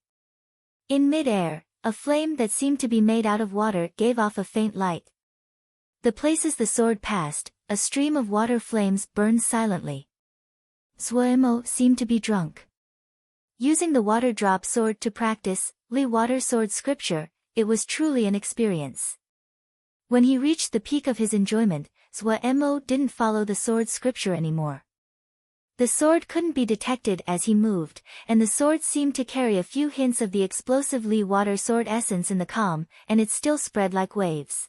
In midair, a flame that seemed to be made out of water gave off a faint light. The places the sword passed, a stream of water flames burned silently. Zhuo seemed to be drunk. Using the water drop sword to practice Li water sword scripture, it was truly an experience. When he reached the peak of his enjoyment, Zhuo didn't follow the sword scripture anymore. The sword couldn't be detected as he moved, and the sword seemed to carry a few hints of the explosive Li water sword essence in the calm, and it still spread like waves.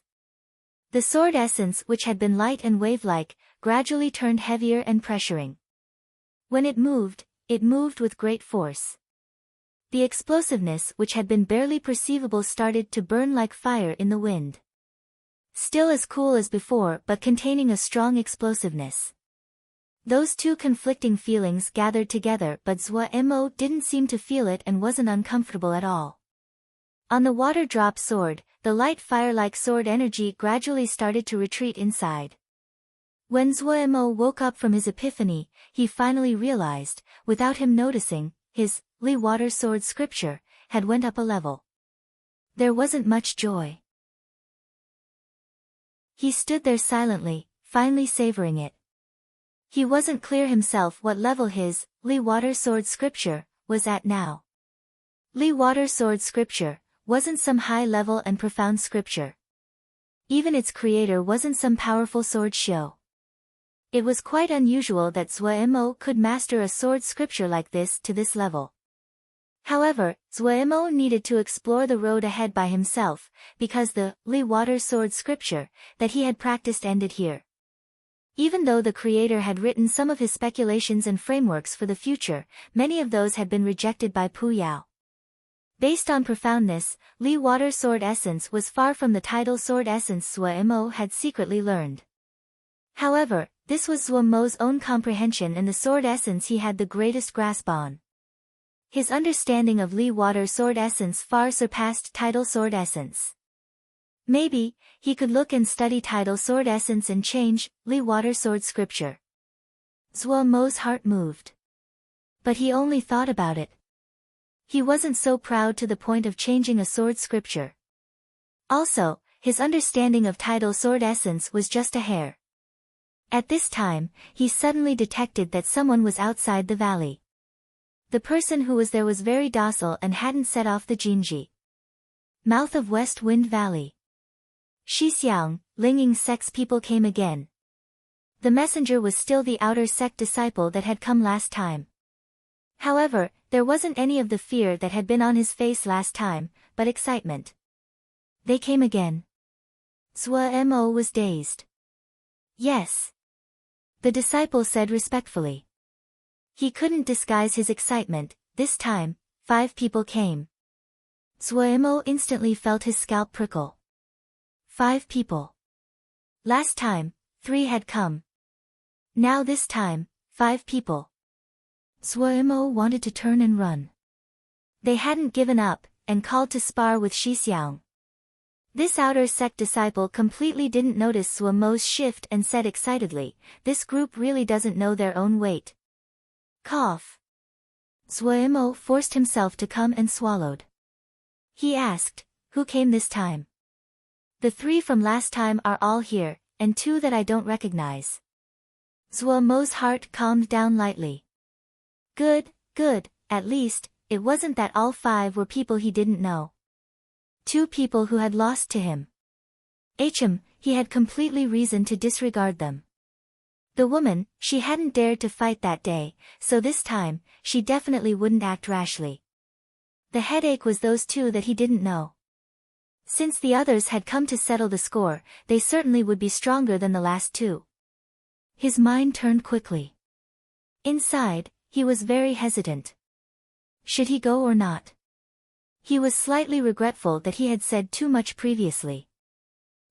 The sword essence, which had been light and wave-like, gradually turned heavier and pressuring. When it moved with great force. The explosiveness, which had been barely perceivable, started to burn like fire in the wind. Still as cool as before but containing a strong explosiveness. Those two conflicting feelings gathered together, but Zhuo didn't seem to feel it and wasn't uncomfortable at all. On the water drop sword, the light fire-like sword energy gradually started to retreat inside. When Zhuo woke up from his epiphany, he finally realized, without him noticing, his Li water sword scripture had went up a level. There wasn't much joy. He stood there silently, finally savoring it. He wasn't clear himself what level his Li water sword scripture was at now. Li water sword scripture wasn't some high level and profound scripture. Even its creator wasn't some powerful sword shio. It was quite unusual that Zhuo could master a sword scripture like this to this level. However, Zhuo needed to explore the road ahead by himself, because the Li water sword scripture that he had practiced ended here. Even though the creator had written some of his speculations and frameworks for the future, many of those had been rejected by Pu Yao. Based on profoundness, Li water sword essence was far from the tidal sword essence Zhuo had secretly learned. However, this was Zhuo's own comprehension and the sword essence he had the greatest grasp on. His understanding of Li water sword essence far surpassed tidal sword essence. Maybe, he could look and study tidal sword essence and change Li water sword scripture. Zhuo's heart moved. But he only thought about it. He wasn't so proud to the point of changing a sword scripture. Also, his understanding of tidal sword essence was just a hair. At this time, he suddenly detected that someone was outside the valley. The person who was there was very docile and hadn't set off the Jinji. Mouth of West Wind Valley. Shixiang, Linging sect's people came again. The messenger was still the outer sect disciple that had come last time. However, there wasn't any of the fear that had been on his face last time, but excitement. They came again. Zhuo Mo was dazed. Yes. The disciple said respectfully. He couldn't disguise his excitement. This time, 5 people came. Zhuo Mo instantly felt his scalp prickle. 5 people. Last time, 3 had come. Now this time, 5 people. Zhuo Mo wanted to turn and run. They hadn't given up, and called to spar with Shixiang. This outer sect disciple completely didn't notice Zhuo Mo's shift and said excitedly, "This group really doesn't know their own weight." Cough. Zhuo Mo forced himself to come and swallowed. He asked, "Who came this time?" "The 3 from last time are all here, and 2 that I don't recognize." Zhuo Mo's heart calmed down lightly. Good, good, at least, it wasn't that all 5 were people he didn't know. 2 people who had lost to him. He had completely reason to disregard them. The woman, she hadn't dared to fight that day, so this time, she definitely wouldn't act rashly. The headache was those 2 that he didn't know. Since the others had come to settle the score, they certainly would be stronger than the last 2. His mind turned quickly. Inside, he was very hesitant. Should he go or not? He was slightly regretful that he had said too much previously.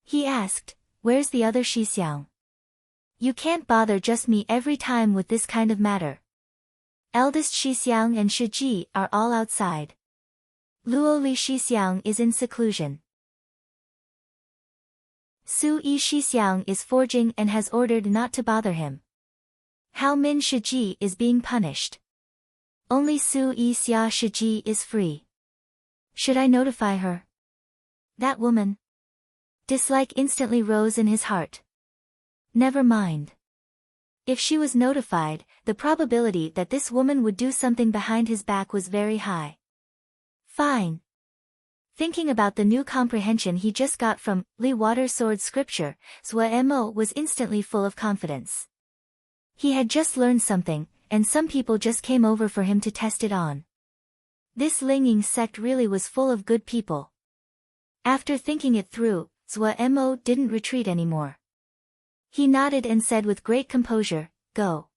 He asked, "Where's the other Shixiang?" "You can't bother just me every time with this kind of matter. Eldest Shixiang and Shiji are all outside. Luoli Shixiang is in seclusion. Su Yi Shixiang is forging and has ordered not to bother him. Hao Min Shiji is being punished. Only Su Yi Xia Shiji is free. Should I notify her?" That woman. Dislike instantly rose in his heart. Never mind. If she was notified, the probability that this woman would do something behind his back was very high. Fine. Thinking about the new comprehension he just got from Li Water Sword scripture, Zhuo Mo was instantly full of confidence. He had just learned something, and some people just came over for him to test it on. This Linging sect really was full of good people. After thinking it through, Zhuo Mo didn't retreat anymore. He nodded and said with great composure, "Go."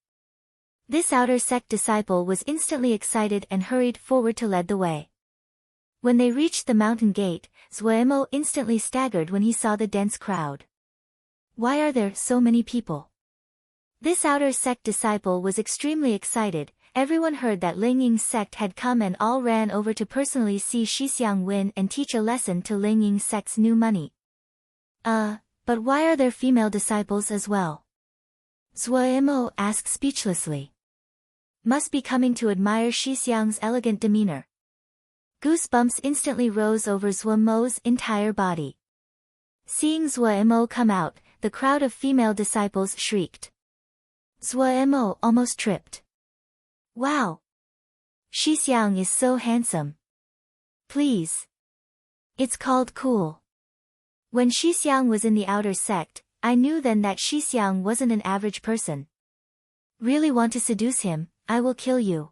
This outer sect disciple was instantly excited and hurried forward to lead the way. When they reached the mountain gate, Zhuo Mo instantly staggered when he saw the dense crowd. Why are there so many people? This outer sect disciple was extremely excited. Everyone heard that Linging sect had come and all ran over to personally see Shixiang win and teach a lesson to Linging sect's new money. But why are there female disciples as well? Zhuo Mo asked speechlessly. Must be coming to admire Shixiang's elegant demeanor. Goosebumps instantly rose over Zhuo Mo's entire body. Seeing Zhuo Mo come out, the crowd of female disciples shrieked. Zhuo Mo almost tripped. Wow! Shixiang is so handsome. Please. It's called cool. When Shixiang was in the outer sect, I knew then that Shixiang wasn't an average person. Really want to seduce him, I will kill you.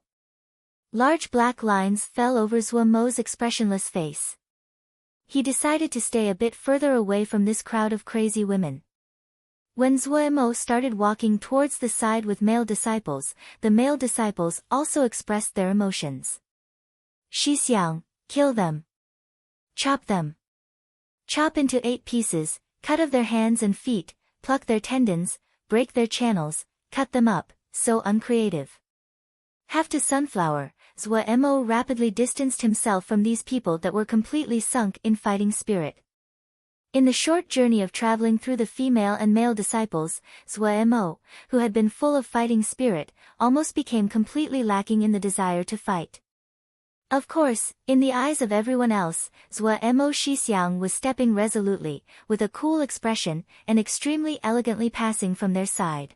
Large black lines fell over Zhuo Mo's expressionless face. He decided to stay a bit further away from this crowd of crazy women. When Zhuo Mo started walking towards the side with male disciples, the male disciples also expressed their emotions. Shixiang, kill them. Chop them. Chop into 8 pieces, cut of their hands and feet, pluck their tendons, break their channels, cut them up, so uncreative. Have to sunflower, Zhuo Mo rapidly distanced himself from these people that were completely sunk in fighting spirit. In the short journey of traveling through the female and male disciples, Zhuo Mo, who had been full of fighting spirit, almost became completely lacking in the desire to fight. Of course, in the eyes of everyone else, Zhuo Mo Shixiang was stepping resolutely, with a cool expression, and extremely elegantly passing from their side.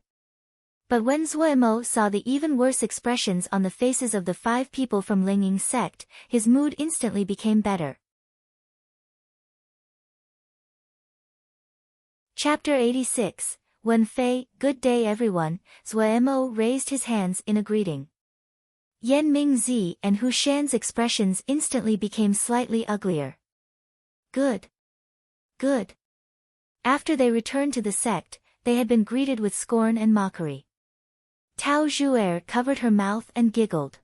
But when Zhuo Mo saw the even worse expressions on the faces of the 5 people from Linging sect, his mood instantly became better. Chapter 86, Wen Fei, good day everyone, Zuemo raised his hands in a greeting. Yan Mingzi and Hu Shan's expressions instantly became slightly uglier. Good. Good. After they returned to the sect, they had been greeted with scorn and mockery. Tao Zhu'er covered her mouth and giggled.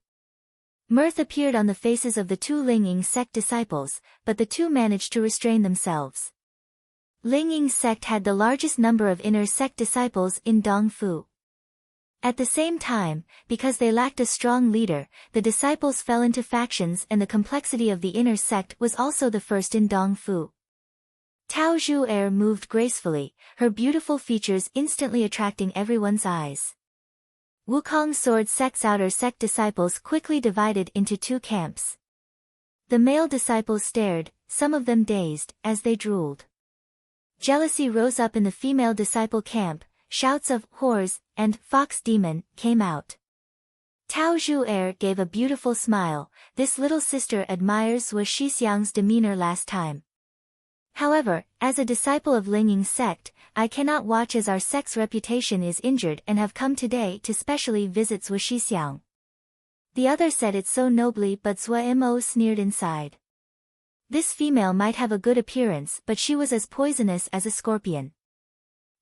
Mirth appeared on the faces of the two Lingying sect disciples, but the two managed to restrain themselves. Lingying sect had the largest number of inner sect disciples in Dongfu. At the same time, because they lacked a strong leader, the disciples fell into factions and the complexity of the inner sect was also the first in Dongfu. Tao Zhu'er moved gracefully, her beautiful features instantly attracting everyone's eyes. Wukong sword sect's outer sect disciples quickly divided into two camps. The male disciples stared, some of them dazed, as they drooled. Jealousy rose up in the female disciple camp, shouts of whores and fox demon came out. Tao Zhu'er gave a beautiful smile, this little sister admires Zhuo Shixiang's demeanor last time. However, as a disciple of Lingying sect, I cannot watch as our sect's reputation is injured and have come today to specially visit Zhuo Shixiang. The other said it so nobly but Zuemo sneered inside. This female might have a good appearance but she was as poisonous as a scorpion.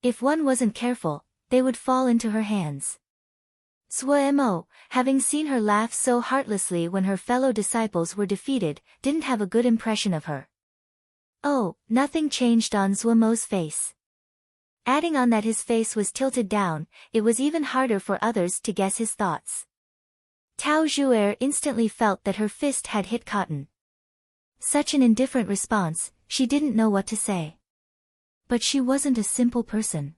If one wasn't careful, they would fall into her hands. Zuemo, having seen her laugh so heartlessly when her fellow disciples were defeated, didn't have a good impression of her. Oh, nothing changed on Zuemo's face. Adding on that his face was tilted down, it was even harder for others to guess his thoughts. Tao Zhu'er instantly felt that her fist had hit cotton. Such an indifferent response, she didn't know what to say. But she wasn't a simple person.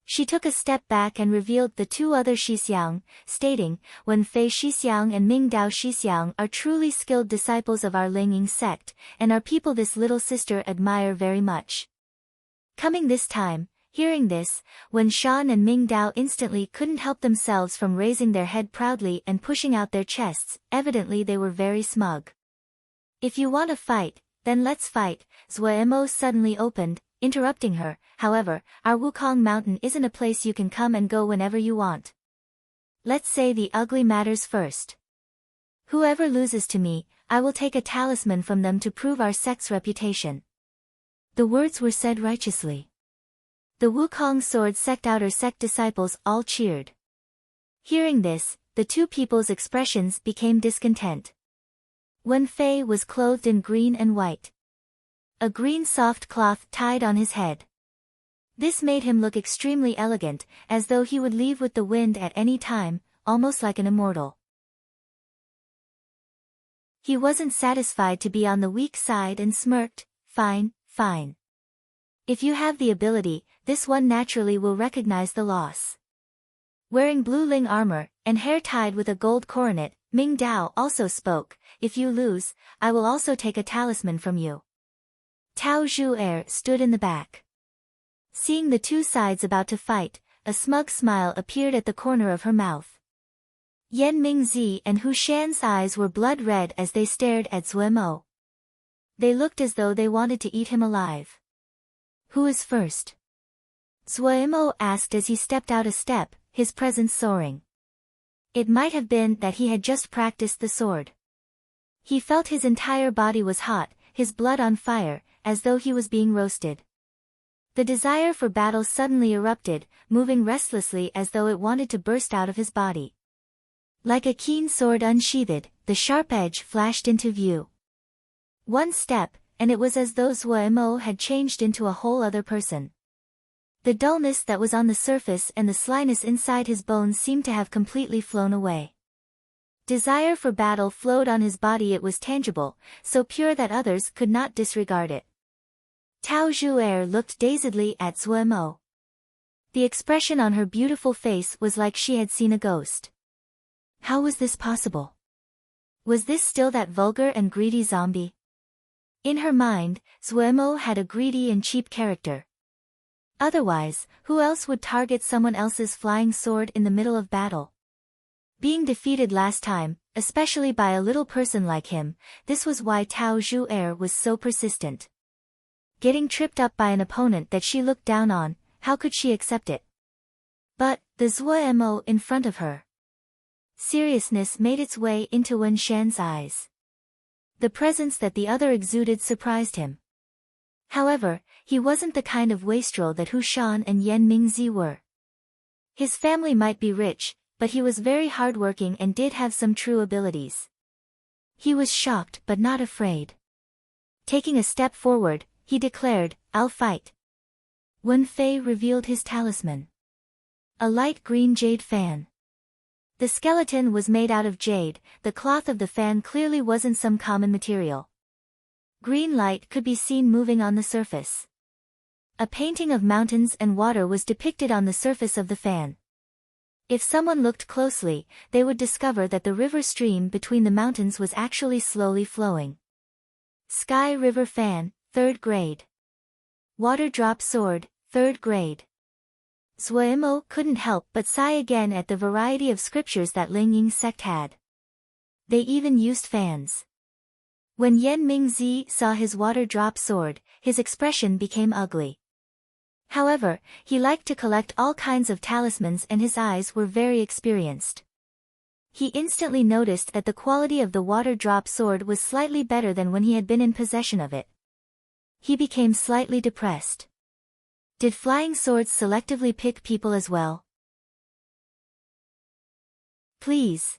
She took a step back and revealed the two other Shixiang, stating, Wen Fei Shixiang and Ming Dao Shixiang are truly skilled disciples of our Lingying sect, and are people this little sister admire very much. Coming this time, hearing this, Wen Shan and Ming Dao instantly couldn't help themselves from raising their head proudly and pushing out their chests, evidently they were very smug. If you want to fight, then let's fight, Zuemo suddenly opened, interrupting her, however, our Wukong mountain isn't a place you can come and go whenever you want. Let's say the ugly matters first. Whoever loses to me, I will take a talisman from them to prove our sect's reputation. The words were said righteously. The Wukong sword sect outer sect disciples all cheered. Hearing this, the two people's expressions became discontent. Wen Fei was clothed in green and white. A green soft cloth tied on his head. This made him look extremely elegant, as though he would leave with the wind at any time, almost like an immortal. He wasn't satisfied to be on the weak side and smirked, fine, fine. If you have the ability, this one naturally will recognize the loss. Wearing blue Ling armor, and hair tied with a gold coronet, Ming Dao also spoke, if you lose, I will also take a talisman from you. Tao Zhu'er stood in the back. Seeing the two sides about to fight, a smug smile appeared at the corner of her mouth. Yan Mingzi and Hu Shan's eyes were blood red as they stared at Zuemo. They looked as though they wanted to eat him alive. Who is first? Zuemo asked as he stepped out a step, his presence soaring. It might have been that he had just practiced the sword. He felt his entire body was hot, his blood on fire, as though he was being roasted. The desire for battle suddenly erupted, moving restlessly as though it wanted to burst out of his body. Like a keen sword unsheathed, the sharp edge flashed into view. One step, and it was as though Zuemo had changed into a whole other person. The dullness that was on the surface and the slyness inside his bones seemed to have completely flown away. Desire for battle flowed on his body, it was tangible, so pure that others could not disregard it. Tao Zhu'er looked dazedly at Zuemo. The expression on her beautiful face was like she had seen a ghost. How was this possible? Was this still that vulgar and greedy zombie? In her mind, Zuemo had a greedy and cheap character. Otherwise, who else would target someone else's flying sword in the middle of battle? Being defeated last time, especially by a little person like him, this was why Tao Zhu'er was so persistent. getting tripped up by an opponent that she looked down on. How could she accept it? But, the Zuo in front of her. Seriousness made its way into Wen Shan's eyes. The presence that the other exuded surprised him. However, he wasn't the kind of wastrel that Hu Shan and Yan Mingzi were. His family might be rich, but he was very hardworking and did have some true abilities. He was shocked but not afraid. Taking a step forward, he declared, "I'll fight." Wen Fei revealed his talisman. A light green jade fan. The skeleton was made out of jade, the cloth of the fan clearly wasn't some common material. Green light could be seen moving on the surface. A painting of mountains and water was depicted on the surface of the fan. If someone looked closely, they would discover that the river stream between the mountains was actually slowly flowing. Sky River Fan, 3rd grade. Water Drop Sword, 3rd grade. Zuo couldn't help but sigh again at the variety of scriptures that Ling Ying sect had. They even used fans. When Yan Mingzi saw his water drop sword, his expression became ugly. However, he liked to collect all kinds of talismans and his eyes were very experienced. He instantly noticed that the quality of the water drop sword was slightly better than when he had been in possession of it. He became slightly depressed. Did flying swords selectively pick people as well? Please.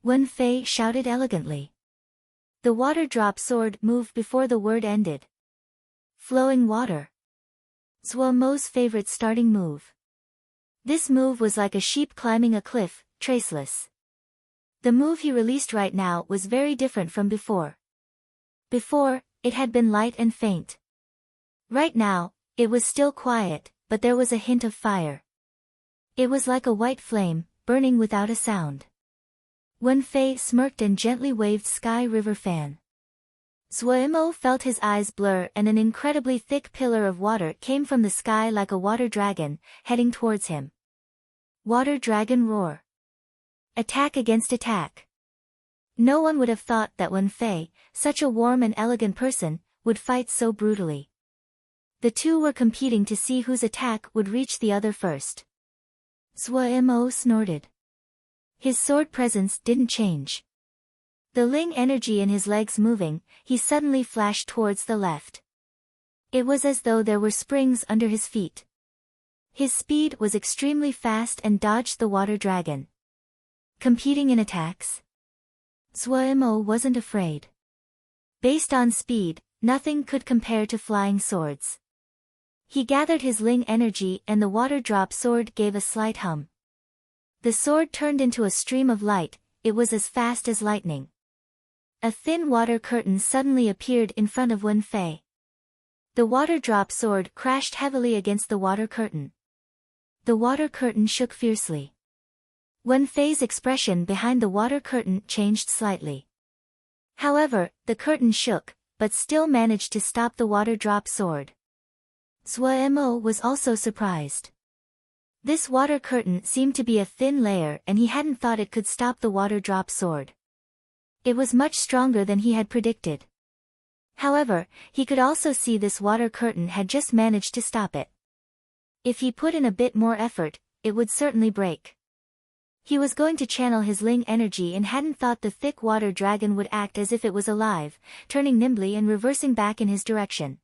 Wen Fei shouted elegantly. The water drop sword moved before the word ended. Flowing water. Zuo Mo's favorite starting move. This move was like a sheep climbing a cliff, traceless. The move he released right now was very different from before. Before, it had been light and faint. Right now, it was still quiet, but there was a hint of fire. It was like a white flame, burning without a sound. Wen Fei smirked and gently waved Sky River Fan. Zuo felt his eyes blur and an incredibly thick pillar of water came from the sky like a water dragon, heading towards him. Water Dragon Roar. Attack against attack. No one would have thought that Wen Fei, such a warm and elegant person, would fight so brutally. The two were competing to see whose attack would reach the other first. Zuo snorted. His sword presence didn't change. The Ling energy in his legs moving, he suddenly flashed towards the left. It was as though there were springs under his feet. His speed was extremely fast and dodged the water dragon. Competing in attacks? Zuo wasn't afraid. Based on speed, nothing could compare to flying swords. He gathered his Ling energy and the water drop sword gave a slight hum. The sword turned into a stream of light, it was as fast as lightning. A thin water curtain suddenly appeared in front of Wen Fei. The water drop sword crashed heavily against the water curtain. The water curtain shook fiercely. Wen Fei's expression behind the water curtain changed slightly. However, the curtain shook, but still managed to stop the water drop sword. Zuo was also surprised. This water curtain seemed to be a thin layer and he hadn't thought it could stop the water drop sword. It was much stronger than he had predicted. However, he could also see this water curtain had just managed to stop it. If he put in a bit more effort, it would certainly break. He was going to channel his Ling energy and hadn't thought the thick water dragon would act as if it was alive, turning nimbly and reversing back in his direction.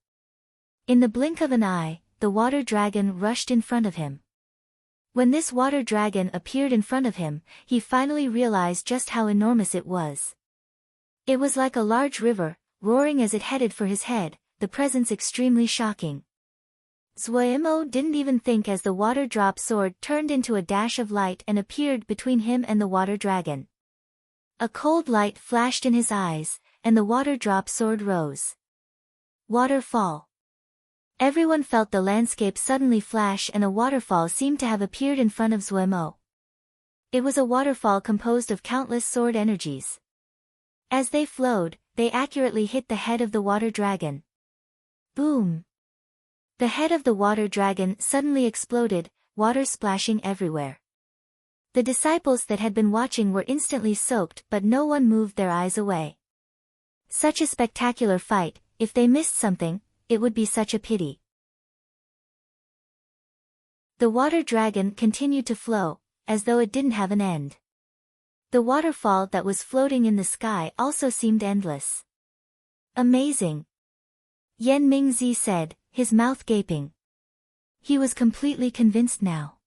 In the blink of an eye, the water dragon rushed in front of him. When this water dragon appeared in front of him, he finally realized just how enormous it was. It was like a large river, roaring as it headed for his head, the presence extremely shocking. Zuo didn't even think as the water drop sword turned into a dash of light and appeared between him and the water dragon. A cold light flashed in his eyes, and the water drop sword rose. Waterfall. Everyone felt the landscape suddenly flash and a waterfall seemed to have appeared in front of Zuo. It was a waterfall composed of countless sword energies. As they flowed, they accurately hit the head of the water dragon. Boom! The head of the water dragon suddenly exploded, water splashing everywhere. The disciples that had been watching were instantly soaked but no one moved their eyes away. Such a spectacular fight, if they missed something, it would be such a pity. The water dragon continued to flow, as though it didn't have an end. The waterfall that was floating in the sky also seemed endless. Amazing! Yan Mingzi said, his mouth gaping. He was completely convinced now.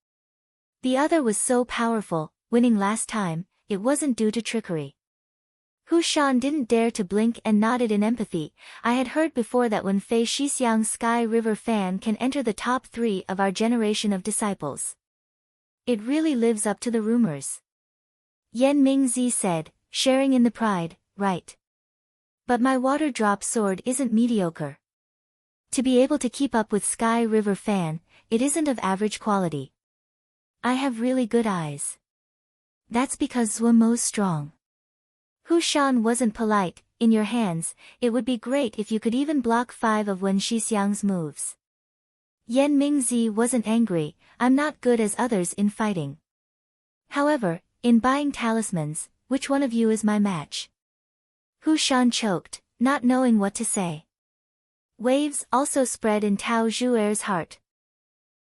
The other was so powerful, winning last time, it wasn't due to trickery. Hu Shan didn't dare to blink and nodded in empathy. I had heard before that when Fei Shixiang's Sky River fan can enter the top 3 of our generation of disciples. It really lives up to the rumors. Yan Mingzi said, sharing in the pride, right. But my water drop sword isn't mediocre. To be able to keep up with Sky River fan, it isn't of average quality. I have really good eyes. That's because Zuomo's strong. Hu Shan wasn't polite. In your hands, it would be great if you could even block 5 of Wen Shixiang's moves. Yan Mingzi wasn't angry. I'm not good as others in fighting. However, in buying talismans, which one of you is my match? Hu Shan choked, not knowing what to say. Waves also spread in Tao Zhuer's heart.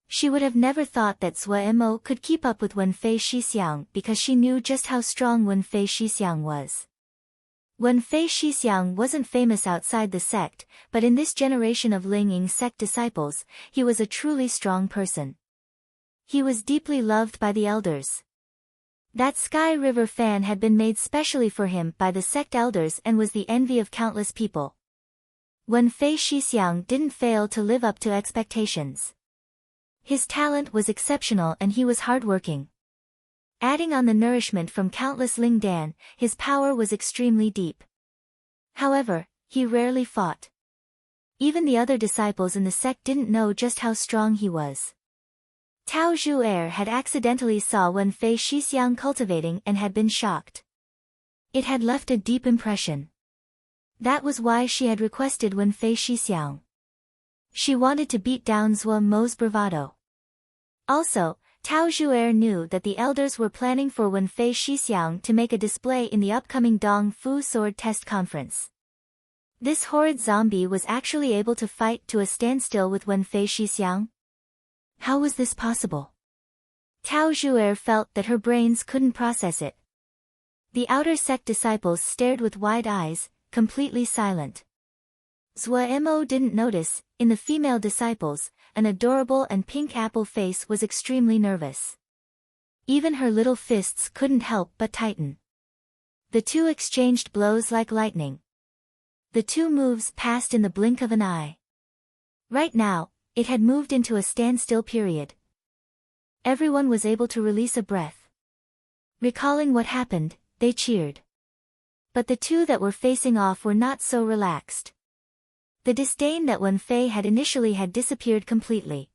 She would have never thought that Zuo could keep up with Wen Fei Shixiang because she knew just how strong Wen Fei Shixiang was. Wen Fei Shixiang wasn't famous outside the sect, but in this generation of Lingying sect disciples, he was a truly strong person. He was deeply loved by the elders. That Sky River fan had been made specially for him by the sect elders and was the envy of countless people. Wen Fei Shixiang didn't fail to live up to expectations. His talent was exceptional and he was hardworking. Adding on the nourishment from countless Ling Dan, his power was extremely deep. However, he rarely fought. Even the other disciples in the sect didn't know just how strong he was. Tao Zhuer had accidentally saw Wen Fei Shixiang cultivating and had been shocked. It had left a deep impression. That was why she had requested Wen Fei Shixiang. She wanted to beat down Zuomo's bravado. Also, Tao Zhuer knew that the elders were planning for Wen Fei Shixiang to make a display in the upcoming Dong Fu Sword Test Conference. This horrid zombie was actually able to fight to a standstill with Wen Fei Shixiang? How was this possible? Tao Zhuer felt that her brains couldn't process it. The outer sect disciples stared with wide eyes, completely silent. Zuo didn't notice, in the female disciples, an adorable and pink apple face was extremely nervous. Even her little fists couldn't help but tighten. The two exchanged blows like lightning. The 2 moves passed in the blink of an eye. Right now, it had moved into a standstill period. Everyone was able to release a breath. Recalling what happened, they cheered. But the 2 that were facing off were not so relaxed. The disdain that Wen Fei had initially had disappeared completely.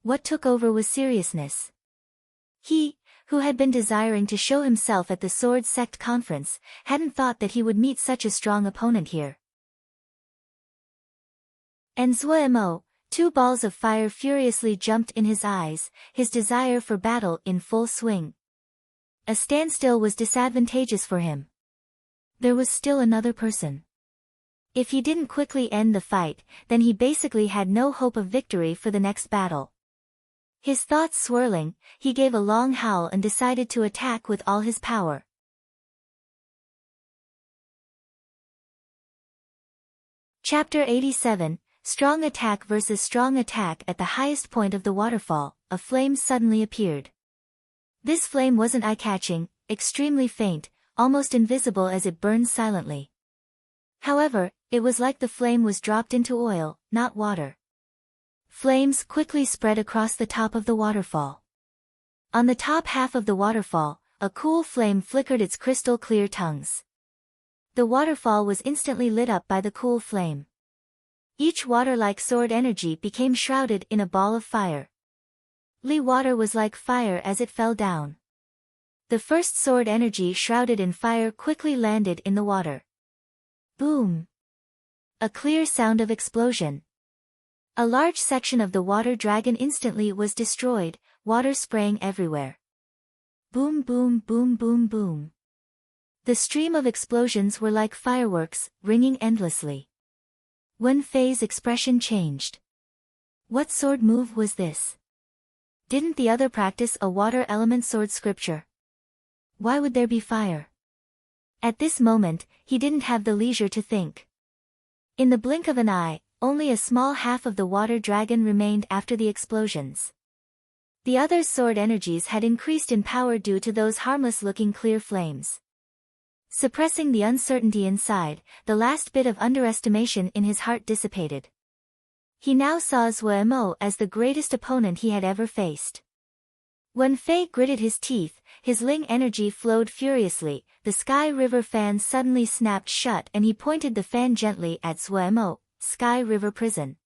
What took over was seriousness. He, who had been desiring to show himself at the Sword Sect Conference, hadn't thought that he would meet such a strong opponent here. And Zuo, 2 balls of fire furiously jumped in his eyes, his desire for battle in full swing. A standstill was disadvantageous for him. There was still another person. If he didn't quickly end the fight, then he basically had no hope of victory for the next battle. His thoughts swirling, he gave a long howl and decided to attack with all his power. Chapter 87, Strong Attack versus Strong Attack. At the highest point of the waterfall, a flame suddenly appeared. This flame wasn't eye-catching, extremely faint, almost invisible as it burned silently. However, it was like the flame was dropped into oil, not water. Flames quickly spread across the top of the waterfall. On the top half of the waterfall, a cool flame flickered its crystal-clear tongues. The waterfall was instantly lit up by the cool flame. Each water-like sword energy became shrouded in a ball of fire. Li water was like fire as it fell down. The first sword energy shrouded in fire quickly landed in the water. Boom! A clear sound of explosion. A large section of the water dragon instantly was destroyed, water spraying everywhere. Boom boom boom boom boom. The stream of explosions were like fireworks, ringing endlessly. Wen Fei's expression changed. What sword move was this? Didn't the other practice a water element sword scripture? Why would there be fire? At this moment, he didn't have the leisure to think. In the blink of an eye, only a small half of the water dragon remained after the explosions. The other's sword energies had increased in power due to those harmless-looking clear flames. Suppressing the uncertainty inside, the last bit of underestimation in his heart dissipated. He now saw Zhuo Mo as the greatest opponent he had ever faced. Wen Fei gritted his teeth, his Ling energy flowed furiously, the Sky River fan suddenly snapped shut and he pointed the fan gently at Zhuo Mo, Sky River Prison.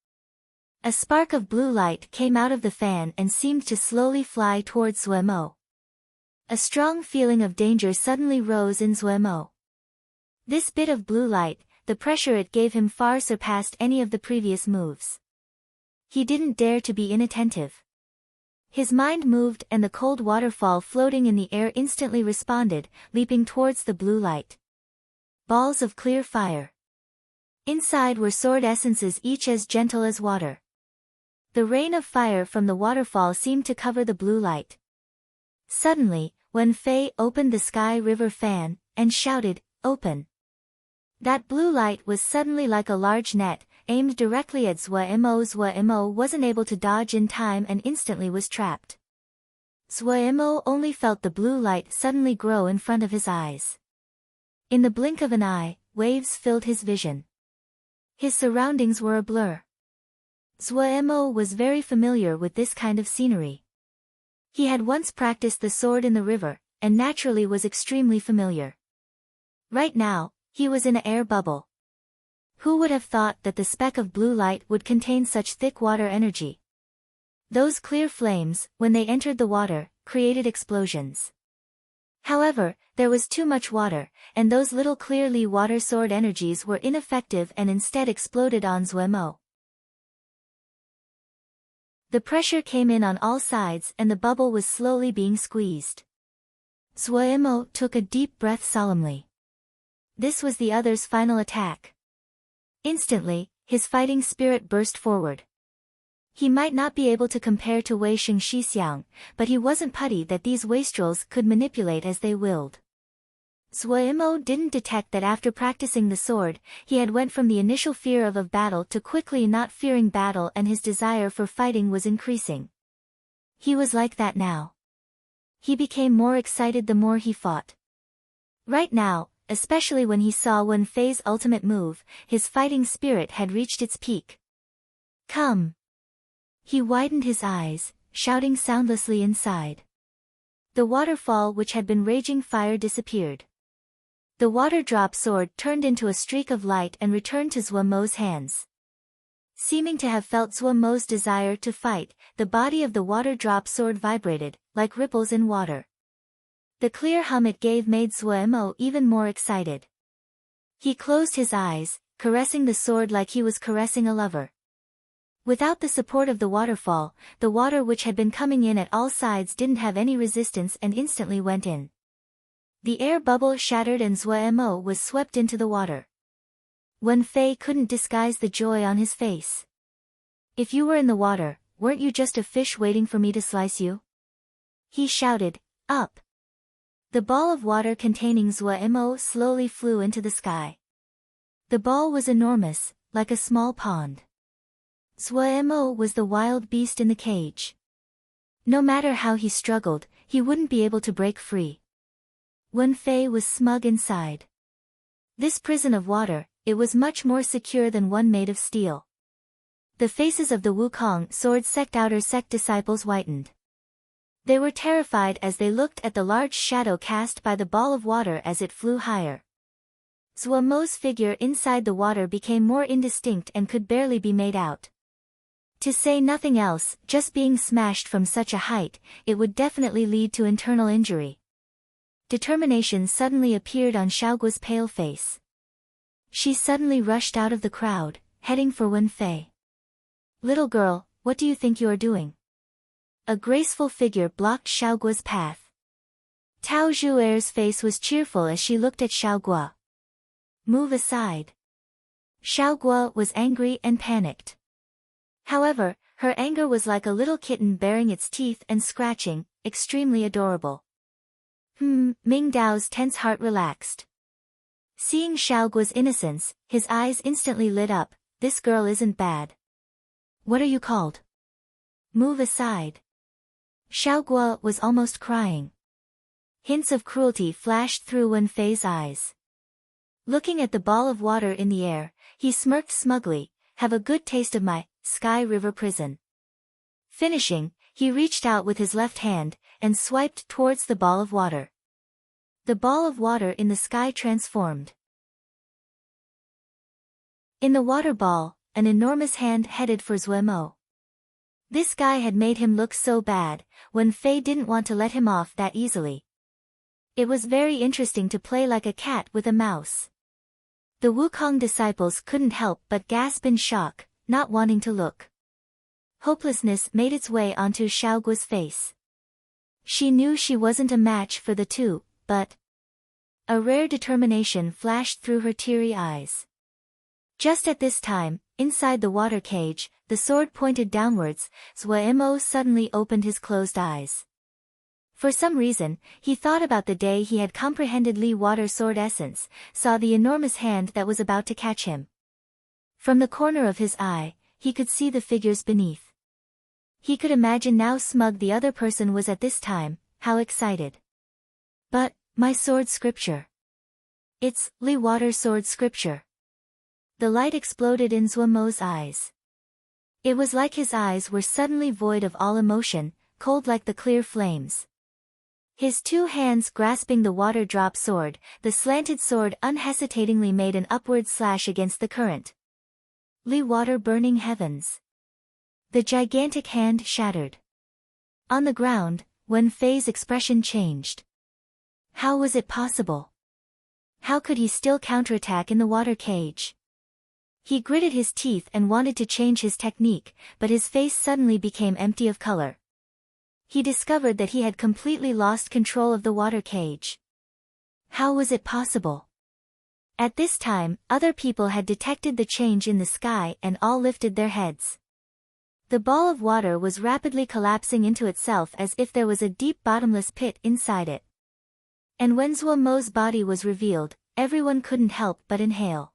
A spark of blue light came out of the fan and seemed to slowly fly towards Zhuo Mo. A strong feeling of danger suddenly rose in Zhuo Mo. This bit of blue light, the pressure it gave him far surpassed any of the previous moves. He didn't dare to be inattentive. His mind moved and the cold waterfall floating in the air instantly responded, leaping towards the blue light. Balls of clear fire. Inside were sword essences each as gentle as water. The rain of fire from the waterfall seemed to cover the blue light. Suddenly, Wen Fei opened the Sky River fan, and shouted, "Open!" That blue light was suddenly like a large net, aimed directly at Zhuo Mo. Zhuo Mo wasn't able to dodge in time and instantly was trapped. Zhuo Mo only felt the blue light suddenly grow in front of his eyes. In the blink of an eye, waves filled his vision. His surroundings were a blur. Zhuo Mo was very familiar with this kind of scenery. He had once practiced the sword in the river, and naturally was extremely familiar. Right now, he was in an air bubble. Who would have thought that the speck of blue light would contain such thick water energy? Those clear flames, when they entered the water, created explosions. However, there was too much water, and those little clearly water sword energies were ineffective and instead exploded on Zhuo Mo. The pressure came in on all sides and the bubble was slowly being squeezed. Zhuo Mo took a deep breath solemnly. This was the other's final attack. Instantly, his fighting spirit burst forward. He might not be able to compare to Wei Sheng Xixiang, but he wasn't putty that these wastrels could manipulate as they willed. Zhuo Mo didn't detect that after practicing the sword, he had went from the initial fear of battle to quickly not fearing battle and his desire for fighting was increasing. He was like that now. He became more excited the more he fought. Right now, especially when he saw Wen Fei's ultimate move, his fighting spirit had reached its peak. Come! He widened his eyes, shouting soundlessly inside. The waterfall which had been raging fire disappeared. The water drop sword turned into a streak of light and returned to Zhuo Mo's hands. Seeming to have felt Zhuo Mo's desire to fight, the body of the water drop sword vibrated, like ripples in water. The clear hum it gave made Zhuo Mo even more excited. He closed his eyes, caressing the sword like he was caressing a lover. Without the support of the waterfall, the water which had been coming in at all sides didn't have any resistance and instantly went in. The air bubble shattered and Zhuo Mo was swept into the water. Wen Fei couldn't disguise the joy on his face. If you were in the water, weren't you just a fish waiting for me to slice you? He shouted, up. The ball of water containing Zhuo Mo slowly flew into the sky. The ball was enormous, like a small pond. Zhuo Mo was the wild beast in the cage. No matter how he struggled, he wouldn't be able to break free. Wen Fei was smug inside. This prison of water, it was much more secure than one made of steel. The faces of the Wukong sword sect outer sect disciples whitened. They were terrified as they looked at the large shadow cast by the ball of water as it flew higher. Zhuo Mo's figure inside the water became more indistinct and could barely be made out. To say nothing else, just being smashed from such a height, it would definitely lead to internal injury. Determination suddenly appeared on Xiaoguo's pale face. She suddenly rushed out of the crowd, heading for Wen Fei. Little girl, what do you think you are doing? A graceful figure blocked Xiaoguo's path. Tao Zhuer's face was cheerful as she looked at Xiaoguo. Move aside. Xiaoguo was angry and panicked. However, her anger was like a little kitten baring its teeth and scratching, extremely adorable. Ming Dao's tense heart relaxed. Seeing Xiaoguo's innocence, his eyes instantly lit up. This girl isn't bad. What are you called? Move aside. Xiaoguo was almost crying. Hints of cruelty flashed through Wenfei's eyes. Looking at the ball of water in the air, he smirked smugly. Have a good taste of my Sky River Prison. Finishing, he reached out with his left hand, and swiped towards the ball of water. The ball of water in the sky transformed. In the water ball, an enormous hand headed for Zuemo. This guy had made him look so bad, Wenfei didn't want to let him off that easily. It was very interesting to play like a cat with a mouse. The Wukong disciples couldn't help but gasp in shock, not wanting to look. Hopelessness made its way onto Xiaoguo's face. She knew she wasn't a match for the two, but a rare determination flashed through her teary eyes. Just at this time, inside the water cage, the sword pointed downwards, Zuemo suddenly opened his closed eyes. For some reason, he thought about the day he had comprehended Li Water Sword Essence, saw the enormous hand that was about to catch him. From the corner of his eye, he could see the figures beneath. He could imagine how smug the other person was at this time, how excited. But, my sword scripture. It's Li Water Sword Scripture. The light exploded in Zuemo's eyes. It was like his eyes were suddenly void of all emotion, cold like the clear flames. His two hands grasping the water drop sword, the slanted sword unhesitatingly made an upward slash against the current. Li Water Burning Heavens. The gigantic hand shattered. On the ground, Wenfei's expression changed. How was it possible? How could he still counterattack in the water cage? He gritted his teeth and wanted to change his technique, but his face suddenly became empty of color. He discovered that he had completely lost control of the water cage. How was it possible? At this time, other people had detected the change in the sky and all lifted their heads. The ball of water was rapidly collapsing into itself as if there was a deep bottomless pit inside it. And when Zuemo's body was revealed, everyone couldn't help but inhale.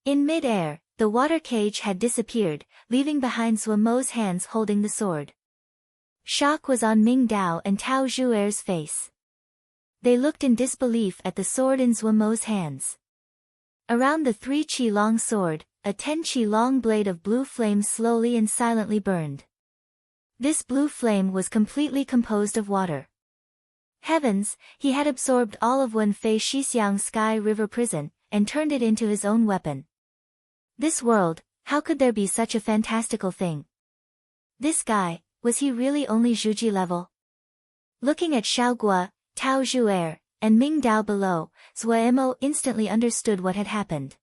In mid-air, the water cage had disappeared, leaving behind Zuemo's hands holding the sword. Shock was on Ming Dao and Tao Zhuer's face. They looked in disbelief at the sword in Zuemo's hands. Around the 3 qi long sword, a 10 qi long blade of blue flame slowly and silently burned. This blue flame was completely composed of water. Heavens, he had absorbed all of Wenfei Shixiang's Sky River Prison, and turned it into his own weapon. This world, how could there be such a fantastical thing? This guy, was he really only Zhuji level? Looking at Xiaoguo, Tao Zhuer, and Ming Dao below, Zuemo instantly understood what had happened.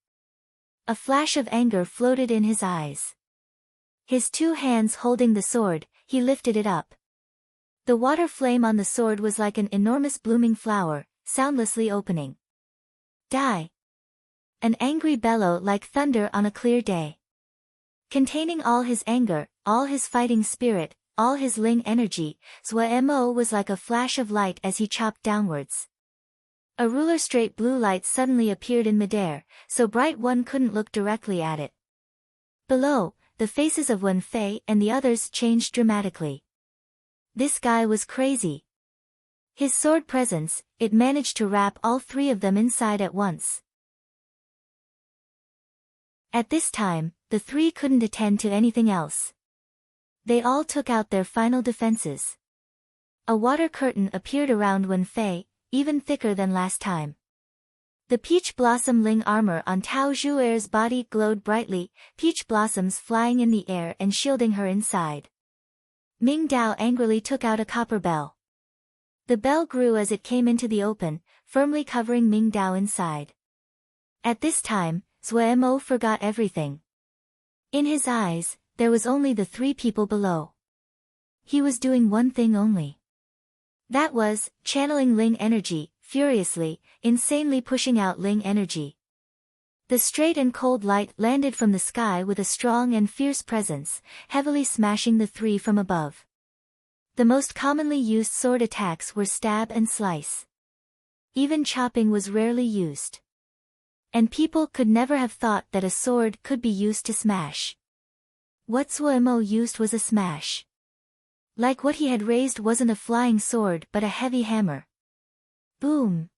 A flash of anger floated in his eyes. His two hands holding the sword, he lifted it up. The water flame on the sword was like an enormous blooming flower, soundlessly opening. Die! An angry bellow like thunder on a clear day. Containing all his anger, all his fighting spirit, all his Ling energy, Zuemo was like a flash of light as he chopped downwards. A ruler-straight blue light suddenly appeared in midair, so bright one couldn't look directly at it. Below, the faces of Wenfei and the others changed dramatically. This guy was crazy. His sword presence, it managed to wrap all 3 of them inside at once. At this time, the 3 couldn't attend to anything else. They all took out their final defenses. A water curtain appeared around Wenfei, even thicker than last time. The peach blossom Ling armor on Tao Zhuer's body glowed brightly, peach blossoms flying in the air and shielding her inside. Ming Dao angrily took out a copper bell. The bell grew as it came into the open, firmly covering Ming Dao inside. At this time, Zuemo forgot everything. In his eyes, there was only the 3 people below. He was doing one thing only. That was, channeling Ling energy, furiously, insanely pushing out Ling energy. The straight and cold light landed from the sky with a strong and fierce presence, heavily smashing the three from above. The most commonly used sword attacks were stab and slice. Even chopping was rarely used. And people could never have thought that a sword could be used to smash. What Suemo used was a smash. Like what he had raised wasn't a flying sword but a heavy hammer. Boom!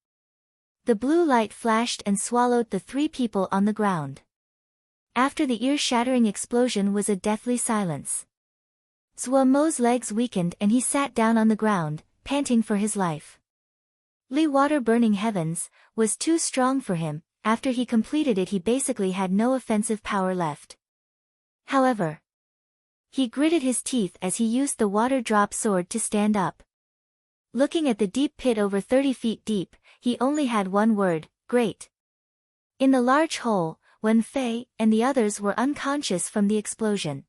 The blue light flashed and swallowed the three people on the ground. After the ear-shattering explosion was a deathly silence. Suemo's legs weakened and he sat down on the ground, panting for his life. Li Water Burning Heavens was too strong for him. After he completed it he basically had no offensive power left. However, he gritted his teeth as he used the water drop sword to stand up. Looking at the deep pit over 30 feet deep, he only had one word: great. In the large hole, Wen Fei and the others were unconscious from the explosion.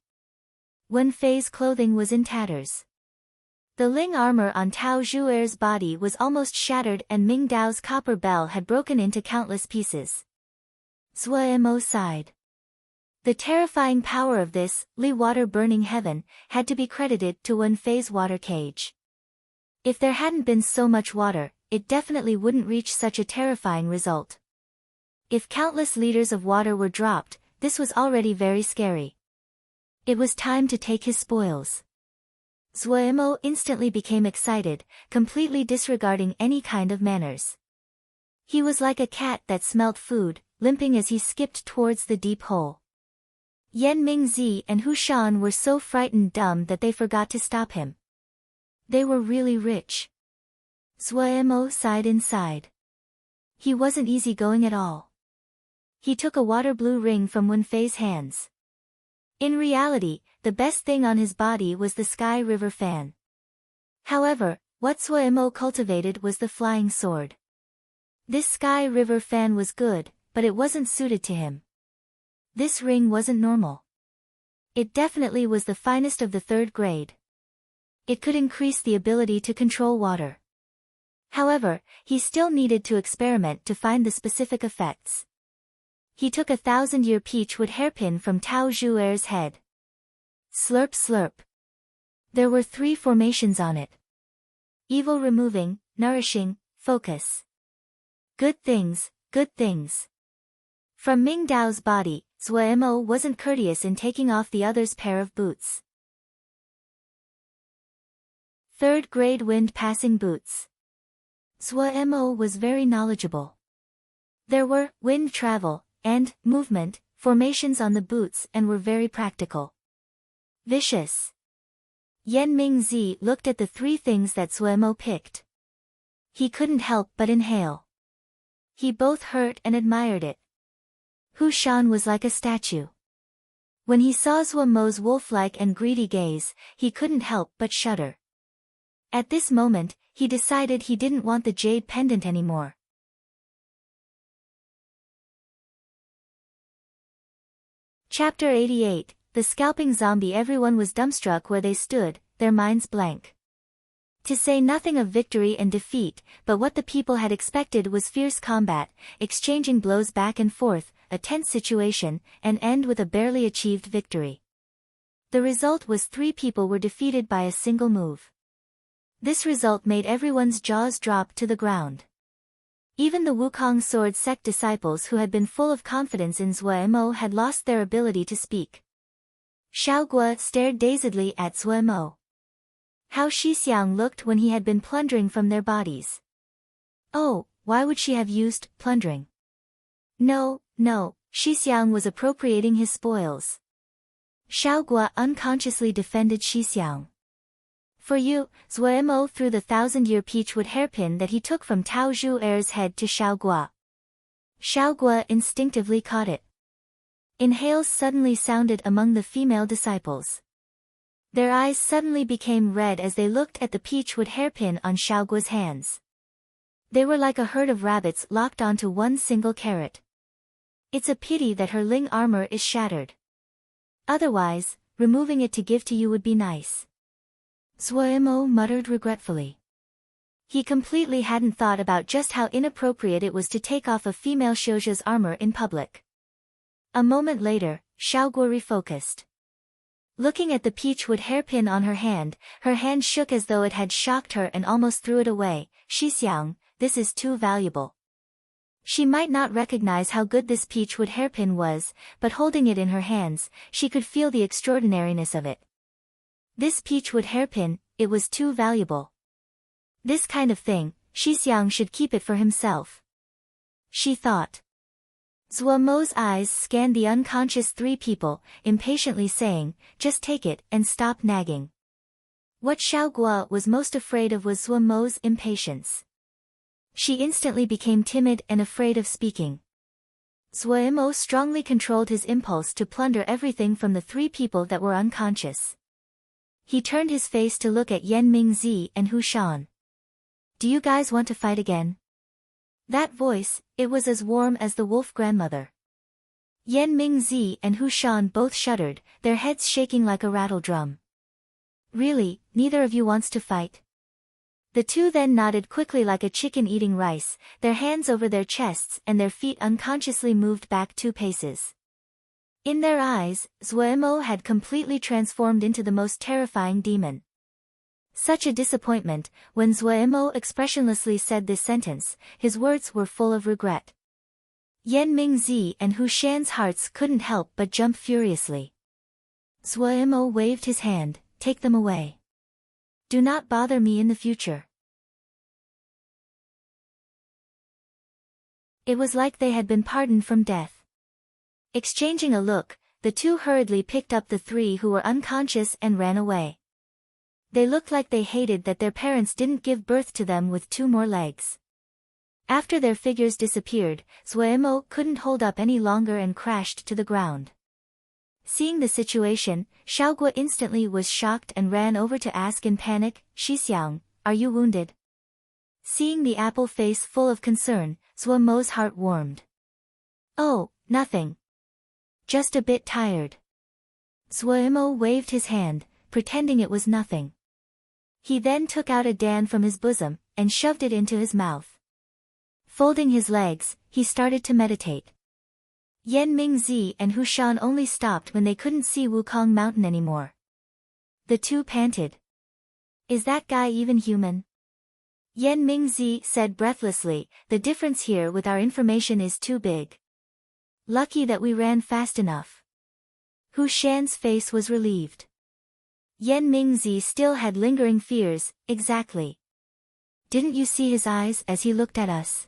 Wen Fei's clothing was in tatters. The Ling armor on Tao Zhuer's body was almost shattered and Ming Dao's copper bell had broken into countless pieces. Zuemo sighed. The terrifying power of this, Li Water Burning Heaven, had to be credited to Wen Fei's water cage. If there hadn't been so much water, it definitely wouldn't reach such a terrifying result. If countless liters of water were dropped, this was already very scary. It was time to take his spoils. Zuemo instantly became excited, completely disregarding any kind of manners. He was like a cat that smelt food, limping as he skipped towards the deep hole. Yan Mingzi and Hu Shan were so frightened dumb that they forgot to stop him. They were really rich. Zuemo sighed inside. He wasn't easygoing at all. He took a water blue ring from Wen Fei's hands. In reality, the best thing on his body was the Sky River fan. However, what Zuemo cultivated was the flying sword. This Sky River fan was good, but it wasn't suited to him. This ring wasn't normal. It definitely was the finest of the 3rd grade. It could increase the ability to control water. However, he still needed to experiment to find the specific effects. He took a 1,000-year peachwood hairpin from Tao Zhuer's head. Slurp slurp. There were 3 formations on it. Evil removing, nourishing, focus. Good things, good things. From Ming Dao's body, Zuemo wasn't courteous in taking off the other's pair of boots. 3rd grade wind-passing boots. Zuemo was very knowledgeable. There were wind travel and movement formations on the boots and were very practical. Vicious. Yan Mingzi looked at the 3 things that Zuemo picked. He couldn't help but inhale. He both hurt and admired it. Hu Shan was like a statue. When he saw Zuemo's wolf-like and greedy gaze, he couldn't help but shudder. At this moment, he decided he didn't want the jade pendant anymore. Chapter 88, The Scalping Zombie. Everyone was dumbstruck where they stood, their minds blank. To say nothing of victory and defeat, but what the people had expected was fierce combat, exchanging blows back and forth, a tense situation, and end with a barely achieved victory. The result was 3 people were defeated by a single move. This result made everyone's jaws drop to the ground. Even the Wukong Sword Sect disciples who had been full of confidence in Zuemo had lost their ability to speak. Xiaoguo stared dazedly at Zuemo. How Shixiang looked when he had been plundering from their bodies. Oh, why would she have used plundering? No, Shixiang was appropriating his spoils. Xiaoguo unconsciously defended Shixiang. For you, Zuemo threw the 1,000-year peachwood hairpin that he took from Tao Zhuer's head to Xiaoguo. Xiaoguo instinctively caught it. Inhales suddenly sounded among the female disciples. Their eyes suddenly became red as they looked at the peachwood hairpin on Xiaoguo's hands. They were like a herd of rabbits locked onto one single carrot. It's a pity that her Ling armor is shattered. Otherwise, removing it to give to you would be nice. Zuemo muttered regretfully. He completely hadn't thought about just how inappropriate it was to take off a female Shouja's armor in public. A moment later, Xiaoguo refocused. Looking at the peachwood hairpin on her hand shook as though it had shocked her and almost threw it away. Xixiang, this is too valuable. She might not recognize how good this peachwood hairpin was, but holding it in her hands, she could feel the extraordinariness of it. This peachwood hairpin, it was too valuable. This kind of thing, Xixiang should keep it for himself. She thought. Zhuo Mo's eyes scanned the unconscious three people, impatiently saying, just take it and stop nagging. What Xiaoguo was most afraid of was Zhuo Mo's impatience. She instantly became timid and afraid of speaking. Zhuo Mo strongly controlled his impulse to plunder everything from the three people that were unconscious. He turned his face to look at Yan Mingzi and Hu Shan. Do you guys want to fight again? That voice, it was as warm as the wolf grandmother. Yan Mingzi and Hu Shan both shuddered, their heads shaking like a rattle drum. Really, neither of you wants to fight? The two then nodded quickly like a chicken eating rice, their hands over their chests and their feet unconsciously moved back 2 paces. In their eyes, Zhuo Mo had completely transformed into the most terrifying demon. Such a disappointment, when Zhuo Mo expressionlessly said this sentence, his words were full of regret. Yan Mingzi and Hu Shan's hearts couldn't help but jump furiously. Zhuo Mo waved his hand, take them away. Do not bother me in the future. It was like they had been pardoned from death. Exchanging a look, the two hurriedly picked up the 3 who were unconscious and ran away. They looked like they hated that their parents didn't give birth to them with 2 more legs. After their figures disappeared, Zhuo Mo couldn't hold up any longer and crashed to the ground. Seeing the situation, Xiaoguo instantly was shocked and ran over to ask in panic, Xixiang, are you wounded? Seeing the apple face full of concern, Zhuo Mo's heart warmed. Oh, nothing. Just a bit tired. Zhuo Mo waved his hand, pretending it was nothing. He then took out a dan from his bosom, and shoved it into his mouth. Folding his legs, he started to meditate. Yan Mingzi and Hu Shan only stopped when they couldn't see Wukong Mountain anymore. The two panted. Is that guy even human? Yan Mingzi said breathlessly, the difference here with our information is too big. Lucky that we ran fast enough. Hu Shan's face was relieved. Yan Mingzi still had lingering fears, exactly. Didn't you see his eyes as he looked at us?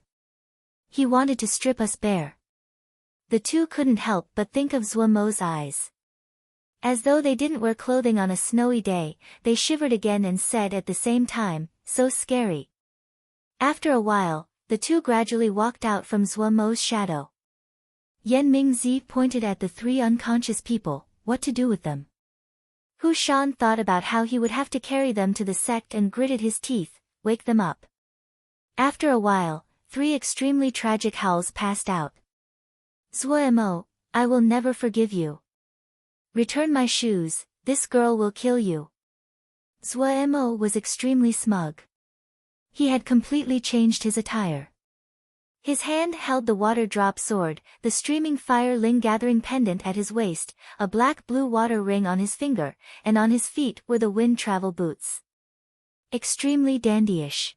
He wanted to strip us bare. The two couldn't help but think of Zhuo Mo's eyes. As though they didn't wear clothing on a snowy day, they shivered again and said at the same time, so scary. After a while, the two gradually walked out from Zhuo Mo's shadow. Yan Mingzi pointed at the 3 unconscious people, what to do with them. Hu Shan thought about how he would have to carry them to the sect and gritted his teeth, wake them up. After a while, 3 extremely tragic howls passed out. Zhuo Mo, I will never forgive you. Return my shoes, this girl will kill you. Zhuo Mo was extremely smug. He had completely changed his attire. His hand held the water-drop sword, the streaming fire-ling gathering pendant at his waist, a black-blue water ring on his finger, and on his feet were the wind travel boots. Extremely dandyish.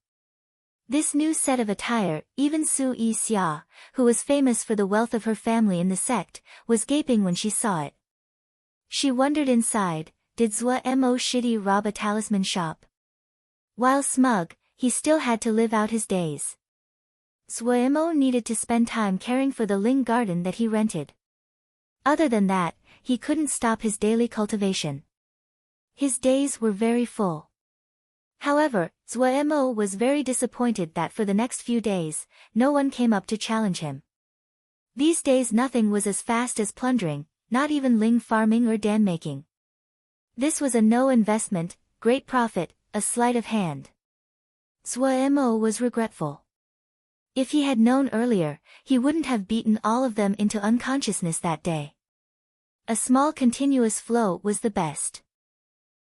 This new set of attire, even Su Yi Xia, who was famous for the wealth of her family in the sect, was gaping when she saw it. She wondered inside, did Zhuo Mo Shidi rob a talisman shop? While smug, he still had to live out his days. Zhuo Mo needed to spend time caring for the Ling garden that he rented. Other than that, he couldn't stop his daily cultivation. His days were very full. However, Zhuo Mo was very disappointed that for the next few days, no one came up to challenge him. These days nothing was as fast as plundering, not even Ling farming or dan making. This was a no investment, great profit, a sleight of hand. Zhuo Mo was regretful. If he had known earlier, he wouldn't have beaten all of them into unconsciousness that day. A small continuous flow was the best.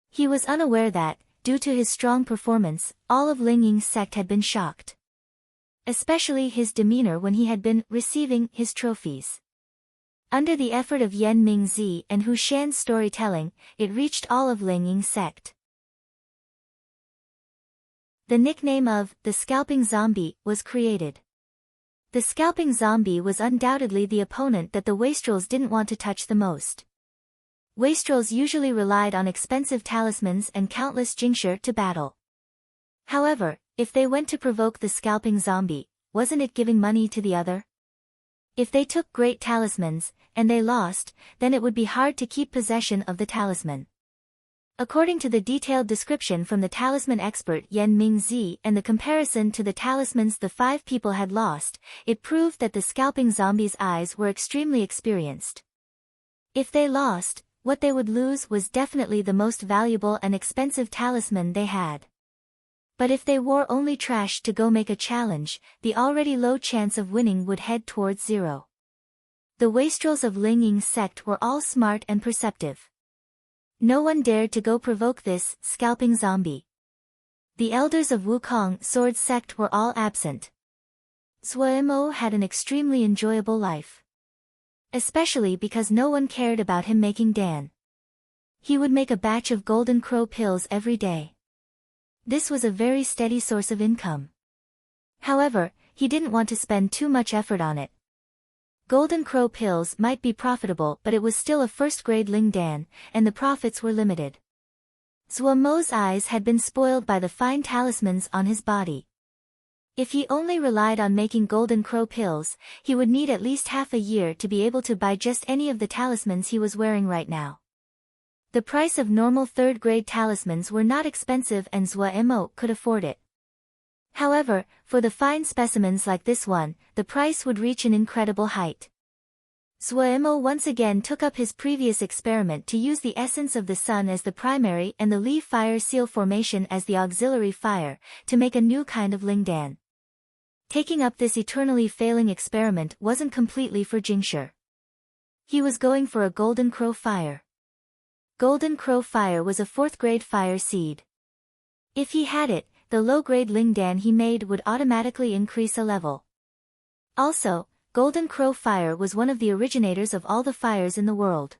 He was unaware that, due to his strong performance, all of Ling Ying's sect had been shocked. Especially his demeanor when he had been receiving his trophies. Under the effort of Yan Mingzi and Hu Shan's storytelling, it reached all of Ling Ying sect. The nickname of the Scalping Zombie was created. The Scalping Zombie was undoubtedly the opponent that the wastrels didn't want to touch the most. Wastrels usually relied on expensive talismans and countless jingshi to battle. However, if they went to provoke the Scalping Zombie, wasn't it giving money to the other? If they took great talismans, and they lost, then it would be hard to keep possession of the talisman. According to the detailed description from the talisman expert Yan Mingzi and the comparison to the talismans the 5 people had lost, it proved that the Scalping Zombie's eyes were extremely experienced. If they lost, what they would lose was definitely the most valuable and expensive talisman they had. But if they wore only trash to go make a challenge, the already low chance of winning would head towards 0. The wastrels of Ling Ying's sect were all smart and perceptive. No one dared to go provoke this Scalping Zombie. The elders of Wukong Sword sect were all absent. Zuo had an extremely enjoyable life. Especially because no one cared about him making dan. He would make a batch of Golden Crow pills every day. This was a very steady source of income. However, he didn't want to spend too much effort on it. Golden Crow pills might be profitable, but it was still a first-grade Ling Dan, and the profits were limited. Zuomo's eyes had been spoiled by the fine talismans on his body. If he only relied on making Golden Crow pills, he would need at least half a year to be able to buy just any of the talismans he was wearing right now. The price of normal third-grade talismans were not expensive and Zuo could afford it. However, for the fine specimens like this one, the price would reach an incredible height. Zuo once again took up his previous experiment to use the essence of the sun as the primary and the Li fire seal formation as the auxiliary fire, to make a new kind of Lingdan. Taking up this eternally failing experiment wasn't completely for Jingshi. He was going for a Golden Crow fire. Golden Crow fire was a 4th-grade fire seed. If he had it, the low-grade Lingdan he made would automatically increase a level. Also, Golden Crow fire was one of the originators of all the fires in the world.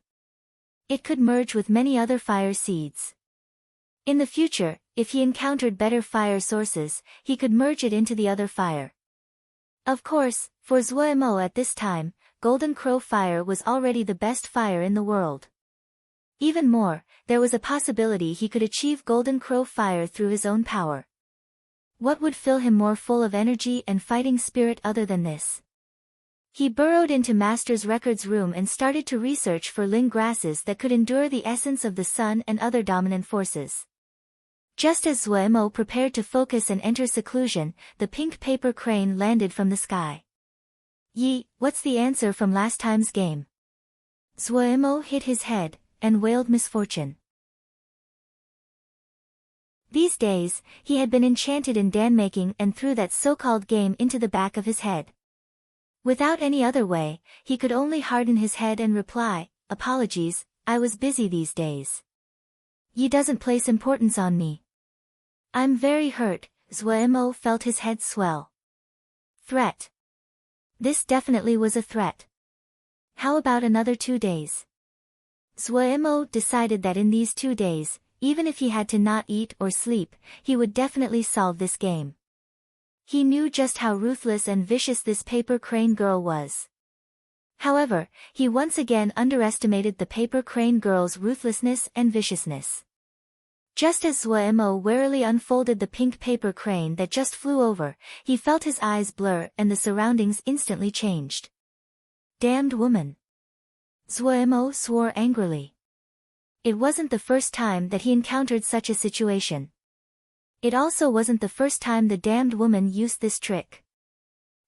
It could merge with many other fire seeds. In the future, if he encountered better fire sources, he could merge it into the other fire. Of course, for Zuo at this time, Golden Crow fire was already the best fire in the world. Even more, there was a possibility he could achieve Golden Crow fire through his own power. What would fill him more full of energy and fighting spirit other than this? He burrowed into Master's Records room and started to research for Ling grasses that could endure the essence of the sun and other dominant forces. Just as Zuo prepared to focus and enter seclusion, the pink paper crane landed from the sky. Yi, what's the answer from last time's game? Zuo hit his head and wailed misfortune. These days, he had been enchanted in dan-making and threw that so-called game into the back of his head. Without any other way, he could only harden his head and reply, "Apologies, I was busy these days. Yi doesn't place importance on me. I'm very hurt." Zuo felt his head swell. Threat. This definitely was a threat. How about another 2 days? Zuo decided that in these 2 days, even if he had to not eat or sleep, he would definitely solve this game. He knew just how ruthless and vicious this paper crane girl was. However, he once again underestimated the paper crane girl's ruthlessness and viciousness. Just as Zuo warily unfolded the pink paper crane that just flew over, he felt his eyes blur and the surroundings instantly changed. Damned woman! Zuo swore angrily. It wasn't the first time that he encountered such a situation. It also wasn't the first time the damned woman used this trick.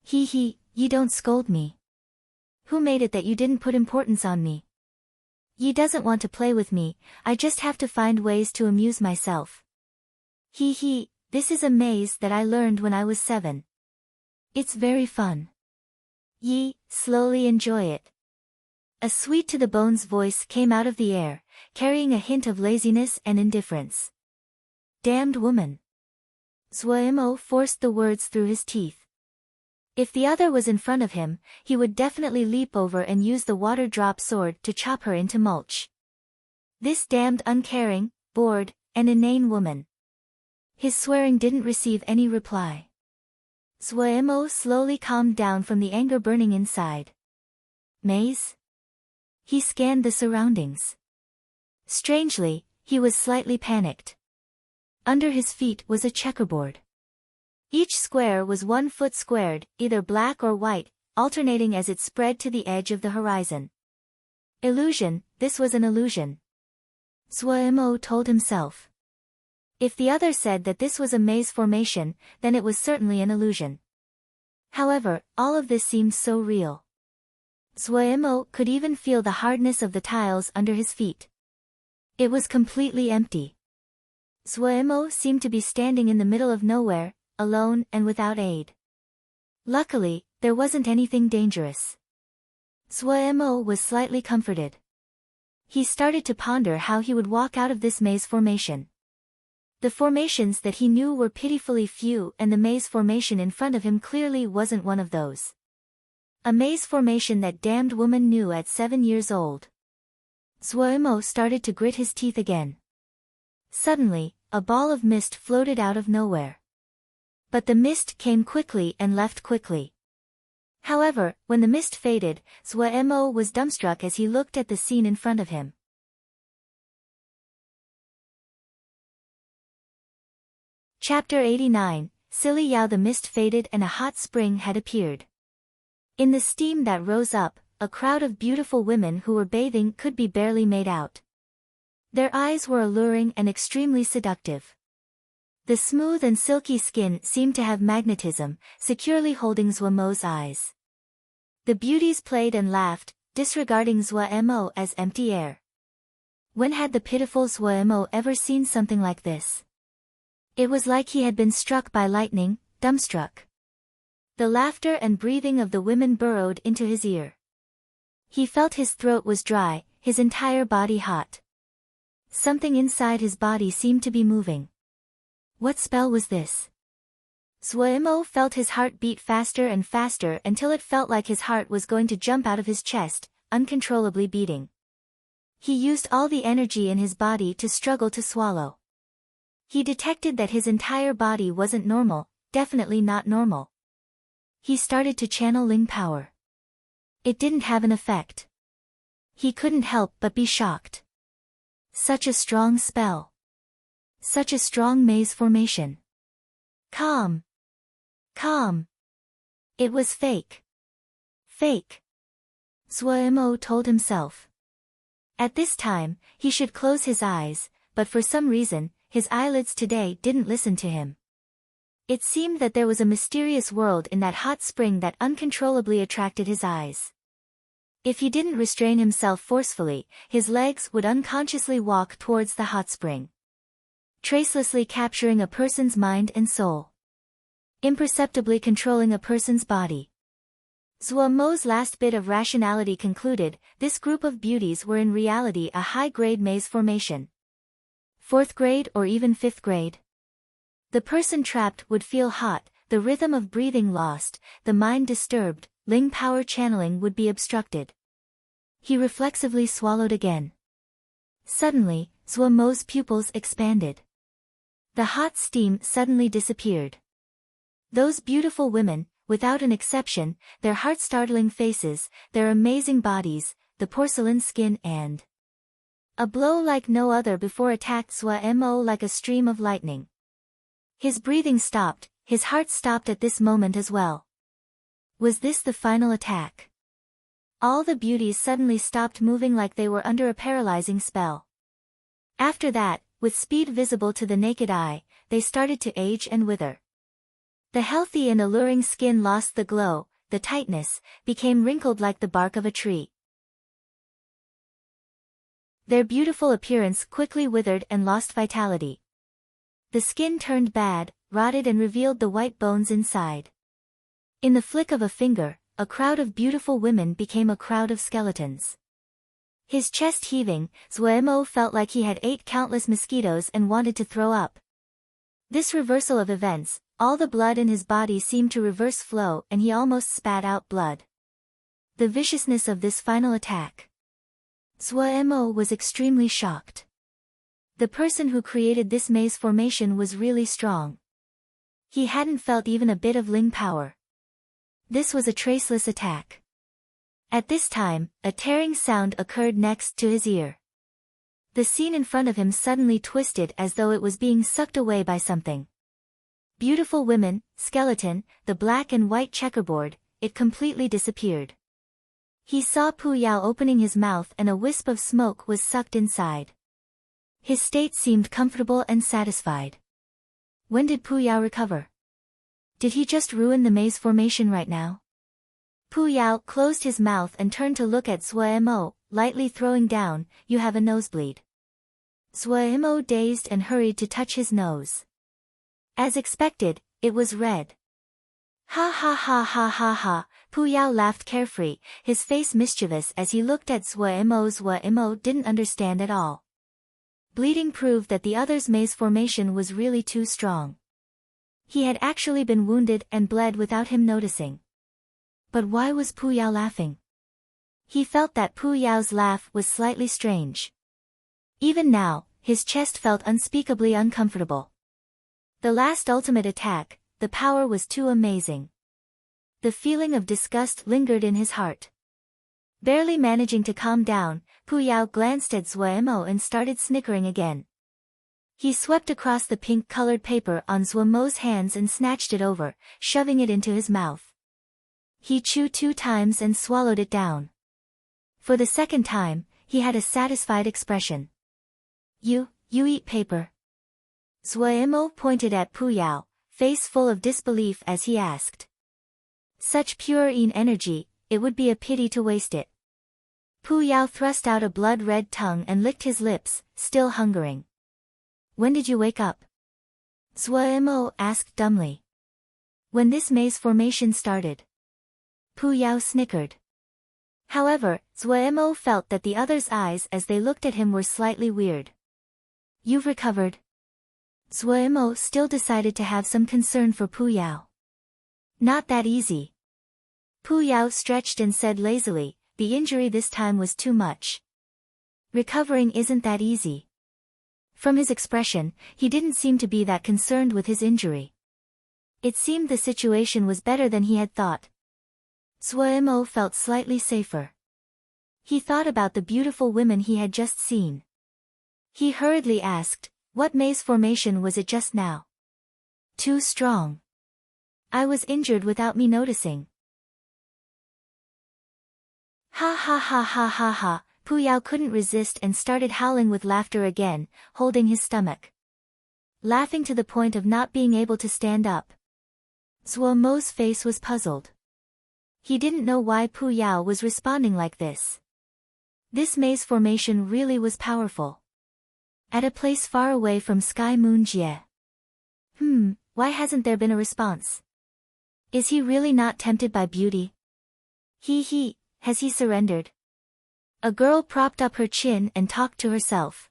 Hee, you don't scold me. Who made it that you didn't put importance on me? Yi doesn't want to play with me, I just have to find ways to amuse myself. Hee, this is a maze that I learned when I was 7. It's very fun. Yi, slowly enjoy it. A sweet-to-the-bones voice came out of the air, carrying a hint of laziness and indifference. Damned woman. Zuo forced the words through his teeth. If the other was in front of him, he would definitely leap over and use the water drop sword to chop her into mulch. This damned uncaring, bored, and inane woman. His swearing didn't receive any reply. Zhuemo slowly calmed down from the anger burning inside. Maze? He scanned the surroundings. Strangely, he was slightly panicked. Under his feet was a checkerboard. Each square was 1 foot squared, either black or white, alternating as it spread to the edge of the horizon. Illusion, this was an illusion. Zhuemo told himself. If the other said that this was a maze formation, then it was certainly an illusion. However, all of this seemed so real. Zhuemo could even feel the hardness of the tiles under his feet. It was completely empty. Zhuemo seemed to be standing in the middle of nowhere, alone and without aid. Luckily, there wasn't anything dangerous. Zhuemo was slightly comforted. He started to ponder how he would walk out of this maze formation. The formations that he knew were pitifully few, and the maze formation in front of him clearly wasn't one of those. A maze formation that damned woman knew at 7 years old. Zhuemo started to grit his teeth again. Suddenly, a ball of mist floated out of nowhere. But the mist came quickly and left quickly. However, when the mist faded, Zhuemo was dumbstruck as he looked at the scene in front of him. Chapter 89, Silly Yao. The mist faded and a hot spring had appeared. In the steam that rose up, a crowd of beautiful women who were bathing could be barely made out. Their eyes were alluring and extremely seductive. The smooth and silky skin seemed to have magnetism, securely holding Zhuemo's eyes. The beauties played and laughed, disregarding Zhuemo as empty air. When had the pitiful Zhuemo ever seen something like this? It was like he had been struck by lightning, dumbstruck. The laughter and breathing of the women burrowed into his ear. He felt his throat was dry, his entire body hot. Something inside his body seemed to be moving. What spell was this? Zhuemo felt his heart beat faster and faster until it felt like his heart was going to jump out of his chest, uncontrollably beating. He used all the energy in his body to struggle to swallow. He detected that his entire body wasn't normal, definitely not normal. He started to channel Ling power. It didn't have an effect. He couldn't help but be shocked. Such a strong spell. Such a strong maze formation. Calm. Calm. It was fake. Fake. Zhuemo told himself. At this time, he should close his eyes, but for some reason, his eyelids today didn't listen to him. It seemed that there was a mysterious world in that hot spring that uncontrollably attracted his eyes. If he didn't restrain himself forcefully, his legs would unconsciously walk towards the hot spring. Tracelessly capturing a person's mind and soul. Imperceptibly controlling a person's body. Zhuemo's last bit of rationality concluded, this group of beauties were in reality a high-grade maze formation. 4th grade or even 5th grade. The person trapped would feel hot, the rhythm of breathing lost, the mind disturbed, Ling power channeling would be obstructed. He reflexively swallowed again. Suddenly, Zhuemo's pupils expanded. The hot steam suddenly disappeared. Those beautiful women, without an exception, their heart-startling faces, their amazing bodies, the porcelain skin and a blow like no other before attacked Zhuemo like a stream of lightning. His breathing stopped, his heart stopped at this moment as well. Was this the final attack? All the beauties suddenly stopped moving like they were under a paralyzing spell. After that, with speed visible to the naked eye, they started to age and wither. The healthy and alluring skin lost the glow, the tightness, became wrinkled like the bark of a tree. Their beautiful appearance quickly withered and lost vitality. The skin turned bad, rotted and revealed the white bones inside. In the flick of a finger, a crowd of beautiful women became a crowd of skeletons. His chest heaving, Zhuemo felt like he had ate countless mosquitoes and wanted to throw up. This reversal of events, All the blood in his body seemed to reverse flow and he almost spat out blood. The viciousness of this final attack. Zuo was extremely shocked. The person who created this maze formation was really strong. He hadn't felt even a bit of Ling power. This was a traceless attack. At this time, a tearing sound occurred next to his ear. The scene in front of him suddenly twisted as though it was being sucked away by something. Beautiful women, skeleton, the black and white checkerboard, it completely disappeared. He saw Pu Yao opening his mouth and a wisp of smoke was sucked inside. His state seemed comfortable and satisfied. When did Pu Yao recover? Did he just ruin the maze formation right now? Pu Yao closed his mouth and turned to look at Zuo, lightly throwing down, "You have a nosebleed." Zuo dazed and hurried to touch his nose. As expected, it was red. Ha ha ha ha ha ha, Pu Yao laughed carefree, his face mischievous as he looked at Zuo. Zuo didn't understand at all. Bleeding proved that the other's maze formation was really too strong. He had actually been wounded and bled without him noticing. But why was Pu Yao laughing? He felt that Pu Yao's laugh was slightly strange. Even now, his chest felt unspeakably uncomfortable. The last ultimate attack, the power was too amazing. The feeling of disgust lingered in his heart. Barely managing to calm down, Pu Yao glanced at Zuo and started snickering again. He swept across the pink-colored paper on Zuo's hands and snatched it over, shoving it into his mouth. He chewed 2 times and swallowed it down. For the second time, he had a satisfied expression. You eat paper?" Zuo pointed at Pu Yao, face full of disbelief as he asked. Such pure energy, it would be a pity to waste it. Pu Yao thrust out a blood-red tongue and licked his lips, still hungering. "When did you wake up?" Zuo asked dumbly. "When this maze formation started." Pu Yao snickered. However, Zuo felt that the other's eyes as they looked at him were slightly weird. "You've recovered?" Zuo still decided to have some concern for Pu Yao. "Not that easy." Pu Yao stretched and said lazily, "The injury this time was too much. Recovering isn't that easy." From his expression, he didn't seem to be that concerned with his injury. It seemed the situation was better than he had thought. Zuo felt slightly safer. He thought about the beautiful women he had just seen. He hurriedly asked, "What maze formation was it just now?" "Too strong. I was injured without me noticing." Ha ha ha ha ha ha, Pu Yao couldn't resist and started howling with laughter again, holding his stomach. Laughing to the point of not being able to stand up. Zuo's face was puzzled. He didn't know why Pu Yao was responding like this. This maze formation really was powerful. At a place far away from Sky Moon Jie. Why hasn't there been a response? Is he really not tempted by beauty? Has he surrendered? A girl propped up her chin and talked to herself.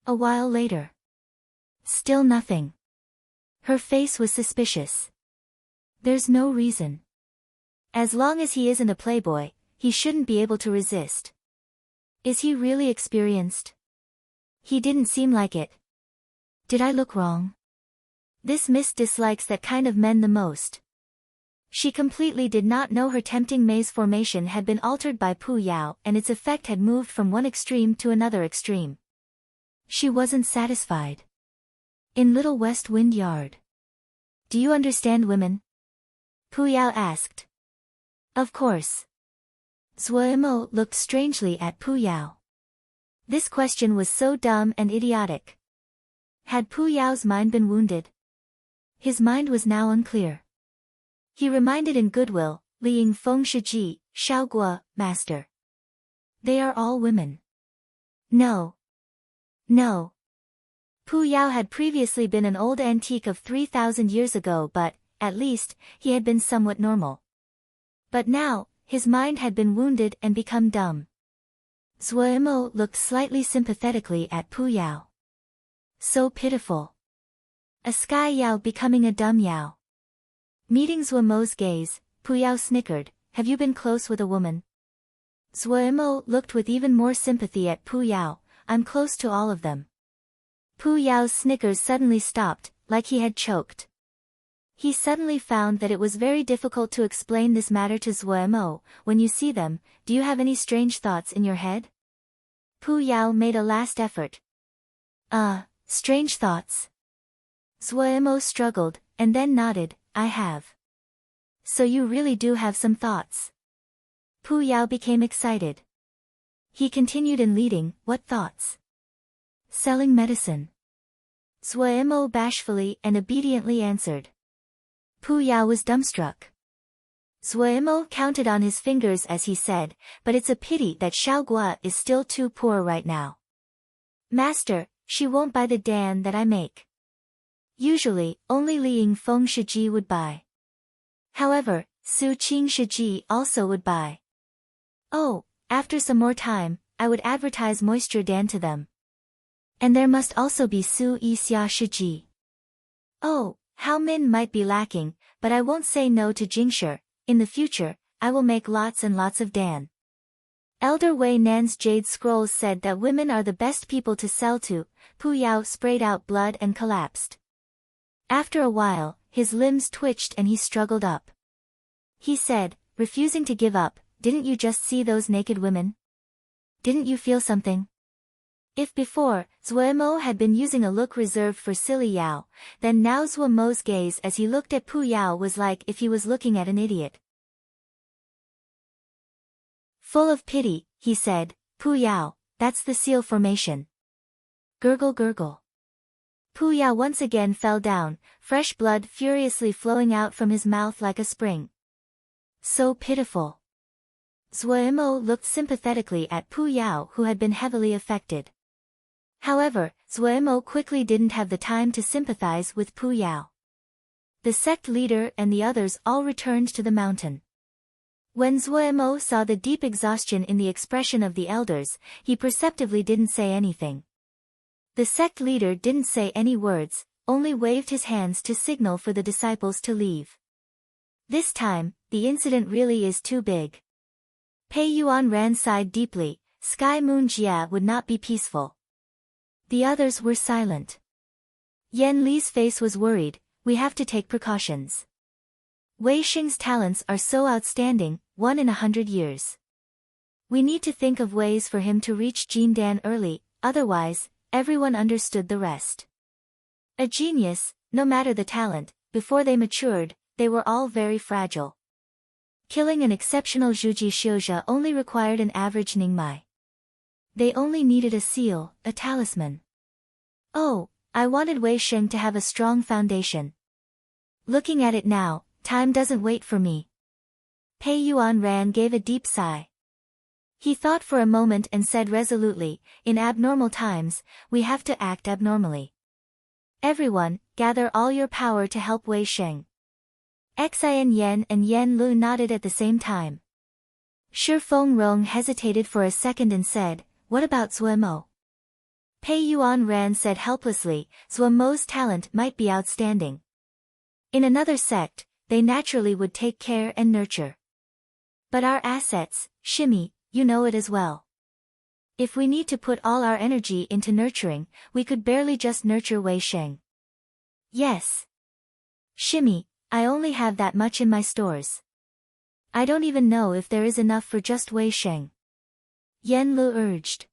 A while later. Still nothing. Her face was suspicious. There's no reason. As long as he isn't a playboy, he shouldn't be able to resist. Is he really experienced? He didn't seem like it. Did I look wrong? This miss dislikes that kind of men the most. She completely did not know her tempting maze formation had been altered by Pu Yao and its effect had moved from one extreme to another extreme. She wasn't satisfied. In Little West Wind Yard. "Do you understand women?" Pu Yao asked. "Of course." Zuo looked strangely at Pu Yao. This question was so dumb and idiotic. Had Pu Yao's mind been wounded? His mind was now unclear. He reminded in goodwill, Liang Feng Shiji, Shaoguo, Master. They are all women. No. Pu Yao had previously been an old antique of 3,000 years ago but, at least, he had been somewhat normal. But now, his mind had been wounded and become dumb. Zuo looked slightly sympathetically at Pu Yao. So pitiful. A sky Yao becoming a dumb Yao. Meeting Zuomo's gaze, Pu Yao snickered, have you been close with a woman? Zuomo looked with even more sympathy at Pu Yao, I'm close to all of them. Pu Yao's snickers suddenly stopped, like he had choked. He suddenly found that it was very difficult to explain this matter to Zuomo. When you see them, do you have any strange thoughts in your head? Pu Yao made a last effort. Strange thoughts. Zuomo struggled, and then nodded, I have. So you really do have some thoughts. Pu Yao became excited. He continued in leading, what thoughts? Selling medicine. Zuomo bashfully and obediently answered. Pu Yao was dumbstruck. Zuomo counted on his fingers as he said, but it's a pity that Xiaogua is still too poor right now. Master, she won't buy the dan that I make. Usually, only Li Yingfeng Shiji would buy. However, Su Qing Shiji also would buy. Oh, after some more time, I would advertise moisture dan to them. And there must also be Su Yixia Shiji. Oh, Hao Min might be lacking, but I won't say no to Jingshi. In the future, I will make lots and lots of dan. Elder Wei Nan's jade scrolls said that women are the best people to sell to. Pu Yao sprayed out blood and collapsed. After a while, his limbs twitched and he struggled up. He said, refusing to give up, didn't you just see those naked women? Didn't you feel something? If before, Zuomo had been using a look reserved for silly Yao, then now Zuomo's gaze as he looked at Pu Yao was like if he was looking at an idiot. Full of pity, he said, Pu Yao, that's the seal formation. Gurgle gurgle. Pu Yao once again fell down, fresh blood furiously flowing out from his mouth like a spring. So pitiful. Zuomo looked sympathetically at Pu Yao who had been heavily affected. However, Zuomo quickly didn't have the time to sympathize with Pu Yao. The sect leader and the others all returned to the mountain. When Zuomo saw the deep exhaustion in the expression of the elders, he perceptively didn't say anything. The sect leader didn't say any words, only waved his hands to signal for the disciples to leave. This time, the incident really is too big. Pei Yuan Ran sighed deeply, Sky Moon Jia would not be peaceful. The others were silent. Yan Li's face was worried, we have to take precautions. Wei Xing's talents are so outstanding, 1 in 100 years. We need to think of ways for him to reach Jindan early, otherwise, everyone understood the rest. A genius, no matter the talent, before they matured, they were all very fragile. Killing an exceptional Zhuji Xiuzha only required an average Ningmai. They only needed a seal, a talisman. Oh, I wanted Wei Xing to have a strong foundation. Looking at it now, time doesn't wait for me. Pei Yuan Ran gave a deep sigh. He thought for a moment and said resolutely, in abnormal times, we have to act abnormally. Everyone, gather all your power to help Wei Xing. Xian Yan and Yan Lu nodded at the same time. Shi Feng Rong hesitated for a second and said, what about Zuomo? Pei Yuan Ran said helplessly, Zuomo's talent might be outstanding. In another sect, they naturally would take care and nurture. But our assets, Shimi, you know it as well. If we need to put all our energy into nurturing, we could barely just nurture Wei Xing. Yes. Shimi, I only have that much in my stores. I don't even know if there is enough for just Wei Xing. Yan Lu urged.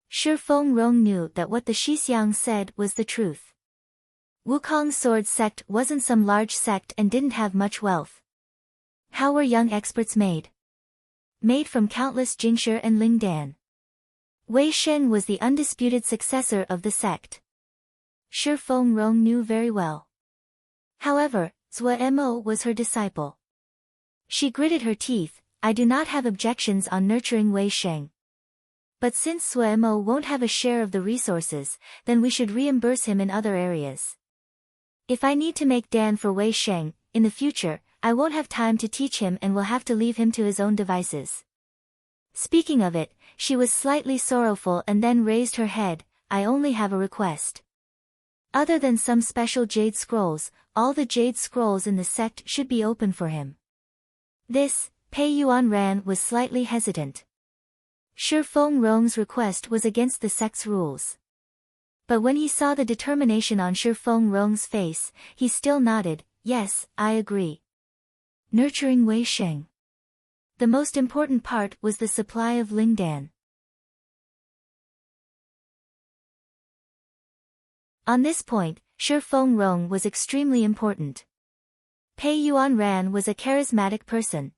Shi Feng Rong knew that what the Shixiang said was the truth. Wukong's sword sect wasn't some large sect and didn't have much wealth. How were young experts made? Made from countless Jingshi and Lingdan. Wei Xing was the undisputed successor of the sect. Shi Feng Rong knew very well. However, Zuomo was her disciple. She gritted her teeth, I do not have objections on nurturing Wei Xing. But since Zuomo won't have a share of the resources, then we should reimburse him in other areas. If I need to make dan for Wei Xing, in the future, I won't have time to teach him and will have to leave him to his own devices. Speaking of it, she was slightly sorrowful and then raised her head, I only have a request. Other than some special jade scrolls, all the jade scrolls in the sect should be open for him. This, Pei Yuanran was slightly hesitant. Shi Fengrong's request was against the sect's rules. But when he saw the determination on Shi Fengrong's face, he still nodded, yes, I agree. Nurturing Wei Sheng. The most important part was the supply of Lingdan. On this point, Shi Fengrong was extremely important. Pei Yuanran was a charismatic person.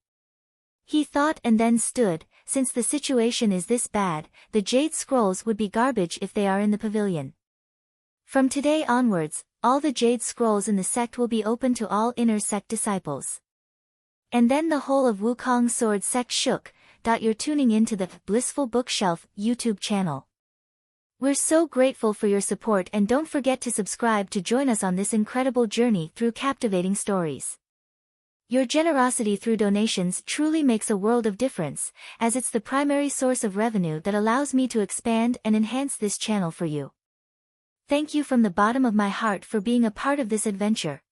He thought and then stood, since the situation is this bad, the jade scrolls would be garbage if they are in the pavilion. From today onwards, all the jade scrolls in the sect will be open to all inner sect disciples. And then the whole of Wukong Sword sect shook. You're tuning into the Blissful Bookshelf YouTube channel. We're so grateful for your support, and don't forget to subscribe to join us on this incredible journey through captivating stories. Your generosity through donations truly makes a world of difference, as it's the primary source of revenue that allows me to expand and enhance this channel for you. Thank you from the bottom of my heart for being a part of this adventure.